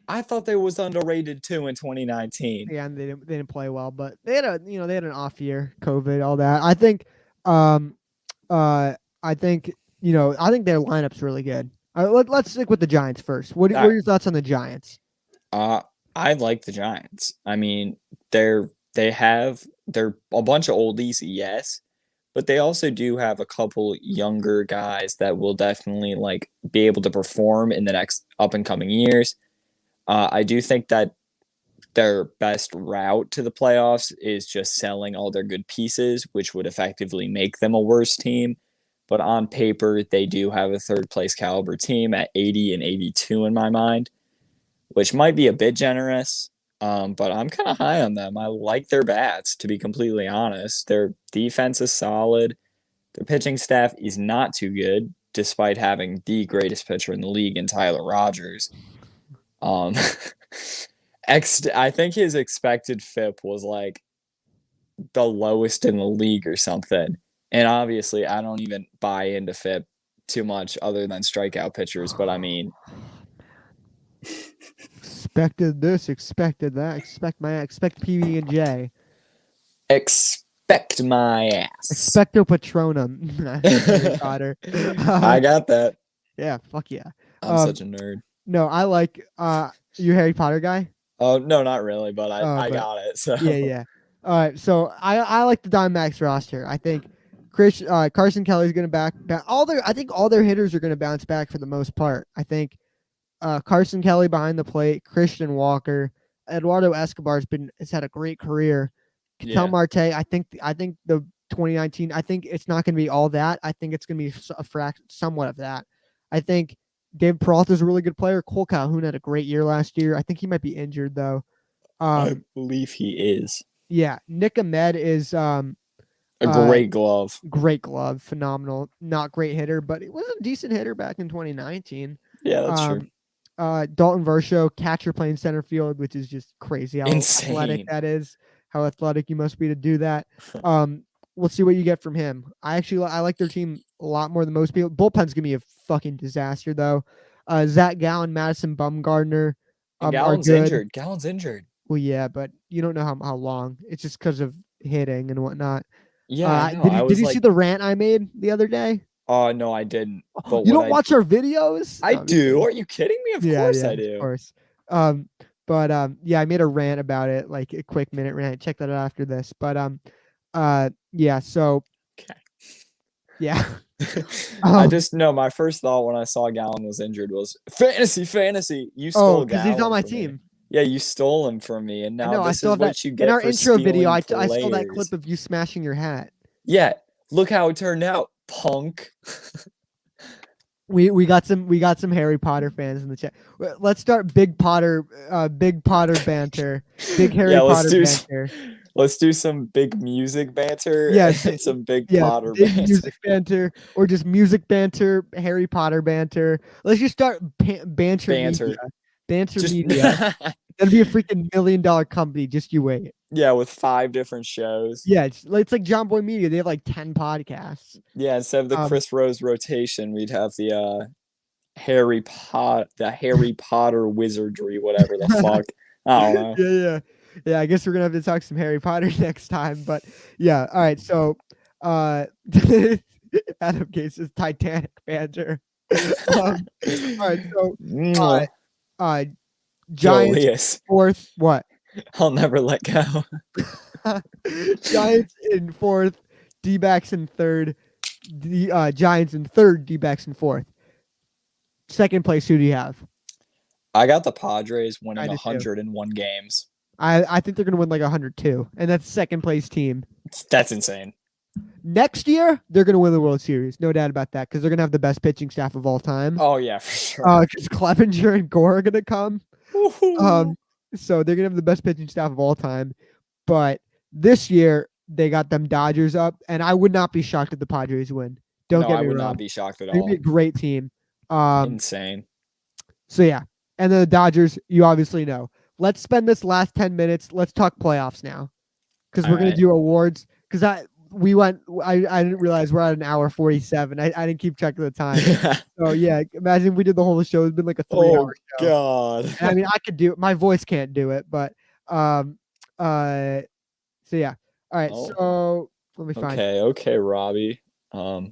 Speaker 2: I thought they was underrated too in 2019.
Speaker 1: Yeah, and they didn't play well, but they had an off year, COVID, all that. I think their lineup's really good. Let's stick with the Giants first. What are your thoughts on the Giants?
Speaker 2: I like the Giants. I mean, they're a bunch of oldies, yes, but they also do have a couple younger guys that will definitely be able to perform in the next up and coming years. I do think that their best route to the playoffs is just selling all their good pieces, which would effectively make them a worse team. But on paper, they do have a 3rd place caliber team at 80 and 82 in my mind, which might be a bit generous. But I'm kind of high on them. I like their bats, to be completely honest. Their defense is solid. Their pitching staff is not too good, despite having the greatest pitcher in the league in Tyler Rogers. I think his expected FIP was like the lowest in the league or something. And obviously, I don't even buy into FIP too much other than strikeout pitchers. But I mean,
Speaker 1: expected this, expected that, expect PB and J.
Speaker 2: Expect my ass.
Speaker 1: Expecto Patronum. Harry Potter.
Speaker 2: I got that.
Speaker 1: Yeah, fuck yeah.
Speaker 2: I'm such a nerd.
Speaker 1: No, I like you Harry Potter guy?
Speaker 2: Oh no, not really, but I got it. So
Speaker 1: yeah. All right, so I like the Diamondbacks roster. I think Carson Kelly's gonna back I think all their hitters are gonna bounce back for the most part. I think Carson Kelly behind the plate, Christian Walker, Eduardo Escobar's had a great career. Ketel Marte, I think the 2019, I think it's not going to be all that. I think it's going to be somewhat of that. I think Dave Peralta's a really good player. Cole Calhoun had a great year last year. I think he might be injured though.
Speaker 2: I believe he is.
Speaker 1: Yeah, Nick Ahmed is
Speaker 2: a great glove.
Speaker 1: Great glove, phenomenal. Not great hitter, but he was a decent hitter back in 2019.
Speaker 2: Yeah, that's true.
Speaker 1: Dalton Varsho, catcher playing center field, which is just crazy how athletic that is. How athletic you must be to do that. We'll see what you get from him. I like their team a lot more than most people. Bullpen's gonna be a fucking disaster though. Zach Gallen, Madison Bumgarner.
Speaker 2: Gallen's injured. Gallen's injured.
Speaker 1: Well, yeah, but you don't know how long. It's just because of hitting and whatnot.
Speaker 2: Yeah,
Speaker 1: did you see the rant I made the other day?
Speaker 2: Oh no, I didn't.
Speaker 1: But you don't watch our videos?
Speaker 2: I do. Are you kidding me? Of course I do.
Speaker 1: Of course. Yeah, I made a rant about it, like a quick minute rant. Check that out after this. But yeah. So
Speaker 2: okay.
Speaker 1: Yeah.
Speaker 2: I just know my first thought when I saw Gallen was injured was fantasy. You stole Gallen
Speaker 1: because he's on my team.
Speaker 2: Me. Yeah, you stole him from me, and now this is what you get
Speaker 1: in our
Speaker 2: for
Speaker 1: intro video. I stole
Speaker 2: players.
Speaker 1: that clip of you smashing your hat.
Speaker 2: Yeah, look how it turned out, punk.
Speaker 1: We got some Harry Potter fans in the chat. Let's start Big Potter banter. Big Harry Potter banter.
Speaker 2: Let's do some big music banter.
Speaker 1: Yeah,
Speaker 2: and some big Potter banter.
Speaker 1: Music banter, or just music banter, Harry Potter banter. Let's just start banter. Media. Banter media. That'd be a freaking $1 million company. Just you wait.
Speaker 2: Yeah, with 5 different shows.
Speaker 1: Yeah, it's like John Boy Media. They have like 10 podcasts.
Speaker 2: Yeah, instead of the Chris Rose rotation, we'd have the Harry Potter wizardry, whatever the fuck. I don't
Speaker 1: know. Yeah. I guess we're gonna have to talk some Harry Potter next time. But yeah, all right. So, Adam Case's Titanic banter. All right. So, Giants fourth. What?
Speaker 2: I'll never let go.
Speaker 1: Giants in fourth, D-backs in third. The Giants in third, D-backs in fourth. Second place, who do you have?
Speaker 2: I got the Padres winning 101 games.
Speaker 1: I think they're gonna win like 102, and that's second place team.
Speaker 2: That's insane.
Speaker 1: Next year, they're gonna win the World Series, no doubt about that, because they're gonna have the best pitching staff of all time.
Speaker 2: Oh yeah, for sure.
Speaker 1: Because Clevenger and Gore are gonna come. So they're gonna have the best pitching staff of all time. But this year they got them Dodgers up, and I would not be shocked if the Padres win. Don't get me wrong. I
Speaker 2: would not be shocked at all.
Speaker 1: They'd be a great team.
Speaker 2: Insane.
Speaker 1: So yeah, and then the Dodgers, you obviously know. Let's spend this last 10 minutes. Let's talk playoffs now, because we're gonna do awards. Because I didn't realize we're at an hour 47. I didn't keep track of the time. So yeah, imagine if we did the whole show. It's been like a 3-hour show.
Speaker 2: God.
Speaker 1: And, I mean, I could do it. My voice can't do it, but so yeah. All right. So let me find.
Speaker 2: Okay, Robbie.
Speaker 1: Are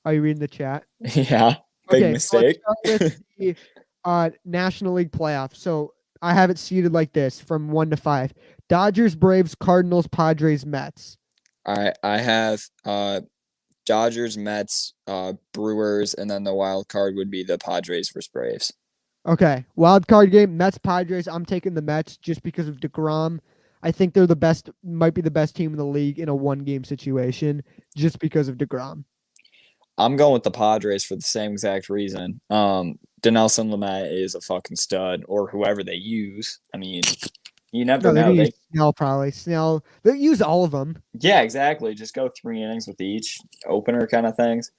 Speaker 1: you reading the chat?
Speaker 2: Yeah. Big mistake.
Speaker 1: So let's start with the National League playoffs. So I have it seeded like this from 1 to 5. Dodgers, Braves, Cardinals, Padres, Mets.
Speaker 2: All right, I have Dodgers, Mets, Brewers, and then the wild card would be the Padres versus Braves.
Speaker 1: Okay, wild card game, Mets, Padres. I'm taking the Mets just because of DeGrom. I think they're might be the best team in the league in a one-game situation just because of DeGrom.
Speaker 2: I'm going with the Padres for the same exact reason. Dinelson Lamet is a fucking stud, or whoever they use. I mean, you never know.
Speaker 1: Snell probably. Snell. They use all of them.
Speaker 2: Yeah, exactly. Just go 3 innings with each opener kind of things.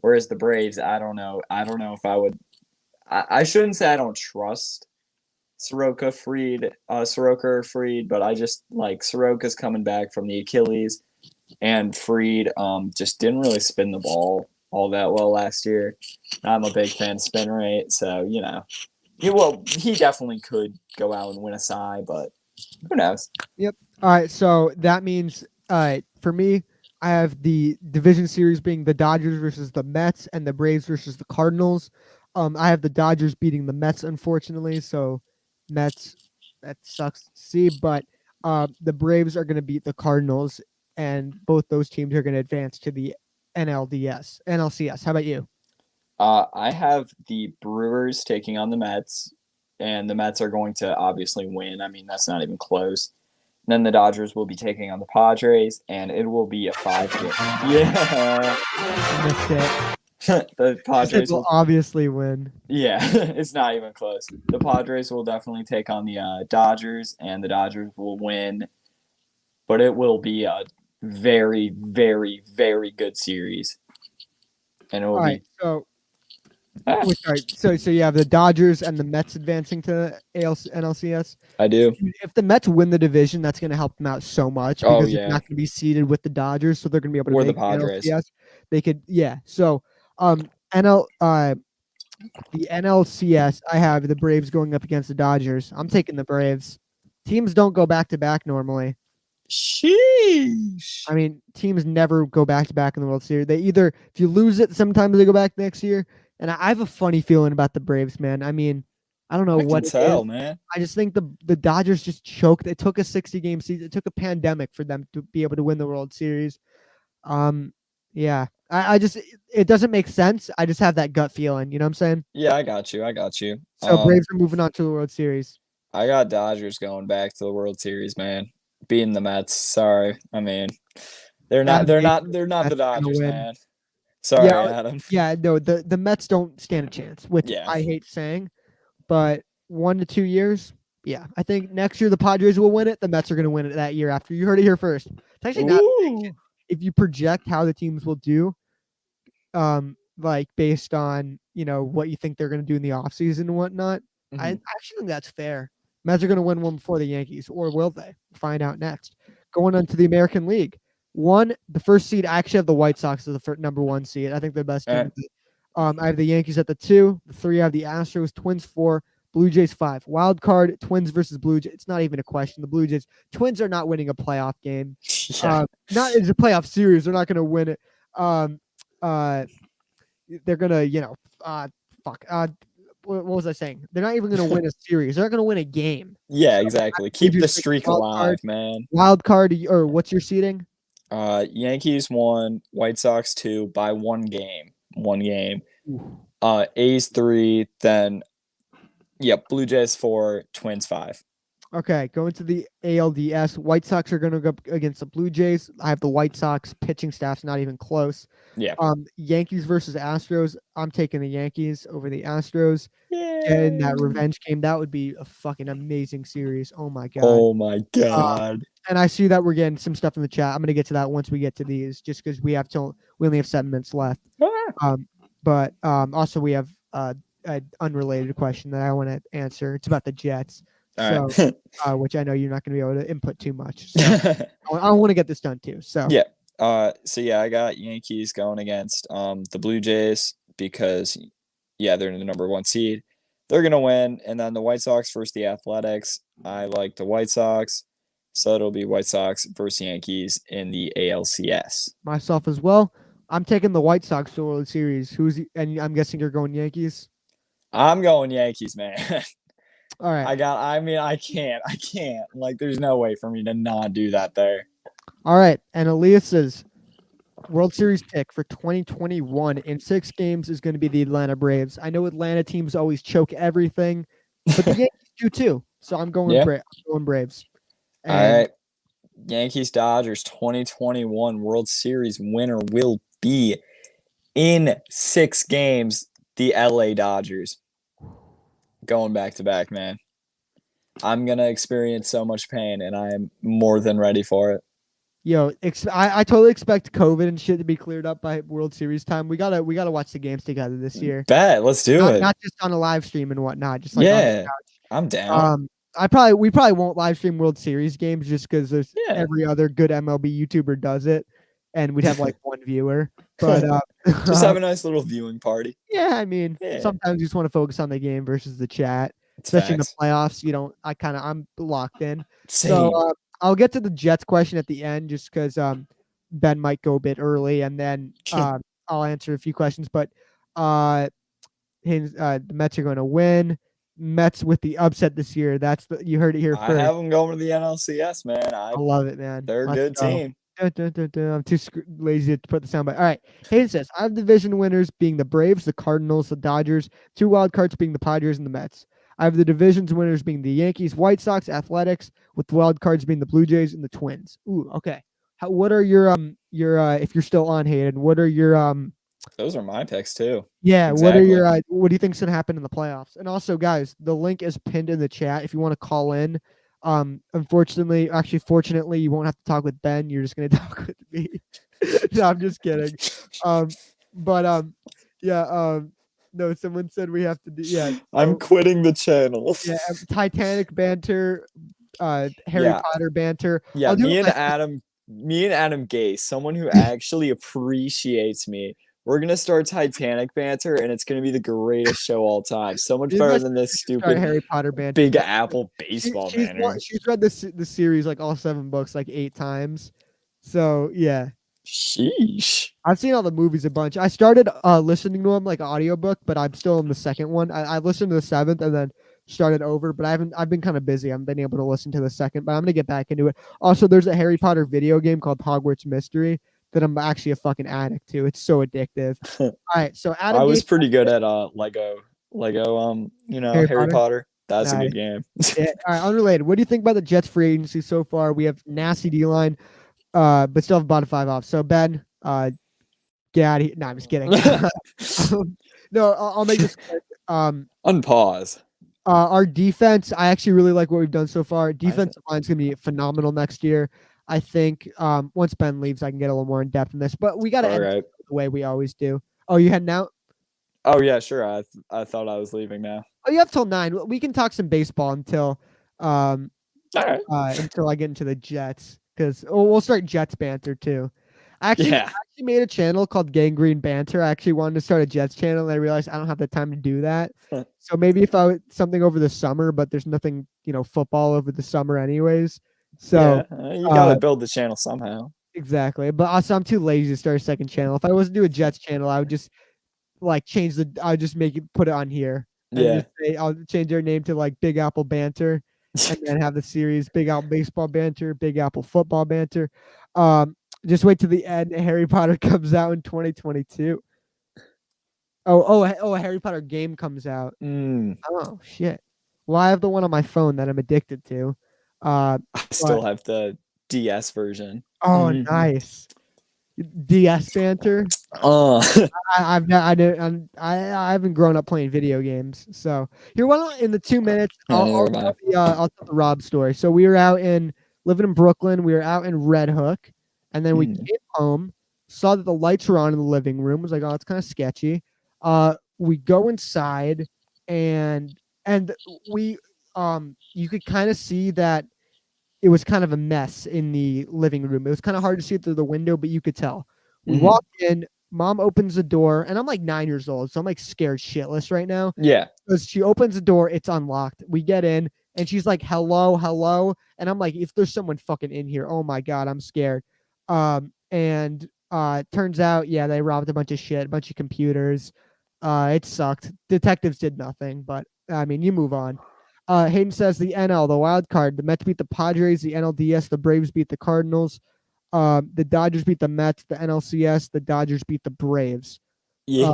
Speaker 2: Whereas the Braves, I don't know. I don't know if I would. I shouldn't say I don't trust Soroka or Fried, but I just like Soroka's coming back from the Achilles, and Fried just didn't really spin the ball all that well last year. I'm a big fan of spin rate, so he definitely could go out and win a Cy, but who knows?
Speaker 1: Yep. All right, so that means for me, I have the division series being the Dodgers versus the Mets and the Braves versus the Cardinals. I have the Dodgers beating the Mets, unfortunately, so Mets, that sucks to see, but the Braves are going to beat the Cardinals, and both those teams are going to advance to the NLCS. How about you?
Speaker 2: I have the Brewers taking on the Mets, and the Mets are going to obviously win. I mean, that's not even close. And then the Dodgers will be taking on the Padres, and it will be a 5-game. Yeah.
Speaker 1: Missed it.
Speaker 2: The Padres
Speaker 1: will obviously win.
Speaker 2: Yeah, it's not even close. The Padres will definitely take on the Dodgers, and the Dodgers will win. But it will be a very, very, very good series. And it will be.
Speaker 1: So you have the Dodgers and the Mets advancing to NLCS.
Speaker 2: I do.
Speaker 1: If the Mets win the division, that's going to help them out so much because they're not going to be seeded with the Dodgers, so they're going to be able to make
Speaker 2: the Padres.
Speaker 1: NLCS. They could, yeah. So, the NLCS, I have the Braves going up against the Dodgers. I'm taking the Braves. Teams don't go back to back normally.
Speaker 2: Sheesh.
Speaker 1: I mean, teams never go back to back in the World Series. They either, if you lose it, sometimes they go back next year. And I have a funny feeling about the Braves, man. I mean, I don't know what it is.
Speaker 2: Man.
Speaker 1: I just think the Dodgers just choked. It took a 60-game season. It took a pandemic for them to be able to win the World Series. Yeah. I just, it doesn't make sense. I just have that gut feeling. You know what I'm saying?
Speaker 2: Yeah, I got you.
Speaker 1: So Braves are moving on to the World Series.
Speaker 2: I got Dodgers going back to the World Series, man. Beating the Mets. Sorry. I mean, they're not the Dodgers, man. Sorry, Adam.
Speaker 1: Yeah, no, the Mets don't stand a chance, which I hate saying, but 1 to 2 years, yeah. I think next year the Padres will win it. The Mets are going to win it that year after. You heard it here first. It's actually not if you project how the teams will do, like based on, what you think they're going to do in the offseason and whatnot. Mm-hmm. I actually think that's fair. Mets are going to win one before the Yankees, or will they? Find out next. Going on to the American League. The first seed, I actually have the White Sox as the number 1 seed. I think they're the best team. I have the Yankees at the 2. The 3, I have the Astros. Twins 4. Blue Jays 5. Wild card, Twins versus Blue Jays. It's not even a question. The Blue Jays. Twins are not winning a playoff game. Not as a playoff series. They're not going to win it. They're going to, what was I saying? They're not even going to win a series. They're not going to win a game.
Speaker 2: Yeah, exactly. Keep the streak alive, man.
Speaker 1: Wild card, or what's your seeding?
Speaker 2: Yankees 1, White Sox 2 by 1 game. 1 game. A's 3, then Blue Jays 4, Twins 5.
Speaker 1: Okay, going to the ALDS. White Sox are going to go up against the Blue Jays. I have the White Sox pitching staff's not even close.
Speaker 2: Yeah.
Speaker 1: Yankees versus Astros. I'm taking the Yankees over the Astros.
Speaker 2: Yay.
Speaker 1: And that revenge game, that would be a fucking amazing series. Oh my god.
Speaker 2: Oh my god.
Speaker 1: And I see that we're getting some stuff in the chat. I'm going to get to that once we get to these, just because we only have 7 minutes left. But also we have an unrelated question that I want to answer. It's about the Jets. Which I know you're not going to be able to input too much. So I want to get this done too. So
Speaker 2: yeah. I got Yankees going against the Blue Jays because they're in the number 1 seed. They're gonna win, and then the White Sox versus the Athletics. I like the White Sox, so it'll be White Sox versus Yankees in the ALCS.
Speaker 1: Myself as well. I'm taking the White Sox to the World Series. And I'm guessing you're going Yankees. I'm
Speaker 2: going Yankees, man.
Speaker 1: All right.
Speaker 2: I can't. Like, there's no way for me to not do that there.
Speaker 1: All right. And Elias's World Series pick for 2021 in 6 games is going to be the Atlanta Braves. I know Atlanta teams always choke everything, but the Yankees do too. So I'm going Braves.
Speaker 2: And all right. Yankees Dodgers 2021 World Series winner will be in 6 games the LA Dodgers. Going back to back, man. I'm going to experience so much pain, and I am more than ready for it.
Speaker 1: Yo, I totally expect COVID and shit to be cleared up by World Series time. We gotta watch the games together this year.
Speaker 2: Bet, let's do it.
Speaker 1: Not just on a live stream and whatnot. Just like on the couch.
Speaker 2: I'm down.
Speaker 1: We probably won't live stream World Series games just because there's every other good MLB YouTuber does it, and we'd have like one viewer. But
Speaker 2: just have a nice little viewing party.
Speaker 1: Yeah, I mean, sometimes you just want to focus on the game versus the chat, especially in the playoffs. You don't. I'm locked in.
Speaker 2: Same.
Speaker 1: So I'll get to the Jets question at the end, just because Ben might go a bit early, and then I'll answer a few questions. But the Mets are going to win. Mets with the upset this year. You heard it here first.
Speaker 2: I have them going to the NLCS, man. I
Speaker 1: love it, man.
Speaker 2: They're a good team.
Speaker 1: I'm too lazy to put the sound bite. All right. Hayden says, I have division winners being the Braves, the Cardinals, the Dodgers, 2 wild cards being the Padres and the Mets. I have the divisions winners being the Yankees, White Sox, Athletics, with wild cards being the Blue Jays and the Twins. Ooh, okay. What are your if you're still on, Hayden, what are your
Speaker 2: those are my picks too.
Speaker 1: Yeah, exactly. What do you think's gonna happen in the playoffs? And also, guys, the link is pinned in the chat if you want to call in. Fortunately, you won't have to talk with Ben. You're just gonna talk with me. No, I'm just kidding. No, someone said we have to do. Yeah,
Speaker 2: I'm quitting the channel.
Speaker 1: Yeah, Titanic banter, Harry Potter banter.
Speaker 2: Yeah, me and Adam Gay, someone who actually appreciates me. We're gonna start Titanic banter, and it's gonna be the greatest show all time. So much better than this stupid
Speaker 1: Harry Potter banter.
Speaker 2: Big Apple Baseball Banter.
Speaker 1: She's read the series like all 7 books like 8 times. So yeah.
Speaker 2: Sheesh.
Speaker 1: I've seen all the movies a bunch. I started listening to them like audiobook, but I'm still in the second one. I listened to the 7th and then started over, but I've been kind of busy. I haven't been able to listen to the second, but I'm gonna get back into it. Also, there's a Harry Potter video game called Hogwarts Mystery that I'm actually a fucking addict to. It's so addictive. All right, so Adam,
Speaker 2: I was pretty good at Lego, Harry Potter. That's a good game.
Speaker 1: Yeah, all right, unrelated. What do you think about the Jets free agency so far? We have nasty D-line, but still have about a 5 off. So Ben, get out of here. No, I'm just kidding. No, I'll make this quick.
Speaker 2: Unpause.
Speaker 1: Our defense, I actually really like what we've done so far. Defensive line's gonna be phenomenal next year. I think once Ben leaves, I can get a little more in depth in this. But we got to end it the way we always do. Oh, you heading out?
Speaker 2: Oh yeah, sure. I thought I was leaving now.
Speaker 1: Oh, you have till 9. We can talk some baseball until until I get into the Jets, because we'll start Jets banter too. I actually made a channel called Gangrene Banter. I actually wanted to start a Jets channel, and I realized I don't have the time to do that. So maybe if I something over the summer, but there's nothing, football over the summer anyways. So
Speaker 2: you gotta build the channel somehow.
Speaker 1: Exactly, but also I'm too lazy to start a second channel. If I was to do a Jets channel, I would just I'd just put it on here. And I'll change their name to like Big Apple Banter, and then have the series Big Apple Baseball Banter, Big Apple Football Banter. Just wait till the end. Harry Potter comes out in 2022. A Harry Potter game comes out. Oh shit! Well, I have the one on my phone that I'm addicted to.
Speaker 2: I still have the DS version.
Speaker 1: Oh, nice. DS banter. I haven't grown up playing video games, so here. In the 2 minutes, I'll tell the Rob story. So we were living in Brooklyn. We were out in Red Hook, and then we came home, saw that the lights were on in the living room. Was like, oh, it's kind of sketchy. We go inside, and we you could kind of see that it was kind of a mess in the living room. It was kind of hard to see it through the window, but you could tell. We walk in, Mom opens the door, and I'm like 9 years old, so I'm like scared shitless right now.
Speaker 2: Yeah.
Speaker 1: Because she opens the door, it's unlocked. We get in, and she's like, hello, hello. And I'm like, if there's someone fucking in here, oh my God, I'm scared. Turns out, they robbed a bunch of shit, a bunch of computers. It sucked. Detectives did nothing, but I mean, you move on. Hayden says the NL, the wild card. The Mets beat the Padres. The NLDS, the Braves beat the Cardinals. The Dodgers beat the Mets. The NLCS, the Dodgers beat the Braves.
Speaker 2: Me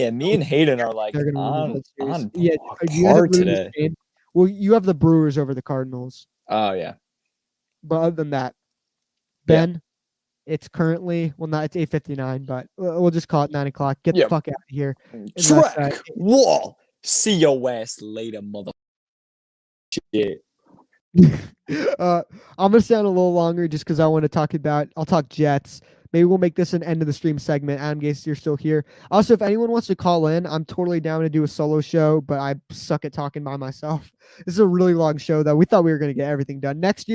Speaker 2: and Hayden are like on
Speaker 1: par today. Well, you have the Brewers over the Cardinals.
Speaker 2: Oh yeah.
Speaker 1: But other than that, Ben, it's currently it's 8:59, but we'll just call it 9 o'clock. Get the fuck out of here.
Speaker 2: Track wall. See your ass later, mother. Shit.
Speaker 1: I'm gonna sound a little longer just because I want to talk Jets, maybe we'll make this an end of the stream segment. Adam Gase, you're still here. Also, if anyone wants to call in, I'm totally down to do a solo show, but I suck at talking by myself. This is a really long show, though. We thought we were going to get everything done. Next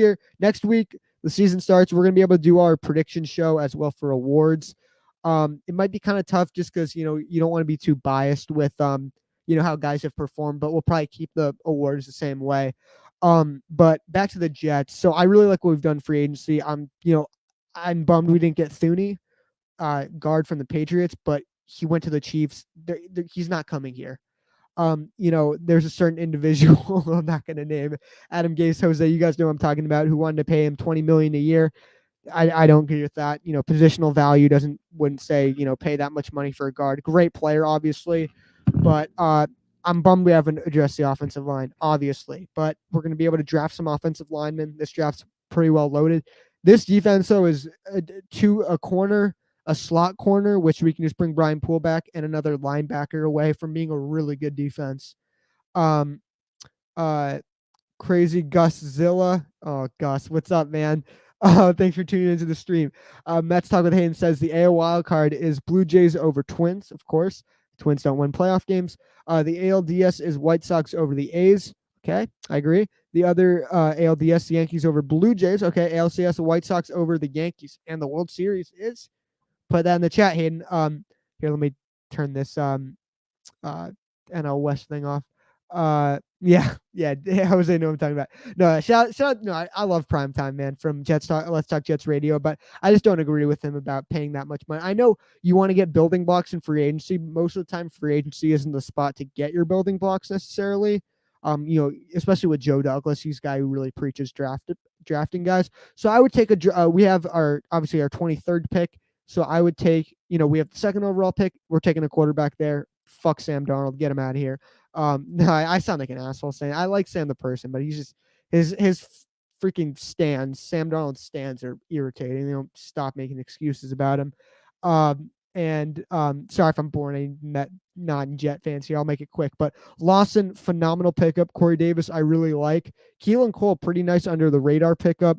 Speaker 1: week, the season starts. We're going to be able to do our prediction show as well for awards. It might be kind of tough just because, you don't want to be too biased with, how guys have performed, but we'll probably keep the awards the same way. But back to the Jets. So I really like what we've done free agency. I'm bummed we didn't get Thuney, guard from the Patriots, but he went to the Chiefs. He's not coming here. There's a certain individual I'm not going to name, Adam Gase, Jose, you guys know what I'm talking about, who wanted to pay him $20 million a year. I don't agree with that. Positional value wouldn't say, pay that much money for a guard. Great player, obviously, but I'm bummed we haven't addressed the offensive line, obviously, but we're going to be able to draft some offensive linemen. This draft's pretty well loaded. This defense, though, is a slot corner, which we can just bring Brian Poole back, and another linebacker away from being a really good defense. Crazy Gus Zilla. Oh, Gus, what's up, man? Thanks for tuning into the stream. Mets Talk with Hayden says the AL wild card is Blue Jays over Twins, of course. Twins don't win playoff games. The ALDS is White Sox over the A's. Okay, I agree. The other ALDS, the Yankees over Blue Jays. Okay, ALCS, the White Sox over the Yankees. And the World Series is, put that in the chat, Hayden. Here, let me turn this NL West thing off. Yeah, Jose know what I'm talking about. No, shout out. No, I love Primetime, man, from Jets Talk, Let's Talk Jets Radio, but I just don't agree with him about paying that much money. I know you want to get building blocks in free agency. Most of the time, free agency isn't the spot to get your building blocks necessarily. Especially with Joe Douglas, he's a guy who really preaches drafting guys. So I would take we have our 23rd pick. So I would take, we have the second overall pick. We're taking a quarterback there. Fuck Sam Darnold. Get him out of here. No, I sound like an asshole saying I like Sam the person, but he's just his freaking stands. Sam Darnold's stands are irritating. They don't stop making excuses about him. Sorry if I'm boring any non-Jet fans here. I'll make it quick. But Lawson, phenomenal pickup. Corey Davis, I really like. Keelan Cole, pretty nice under the radar pickup.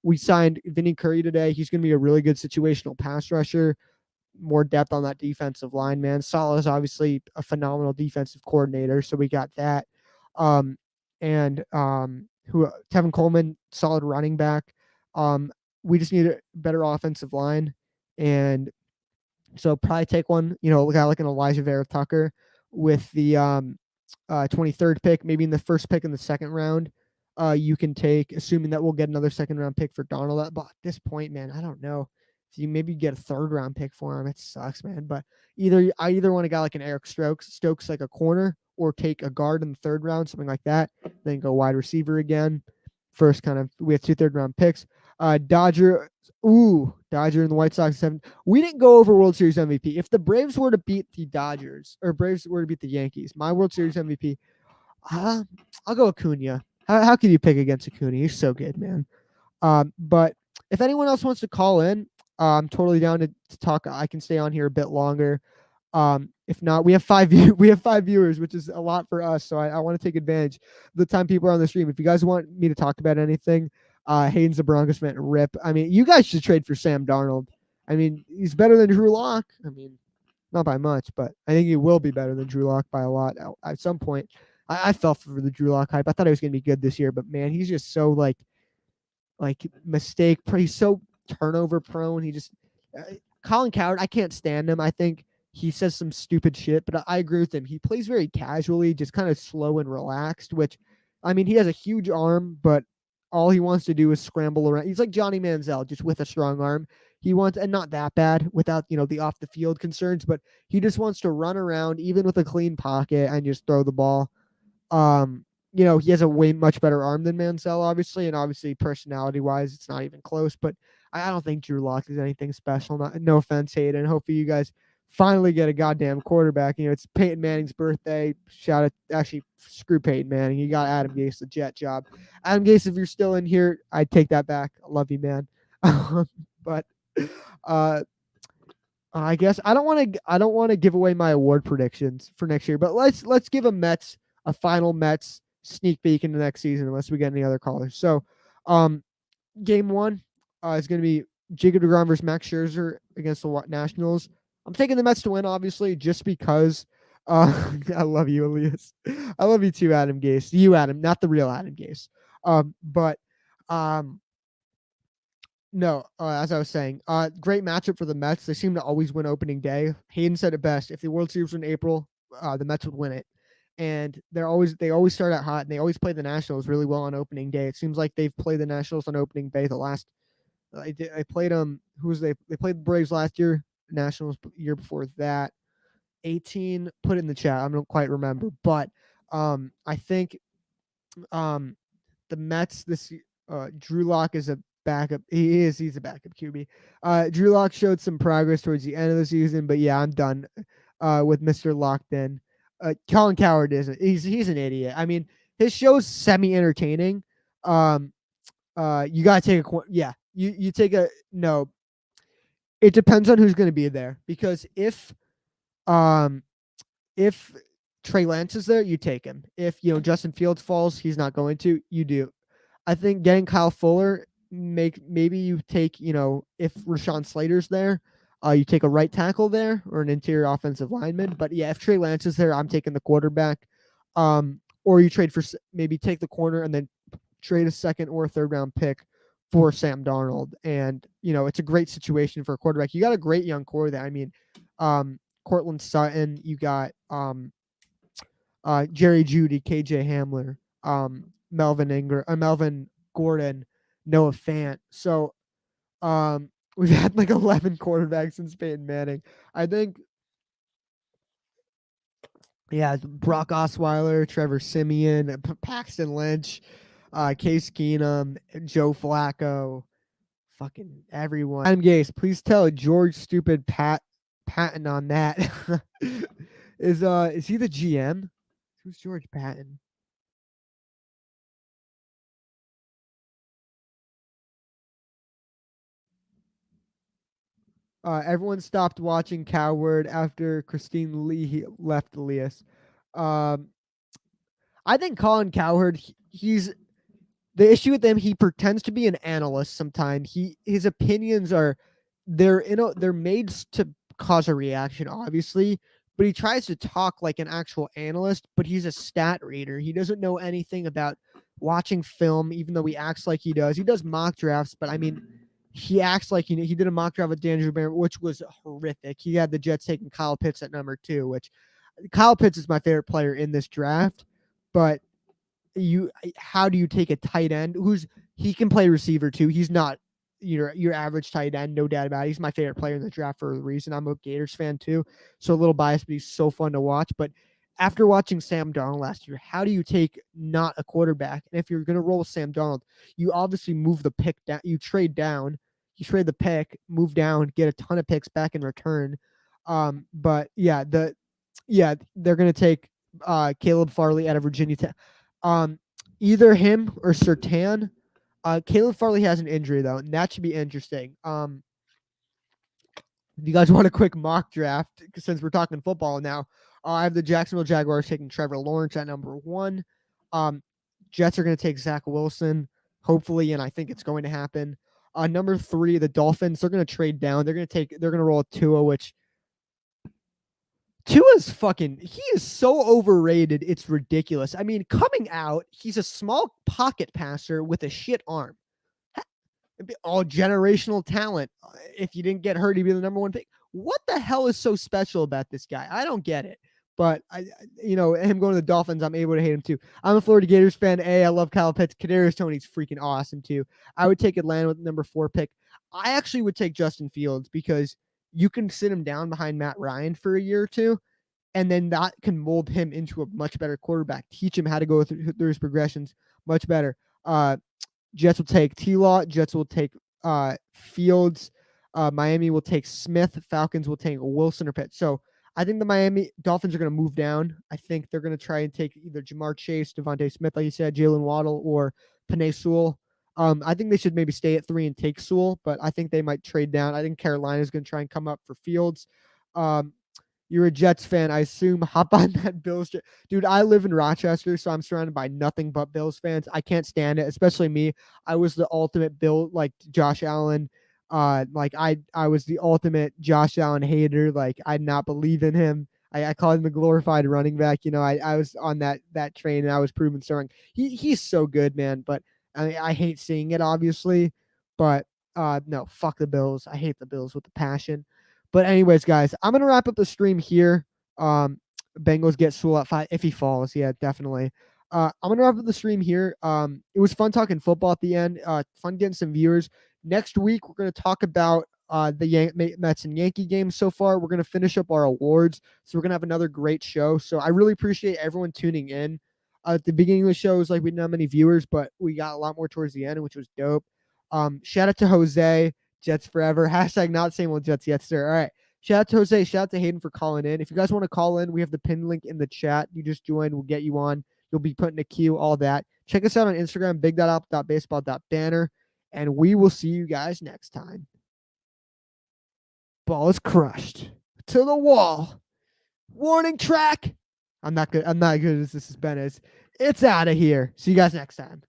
Speaker 1: We signed Vinny Curry today. He's going to be a really good situational pass rusher. More depth on that defensive line, man. Saleh is obviously a phenomenal defensive coordinator, so we got that. Tevin Coleman, solid running back. We just need a better offensive line, and so probably take one, a guy like an Elijah Vera Tucker with the 23rd pick, maybe in the first pick in the second round. You can take, assuming that we'll get another second round pick for Darnold. But at this point, man, I don't know. If you maybe get a third round pick for him, it sucks, man. But I either want a guy like an Eric Stokes like a corner, or take a guard in the third round, something like that. Then go wide receiver again. First, we have 2 third round picks. Dodger and the White Sox 7. We didn't go over World Series MVP. If the Braves were to beat the Dodgers, or Braves were to beat the Yankees, my World Series MVP, I'll go Acuna. How can you pick against Acuna? He's so good, man. But if anyone else wants to call in, I'm totally down to talk. I can stay on here a bit longer. If not, we have 5 viewers, which is a lot for us. So I want to take advantage of the time people are on the stream. If you guys want me to talk about anything, Hayden's a Broncos fan. Rip. I mean, you guys should trade for Sam Darnold. I mean, he's better than Drew Lock. I mean, not by much, but I think he will be better than Drew Lock by a lot at some point. I fell for the Drew Lock hype. I thought he was going to be good this year, but man, he's just so like mistake. He's so turnover prone. He just Colin Cowherd, I can't stand him. I think he says some stupid shit, but I agree with him. He plays very casually, just kind of slow and relaxed, which, I mean, he has a huge arm, but all he wants to do is scramble around. He's like Johnny Manziel, just with a strong arm. He wants, and not that bad without, the off the field concerns, but he just wants to run around even with a clean pocket and just throw the ball. He has a way much better arm than Manziel, obviously, and obviously personality-wise, it's not even close. But I don't think Drew Lock is anything special. No offense, Hayden. Hopefully, you guys finally get a goddamn quarterback. It's Peyton Manning's birthday. Screw Peyton Manning. You got Adam Gase, the Jet job. Adam Gase, if you're still in here, I'd take that back. I love you, man. But I guess I don't want to give away my award predictions for next year. But let's give a final Mets sneak peek into next season, unless we get any other callers. So, game 1 is going to be Jacob deGrom versus Max Scherzer against the Nationals. I'm taking the Mets to win, obviously, just because. I love you, Elias. I love you too, Adam Gase. You, Adam, not the real Adam Gase. No, as I was saying, great matchup for the Mets. They seem to always win opening day. Hayden said it best. If the World Series was in April, the Mets would win it. And they always start out hot, and they always play the Nationals really well on opening day. It seems like they've played the Nationals on opening day the last. I played them. They played the Braves last year. Nationals year before that. 18. Put it in the chat. I don't quite remember, but I think the Mets this Drew Lock is a backup. He's a backup QB. Drew Lock showed some progress towards the end of the season, but yeah, I'm done with Mr. Locked In. Colin Cowherd isn't. He's an idiot. I mean, his show's semi-entertaining. You gotta take a you take a no. It depends on who's going to be there, because if Trey Lance is there, you take him. If Justin Fields falls, he's not going to. You do. I think getting Kyle Fuller maybe you take if Rashawn Slater's there. You take a right tackle there or an interior offensive lineman. But yeah, if Trey Lance is there, I'm taking the quarterback. Or you trade for maybe take the corner and then trade a second or third round pick for Sam Darnold. And, it's a great situation for a quarterback. You got a great young core there. I mean, Cortland Sutton, you got Jerry Jeudy, KJ Hamler, Melvin Gordon, Noah Fant. So, we've had like 11 quarterbacks since Peyton Manning. I think, Brock Osweiler, Trevor Siemian, Paxton Lynch, Case Keenum, Joe Flacco, fucking everyone. Adam Gase, please tell George Stupid Patton on that. Is he the GM? Who's George Patton? Everyone stopped watching Cowherd after Christine Lee left Elias. I think Colin Cowherd, he's the issue with him. He pretends to be an analyst sometimes. His opinions they're made to cause a reaction, obviously, but he tries to talk like an actual analyst, but he's a stat reader. He doesn't know anything about watching film, even though he acts like he does. He does mock drafts, but I mean, he acts like he did a mock draft with Daniel Barrett, which was horrific. He had the Jets taking Kyle Pitts at number 2, which Kyle Pitts is my favorite player in this draft, but how do you take a tight end he can play receiver too? He's not your average tight end, no doubt about it. He's my favorite player in the draft for a reason. I'm a Gators fan too, so a little biased, but he's so fun to watch. But after watching Sam Darnold last year, how do you take not a quarterback? And if you're going to roll with Sam Darnold, you obviously move the pick down. You trade the pick, move down, get a ton of picks back in return. But they're going to take Caleb Farley out of Virginia Tech. Either him or Surtain. Caleb Farley has an injury though, and that should be interesting. Do you guys want a quick mock draft since we're talking football now? I have the Jacksonville Jaguars taking Trevor Lawrence at number 1. Jets are going to take Zach Wilson, hopefully, and I think it's going to happen. Number 3, the Dolphins, they're going to trade down. They're going to roll a Tua, which Tua's he is so overrated. It's ridiculous. I mean, coming out, he's a small pocket passer with a shit arm. All generational talent. If you didn't get hurt, he'd be the number 1 pick. What the hell is so special about this guy? I don't get it. But him going to the Dolphins, I'm able to hate him too. I'm a Florida Gators fan. I love Kyle Pitts. Kadarius Toney's freaking awesome too. I would take Atlanta with the number 4 pick. I actually would take Justin Fields because you can sit him down behind Matt Ryan for a year or two, and then that can mold him into a much better quarterback. Teach him how to go through his progressions much better. Jets will take T-Law. Jets will take Fields. Miami will take Smith. Falcons will take Wilson or Pitt. So I think the Miami Dolphins are going to move down. I think they're going to try and take either Jamar Chase, Devontae Smith, like you said, Jalen Waddle, or Penei Sewell. I think they should maybe stay at 3 and take Sewell, but I think they might trade down. I think Carolina is going to try and come up for Fields. You're a Jets fan, I assume. Hop on that Bills. Dude, I live in Rochester, so I'm surrounded by nothing but Bills fans. I can't stand it, especially me. I was the ultimate Bill, like Josh Allen, Like I was the ultimate Josh Allen hater. Like I did not believe in him. I called him a glorified running back. You know, I was on that train and I was proven strong. He's so good, man. But I hate seeing it, obviously. But no, fuck the Bills. I hate the Bills with a passion. But anyways, guys, I'm gonna wrap up the stream here. Bengals get Sewell at 5 if he falls. Yeah, definitely. I'm gonna wrap up the stream here. It was fun talking football at the end. Fun getting some viewers. Next week we're gonna talk about the Mets and Yankee games so far. We're gonna finish up our awards, so we're gonna have another great show. So I really appreciate everyone tuning in. At the beginning of the show, it was like we didn't have many viewers, but we got a lot more towards the end, which was dope. Shout out to Jose, Jets forever. Hashtag not same old Jets yet, sir. All right. Shout out to Jose. Shout out to Hayden for calling in. If you guys want to call in, we have the pin link in the chat. You just join. We'll get you on. You'll be put in a queue, all that. Check us out on Instagram, big.apple.baseball.banter, and we will see you guys next time. Ball is crushed to the wall. Warning track. I'm not good as this has been. It's out of here. See you guys next time.